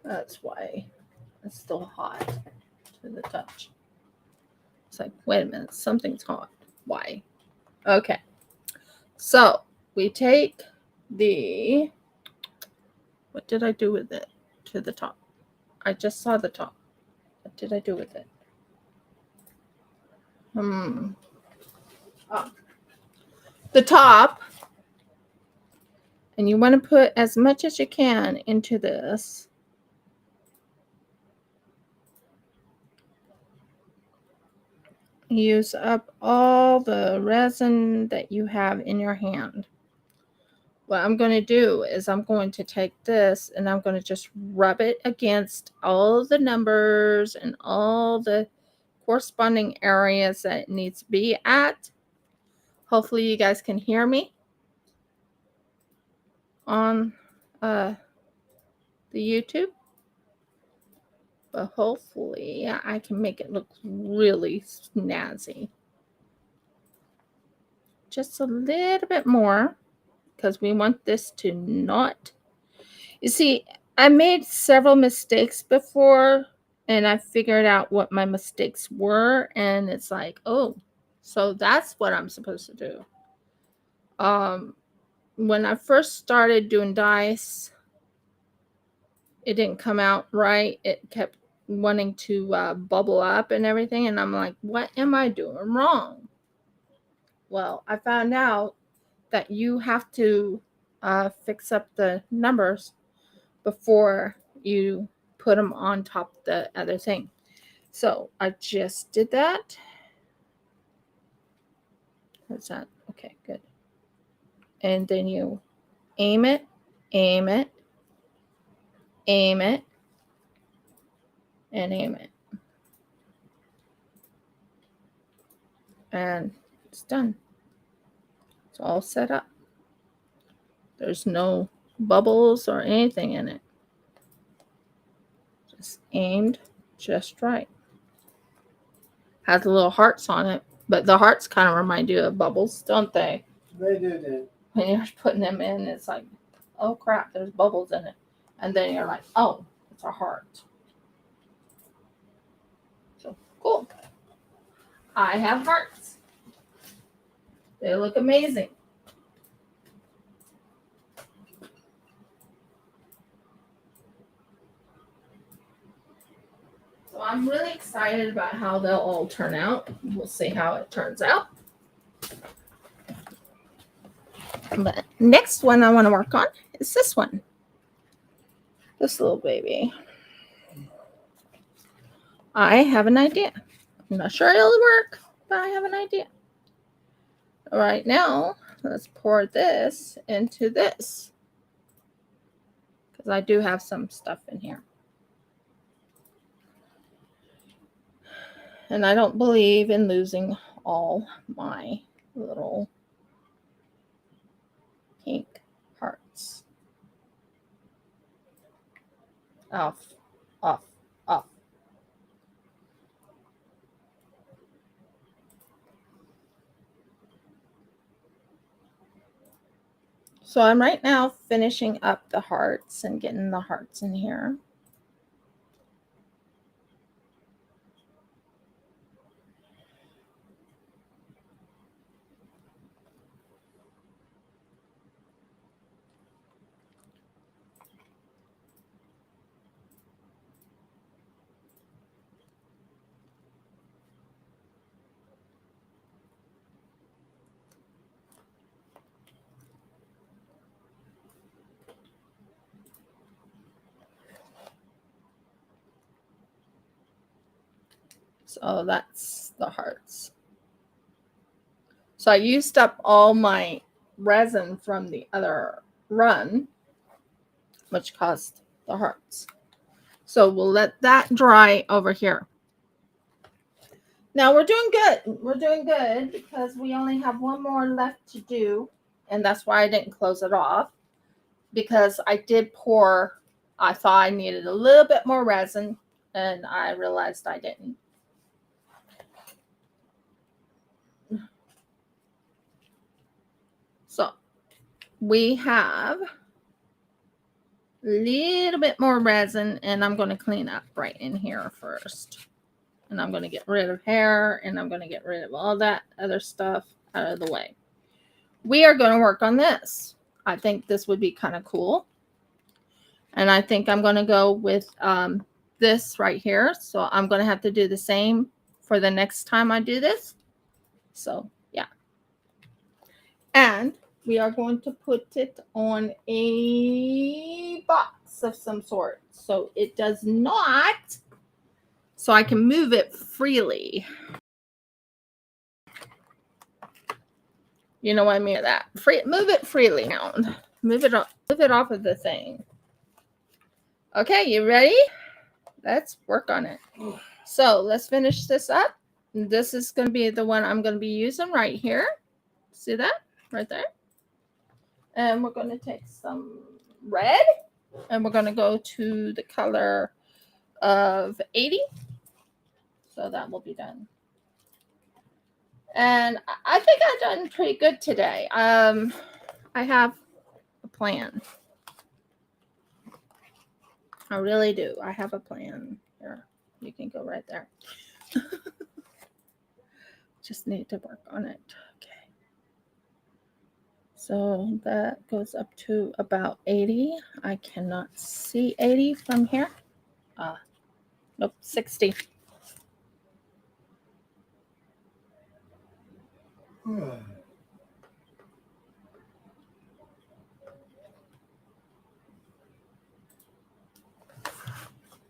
That's why it's still hot to the touch. It's like, wait a minute, something's hot. Why? Okay. So we take the, what did I do with it to the top? I just saw the top. What did I do with it? The top, and you want to put as much as you can into this. Use up all the resin that you have in your hand. What I'm going to do is I'm going to take this and I'm going to just rub it against all the numbers and all the corresponding areas that it needs to be at. Hopefully you guys can hear me on the YouTube. But hopefully I can make it look really snazzy. Just a little bit more, because we want this to not. You see, I made several mistakes before, and I figured out what my mistakes were, and it's like, oh, so that's what I'm supposed to do. When I first started doing dice, it didn't come out right. It kept wanting to bubble up and everything, and I'm like, what am I doing wrong? Well, I found out that you have to fix up the numbers before you put them on top of the other thing. So I just did that. What's that? Okay, good. And then you aim it, aim it, aim it, and aim it. And it's done. It's all set up. There's no bubbles or anything in it. Just aimed just right. Has little hearts on it, but the hearts kind of remind you of bubbles, don't they? They do. When you're putting them in, it's like, oh crap, there's bubbles in it. And then you're like, oh, it's a heart. So cool. I have hearts. They look amazing. So I'm really excited about how they'll all turn out. We'll see how it turns out. But next one I want to work on is this one. This little baby. I have an idea. I'm not sure it'll work, but I have an idea. Right now, let's pour this into this, because I do have some stuff in here. And I don't believe in losing all my little Off, off, off. So I'm right now finishing up the hearts and getting the hearts in here. So that's the hearts. So I used up all my resin from the other run, which caused the hearts. So we'll let that dry over here. Now we're doing good. We're doing good because we only have one more left to do. And that's why I didn't close it off. Because I did pour, I thought I needed a little bit more resin. And I realized I didn't. So we have a little bit more resin. And I'm going to clean up right in here first. And I'm going to get rid of hair. And I'm going to get rid of all that other stuff out of the way. We are going to work on this. I think this would be kind of cool. And I think I'm going to go with this right here. So I'm going to have to do the same for the next time I do this. So, yeah. And we are going to put it on a box of some sort. So it does not, so I can move it freely. You know what I mean? That move it freely now. Move it off of the thing. Okay, you ready? Let's work on it. So let's finish this up. This is going to be the one I'm going to be using right here. See that? Right there. And we're going to take some red. And we're going to go to the color of 80. So that will be done. And I think I've done pretty good today. I have a plan. I really do. I have a plan. Here, you can go right there. Just need to work on it. Okay. So that goes up to about 80. I cannot see 80 from here. Nope, 60.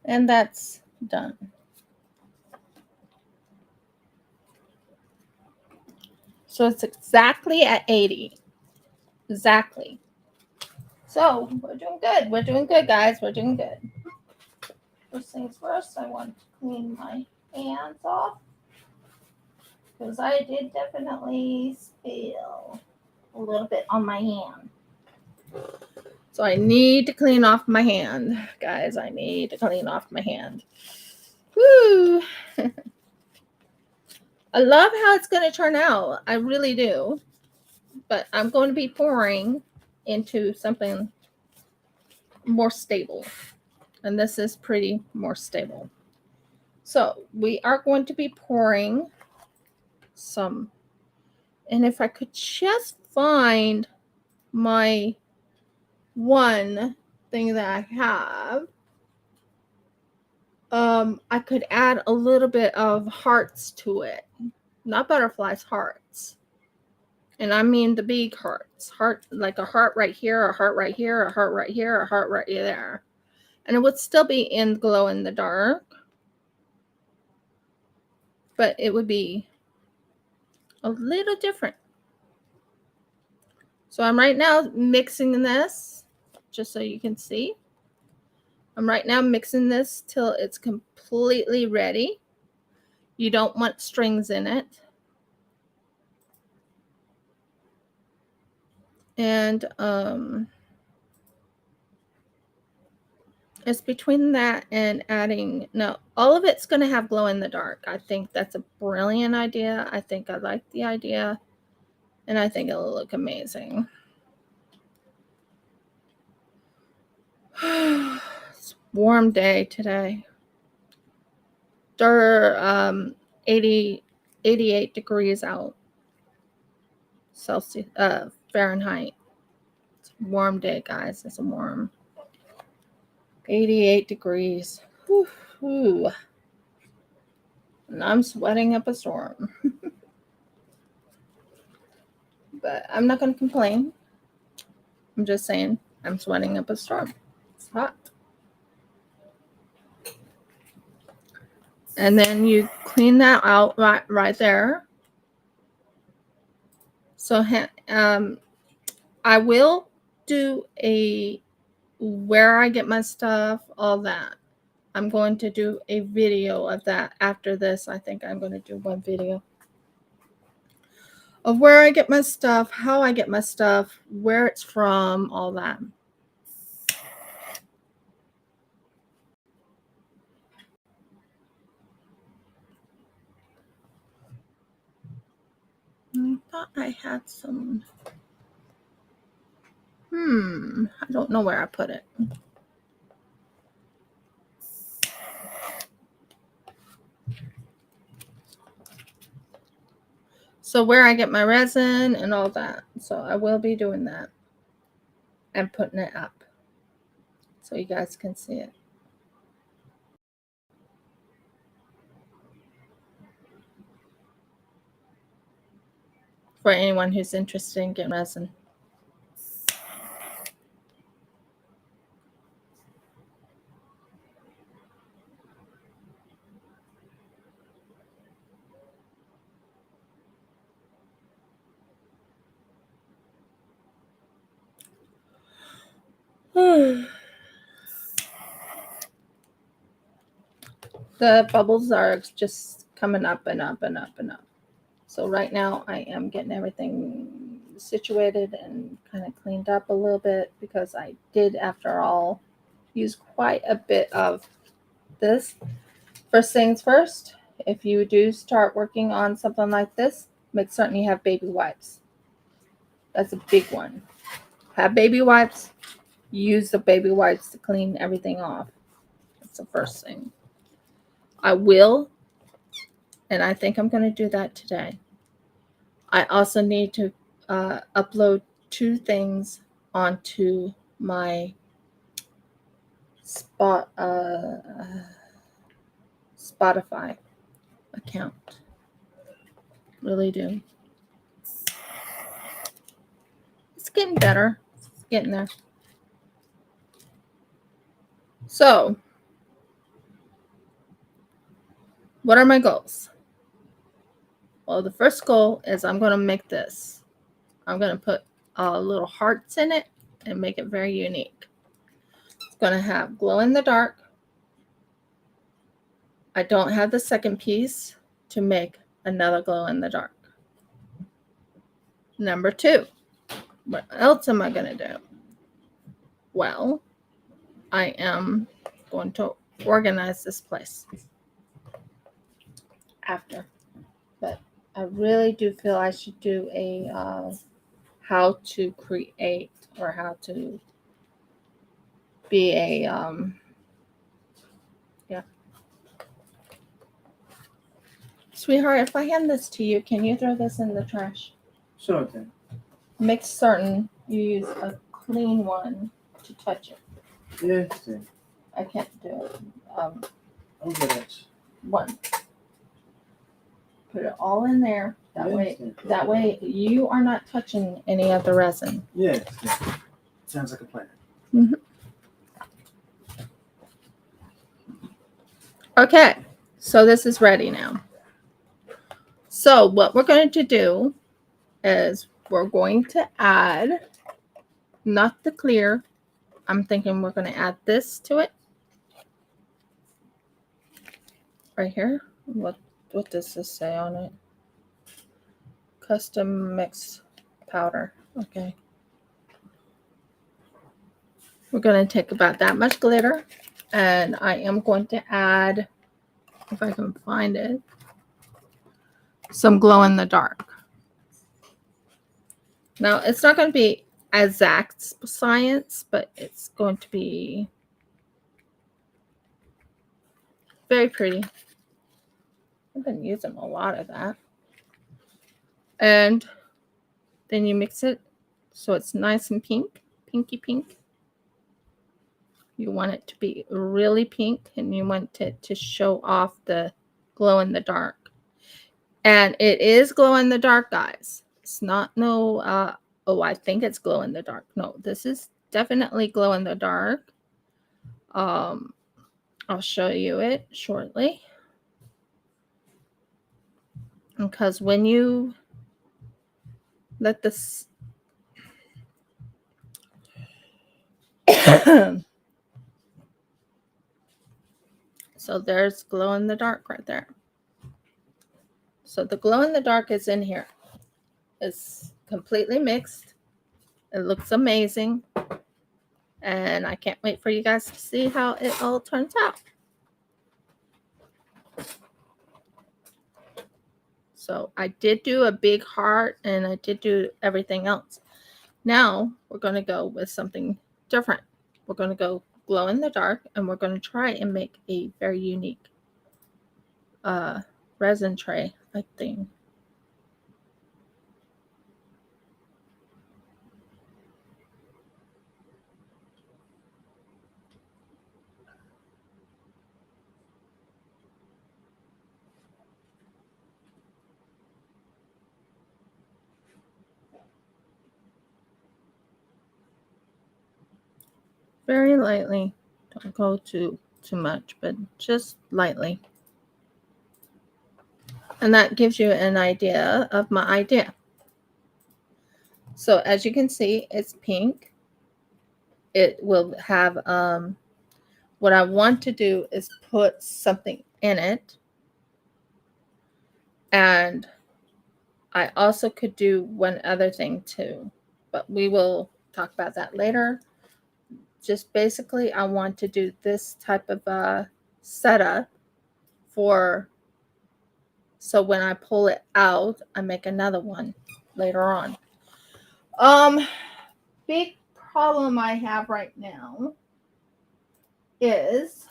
And that's done. So it's exactly at 80. Exactly. So we're doing good. We're doing good, guys. We're doing good. First things first, I want to clean my hands off. Because I did definitely spill a little bit on my hand. So I need to clean off my hand. Guys, I need to clean off my hand. Woo! I love how it's going to turn out. I really do. But I'm going to be pouring into something more stable. And this is pretty more stable. So we are going to be pouring some. And if I could just find my one thing that I have, I could add a little bit of hearts to it. Not butterflies, hearts. And I mean the big hearts. Heart, like a heart right here, a heart right here, a heart right here, a heart right there. And it would still be in glow in the dark. But it would be a little different. So I'm right now mixing this, just so you can see. I'm right now mixing this till it's completely ready. You don't want strings in it. It's between that and adding, no, all of it's going to have glow in the dark. I think that's a brilliant idea. I think I like the idea, and I think it'll look amazing. It's a warm day today. They're 88 degrees out Celsius, Fahrenheit. It's a warm day, guys. It's a warm 88 degrees. Whew. And I'm sweating up a storm. But I'm not going to complain. I'm just saying I'm sweating up a storm. It's hot. And then you clean that out right there. So I will do a where I get my stuff, all that. I'm going to do a video of that after this. I think I'm going to do one video of where I get my stuff, how I get my stuff, where it's from, all that. I thought I had some. I don't know where I put it. So where I get my resin and all that. So I will be doing that and putting it up so you guys can see it. For anyone who's interested in getting resin. The bubbles are just coming up and up and up and up. So right now I am getting everything situated and kind of cleaned up a little bit because I did, after all, use quite a bit of this. First things first, if you do start working on something like this, make certain you have baby wipes. That's a big one. Have baby wipes. Use the baby wipes to clean everything off. That's the first thing. I will, and I think I'm going to do that today. I also need to upload 2 things onto my Spotify account. Really do. It's getting better. It's getting there. So, what are my goals? Well, the first goal is I'm going to make this. I'm going to put little hearts in it and make it very unique. It's going to have glow in the dark. I don't have the second piece to make another glow in the dark. Number 2, what else am I going to do? Well, I am going to organize this place after. But I really do feel I should do a how to create or how to be a Sweetheart, if I hand this to you, can you throw this in the trash? Sure thing. Make certain you use a clean one to touch it. Yes. I can't do it. I'll get it. One. Put it all in there. That way you are not touching any of the resin. Yes. Sounds like a plan. Mm-hmm. Okay, so this is ready now. So what we're going to do is we're going to add, not the clear, I'm thinking we're going to add this to it. Right here. What does this say on it? Custom mix powder. Okay. We're going to take about that much glitter. And I am going to add, if I can find it, some glow in the dark. Now, it's not going to be exact science, but it's going to be very pretty. I've been using a lot of that. And then you mix it so it's nice and pink, pinky pink. You want it to be really pink, and you want it to show off the glow in the dark. And it is glow in the dark, guys. It's not I think it's glow in the dark. No, this is definitely glow in the dark. I'll show you it shortly. Because when you let this so there's glow in the dark right there. So the glow in the dark is in here. It's completely mixed. It looks amazing. And I can't wait for you guys to see how it all turns out. So I did do a big heart, and I did do everything else. Now we're going to go with something different. We're going to go glow in the dark, and we're going to try and make a very unique resin tray, I think. Very lightly. Don't go too much, but just lightly. And that gives you an idea of my idea. So as you can see, it's pink. It will have, what I want to do is put something in it. And I also could do one other thing too, but we will talk about that later. Just basically, I want to do this type of setup so when I pull it out, I make another one later on. Big problem I have right now is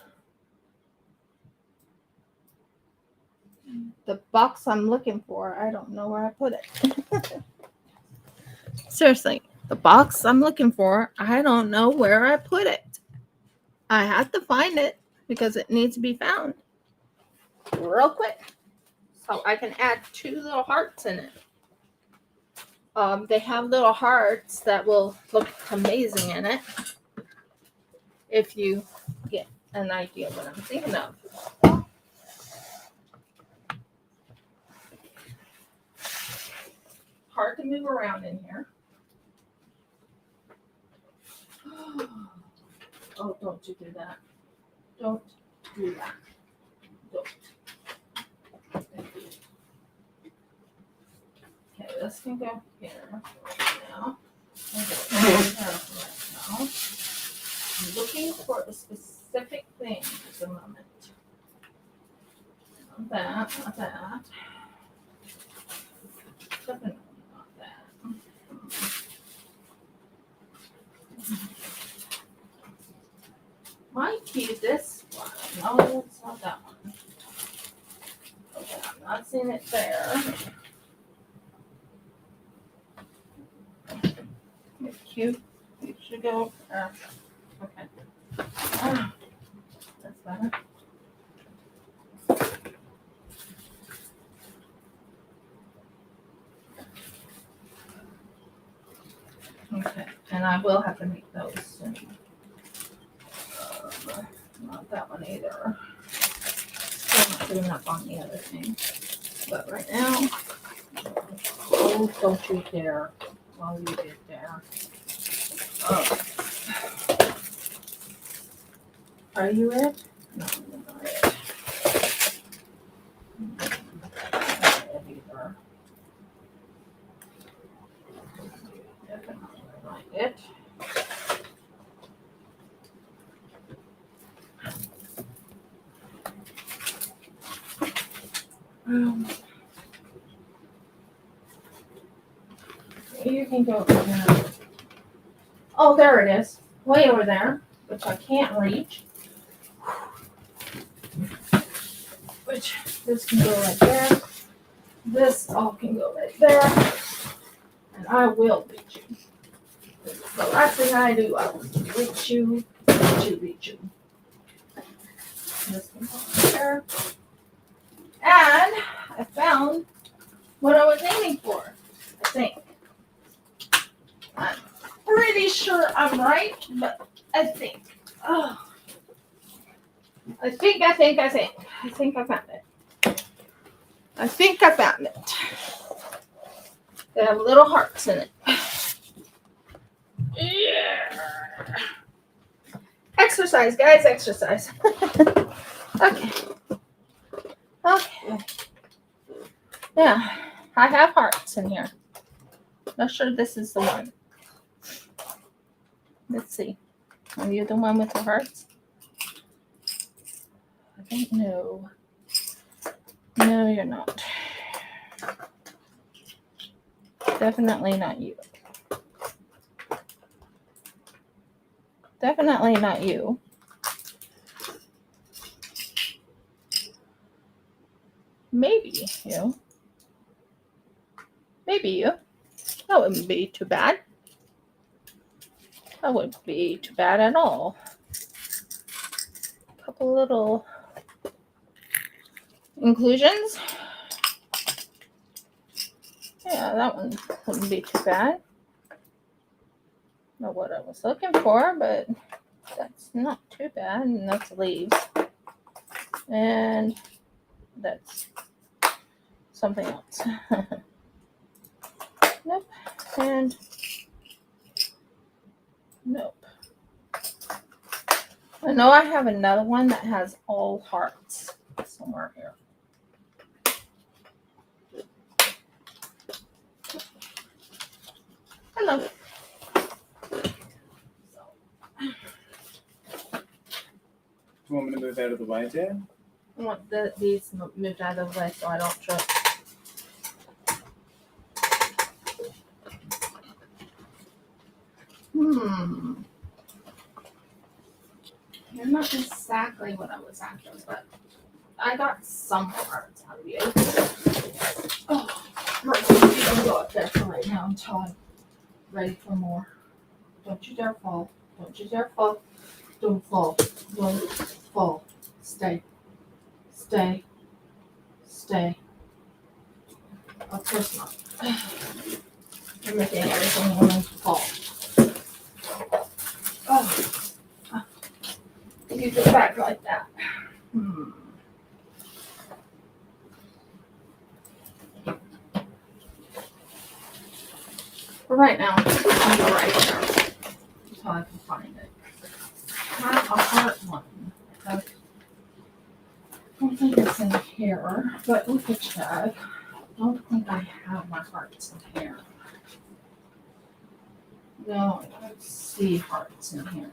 the box I'm looking for. I don't know where I put it. Seriously, the box I'm looking for, I don't know where I put it. I have to find it because it needs to be found real quick so I can add 2 little hearts in it. They have little hearts that will look amazing in it if you get an idea what I'm thinking of. Hard to move around in here. Oh, don't you do that. Don't do that. Don't. Okay, this can go here right now. I'm looking for a specific thing at the moment. Not that, not that. Definitely not that. Might be this one. No, it's not that one. Okay, I'm not seeing it there. It's cute. It should go. Okay. That's better. Okay, and I will have to make those soon. Not that one either. Still not good enough on the other thing. But right now, oh, don't you dare. Oh, you did dare. Oh. Are you it? No, you're not it. Not it either. Definitely not it. You can go over there. Oh, there it is. Way over there, which I can't reach. Which this can go right there. This all can go right there. And I will reach you. The last thing I do, I will reach you, reach you. This can go right there. And I found what I was aiming for, I think. I'm pretty sure I'm right, but I think. Oh. I think I found it. I think I found it. They have little hearts in it. Yeah. Exercise, guys, exercise. Okay. Yeah, I have hearts in here. Not sure this is the one. Let's see. Are you the one with the hearts? I don't know. No, you're not. Definitely not you. Definitely not you. Maybe you. Maybe you. That wouldn't be too bad. That wouldn't be too bad at all. A couple little inclusions. Yeah, that one wouldn't be too bad. Not what I was looking for, but that's not too bad. And that's leaves. And that's something else. Nope. And nope. I know I have another one that has all hearts somewhere here. Hello. Do you want me to move out of the way, Dan? I want these moved out of the way so I don't trip. You're not exactly what I was after, but I got some parts out of you. Oh, right. You can go up there for right now until I'm ready for more. Don't you dare fall. Don't you dare fall. Don't fall. Don't fall. Stay. Stay. Stay. Of course not. You're making everything want to fall. Oh. You go back like that. For right now, I'm going to go right there until I can find it. Not a heart one. I don't think it's in here, but we could check. I don't think I have my hearts in here. No, I don't see hearts in here.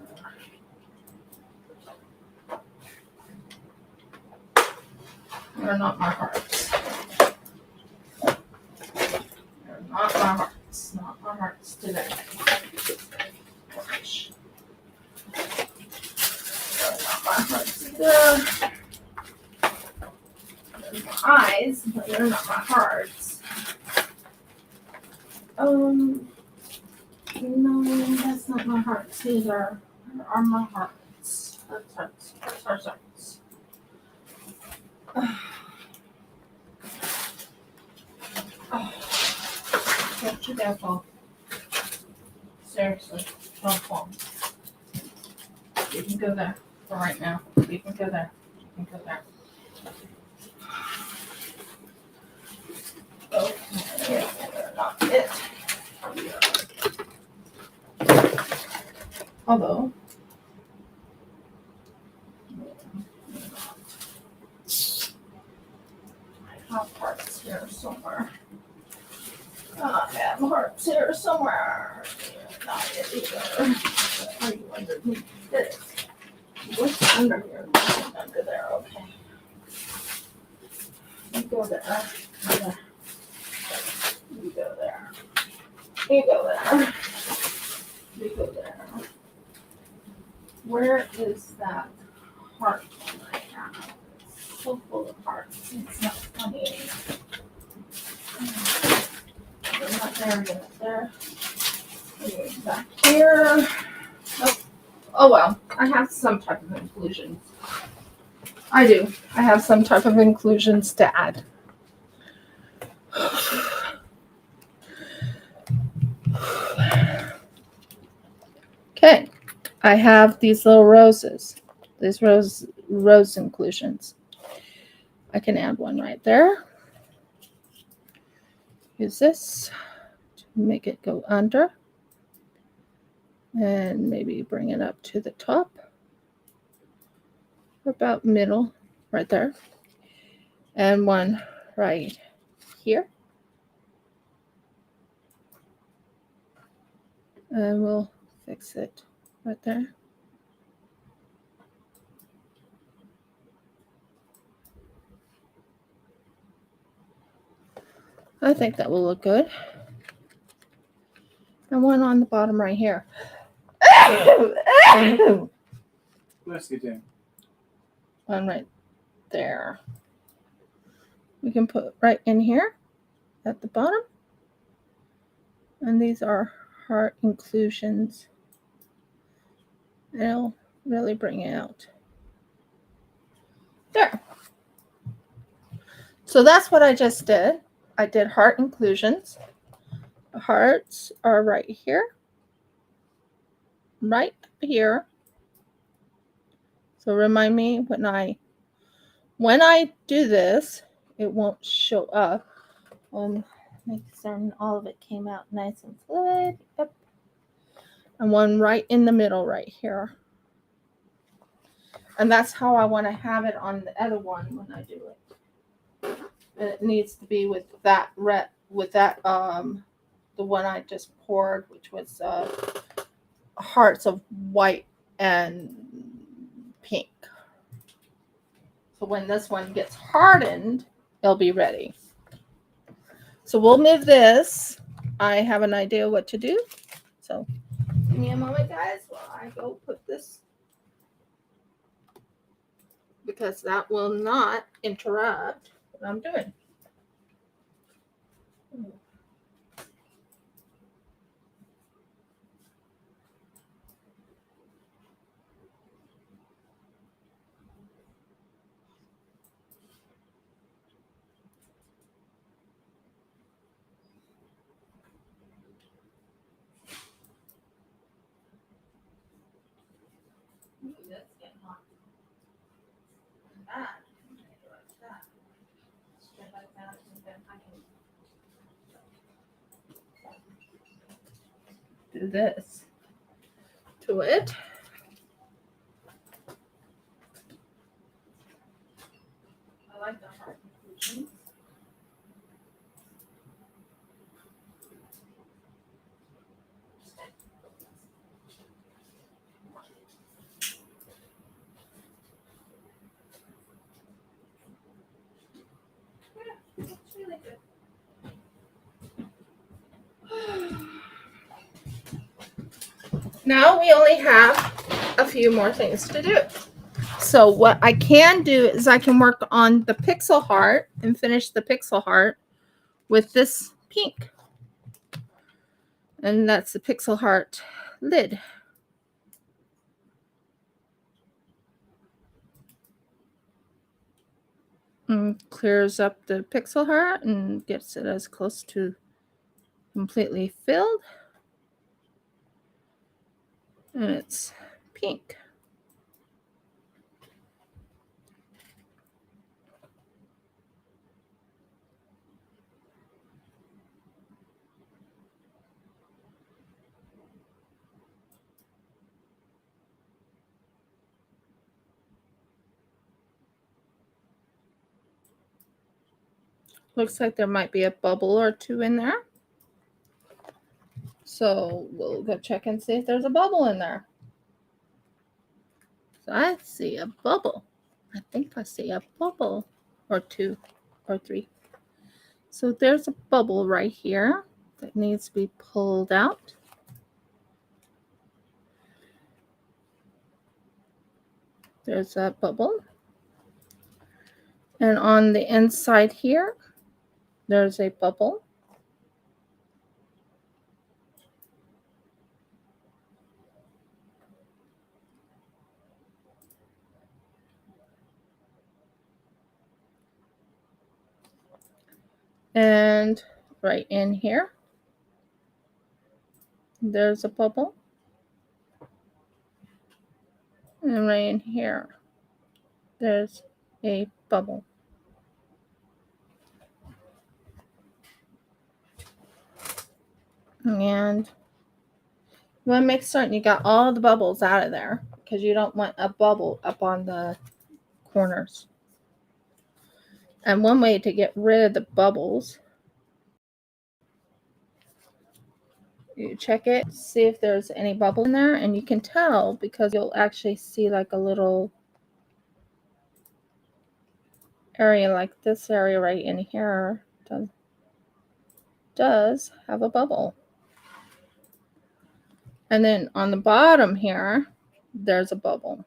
They're not my hearts. They're not my hearts. Not my hearts today. Gosh. They're not my hearts either. They're my eyes, but they're not my hearts. No, that's not my hearts either. Where are my hearts? That's hearts. That's hearts. Don't you dare fall. Seriously, don't fall. You can go there for right now. You can go there. You can go there. Okay, they're not it. Although, I have hearts here somewhere. I have hearts here somewhere. Not it either. Are you underneath this? What's under here? Nothing under there. Okay. You go there. You go there. You go there. You go there. Where is that heart one I have? It's so full of hearts. It's not funny. They're not there yet. There. Anyway, back here. Oh well, I have some type of inclusions. I do. I have some type of inclusions to add. Okay, I have these little roses. These rose inclusions. I can add one right there. Use this to make it go under. And maybe bring it up to the top. About middle, right there. And one right here. And we'll fix it right there. I think that will look good. And one on the bottom right here. Bless you, dear. One right there. We can put right in here at the bottom. And these are heart inclusions. It'll really bring it out. There. So that's what I just did. I did heart inclusions. The hearts are right here. Right here. So remind me when I do this, it won't show up. Make certain all of it came out nice and good. Yep. And one right in the middle right here. And that's how I want to have it on the other one when I do it. And it needs to be with that the one I just poured, which was hearts of white and pink. So when this one gets hardened, it'll be ready. So we'll move this. I have an idea what to do. So give me a moment, guys, while I go put this, because that will not interrupt what I'm doing. That's getting hot. That. Like that, and then I can do this to it. I like the heart inclusions. Yeah, it's really good. Now we only have a few more things to do. So what I can do is I can work on the pixel heart and finish the pixel heart with this pink. And that's the pixel heart lid. And clears up the pixel heart and gets it as close to completely filled. And it's pink. Looks like there might be a bubble or two in there. So we'll go check and see if there's a bubble in there. So I see a bubble. I think I see a bubble or two. or 3. So there's a bubble right here that needs to be pulled out. There's that bubble. And on the inside here, there's a bubble. And right in here, there's a bubble. And right in here, there's a bubble. And you want to make certain you got all the bubbles out of there, because you don't want a bubble up on the corners. And one way to get rid of the bubbles, you check it, see if there's any bubble in there, and you can tell because you'll actually see like a little area, like this area right in here does have a bubble. And then on the bottom here, there's a bubble.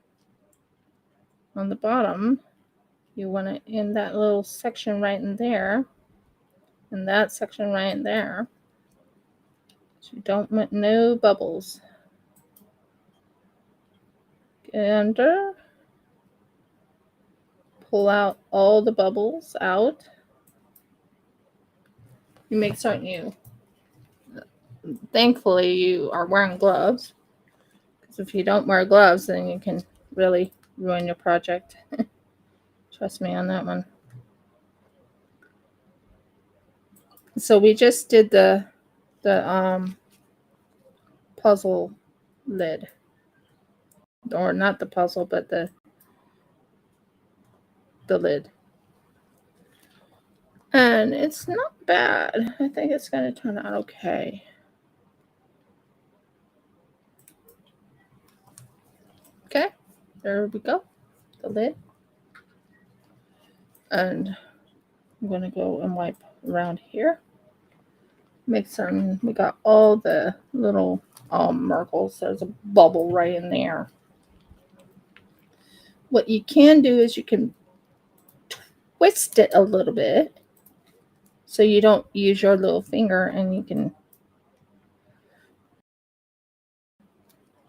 On the bottom, you want it in that little section right in there, and that section right in there. So you don't want no bubbles. Get under, pull out all the bubbles out. You make certain thankfully you are wearing gloves, because if you don't wear gloves, then you can really ruin your project. Trust me on that one. So we just did the puzzle lid, or not the puzzle, but the lid, and it's not bad. I think it's going to turn out okay. Okay, there we go, the lid. And I'm going to go and wipe around here, make certain we got all the little miracles. There's a bubble right in there. What you can do is you can twist it a little bit so you don't use your little finger, and you can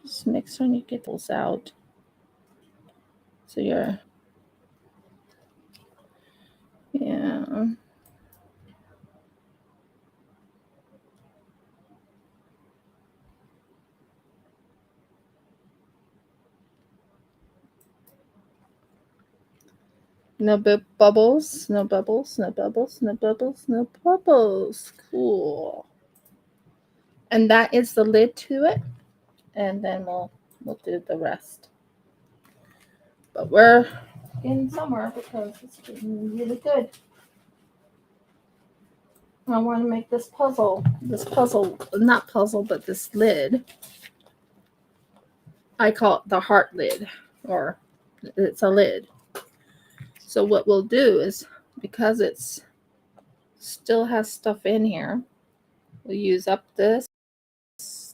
just make sure you get those out. So you're, yeah. No bubbles, no bubbles, no bubbles, no bubbles, no bubbles. Cool. And that is the lid to it. And then we'll do the rest. But we're getting somewhere because it's getting really good. I want to make this lid. I call it the heart lid, or it's a lid. So what we'll do is, because it's still has stuff in here, we'll use up this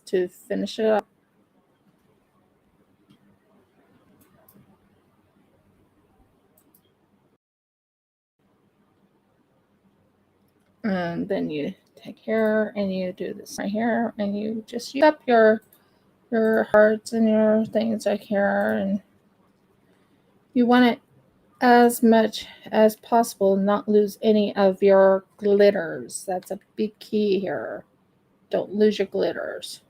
to finish it up. And then you take here and you do this right here, and you just use up your hearts and your things right here, and you want it as much as possible not lose any of your glitters. That's a big key here. Don't lose your glitters.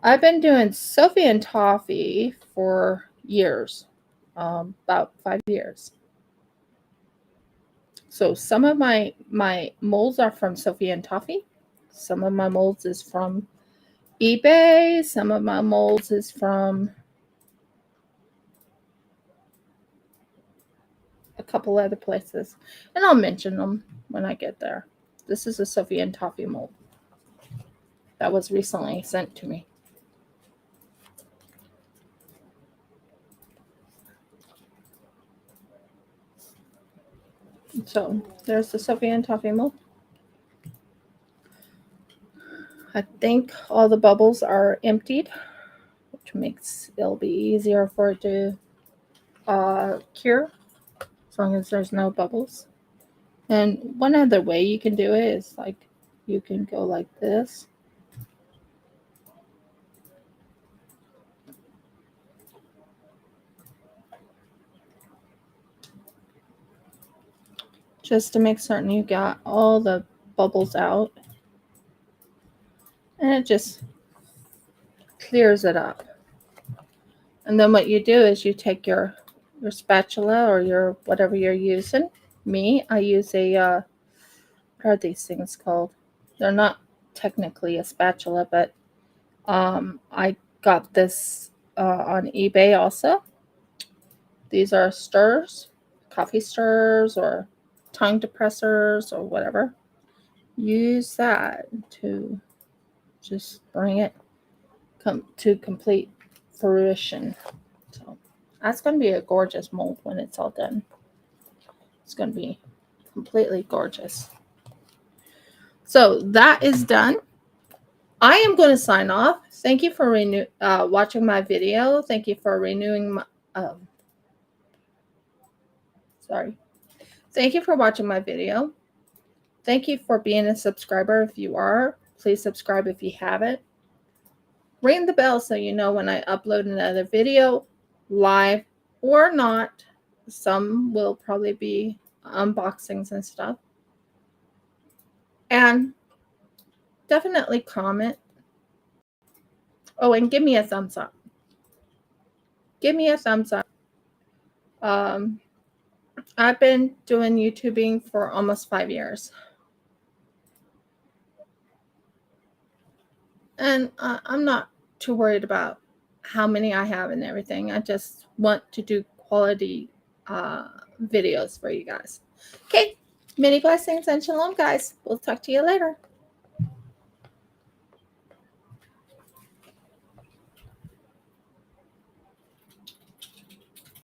I've been doing Sophie and Toffee for years, about 5 years. So some of my molds are from Sophie and Toffee. Some of my molds is from eBay. Some of my molds is from a couple other places, and I'll mention them when I get there. This is a Sophie and Toffee mold that was recently sent to me. So there's the Sophia and Toffee mold. I think all the bubbles are emptied, which makes it'll be easier for it to cure as long as there's no bubbles. And one other way you can do it is like you can go like this. Just to make certain you got all the bubbles out. And it just clears it up. And then what you do is you take your spatula or your whatever you're using. Me, I use a what are these things called? They're not technically a spatula, but I got this on eBay also. These are stirrers, coffee stirrers or tongue depressors or whatever. Use that to just bring it to complete fruition. So that's going to be a gorgeous mold when it's all done. It's going to be completely gorgeous. So that is done. I am going to sign off. Thank you for watching my video. Thank you for renewing my... Thank you for watching my video. Thank you for being a subscriber if you are. Please subscribe if you haven't. Ring the bell so you know when I upload another video, live or not. Some will probably be unboxings and stuff. And definitely comment. Oh, and give me a thumbs up. Give me a thumbs up. I've been doing YouTubing for almost 5 years. And I'm not too worried about how many I have and everything. I just want to do quality videos for you guys. Okay, many blessings and shalom, guys. We'll talk to you later.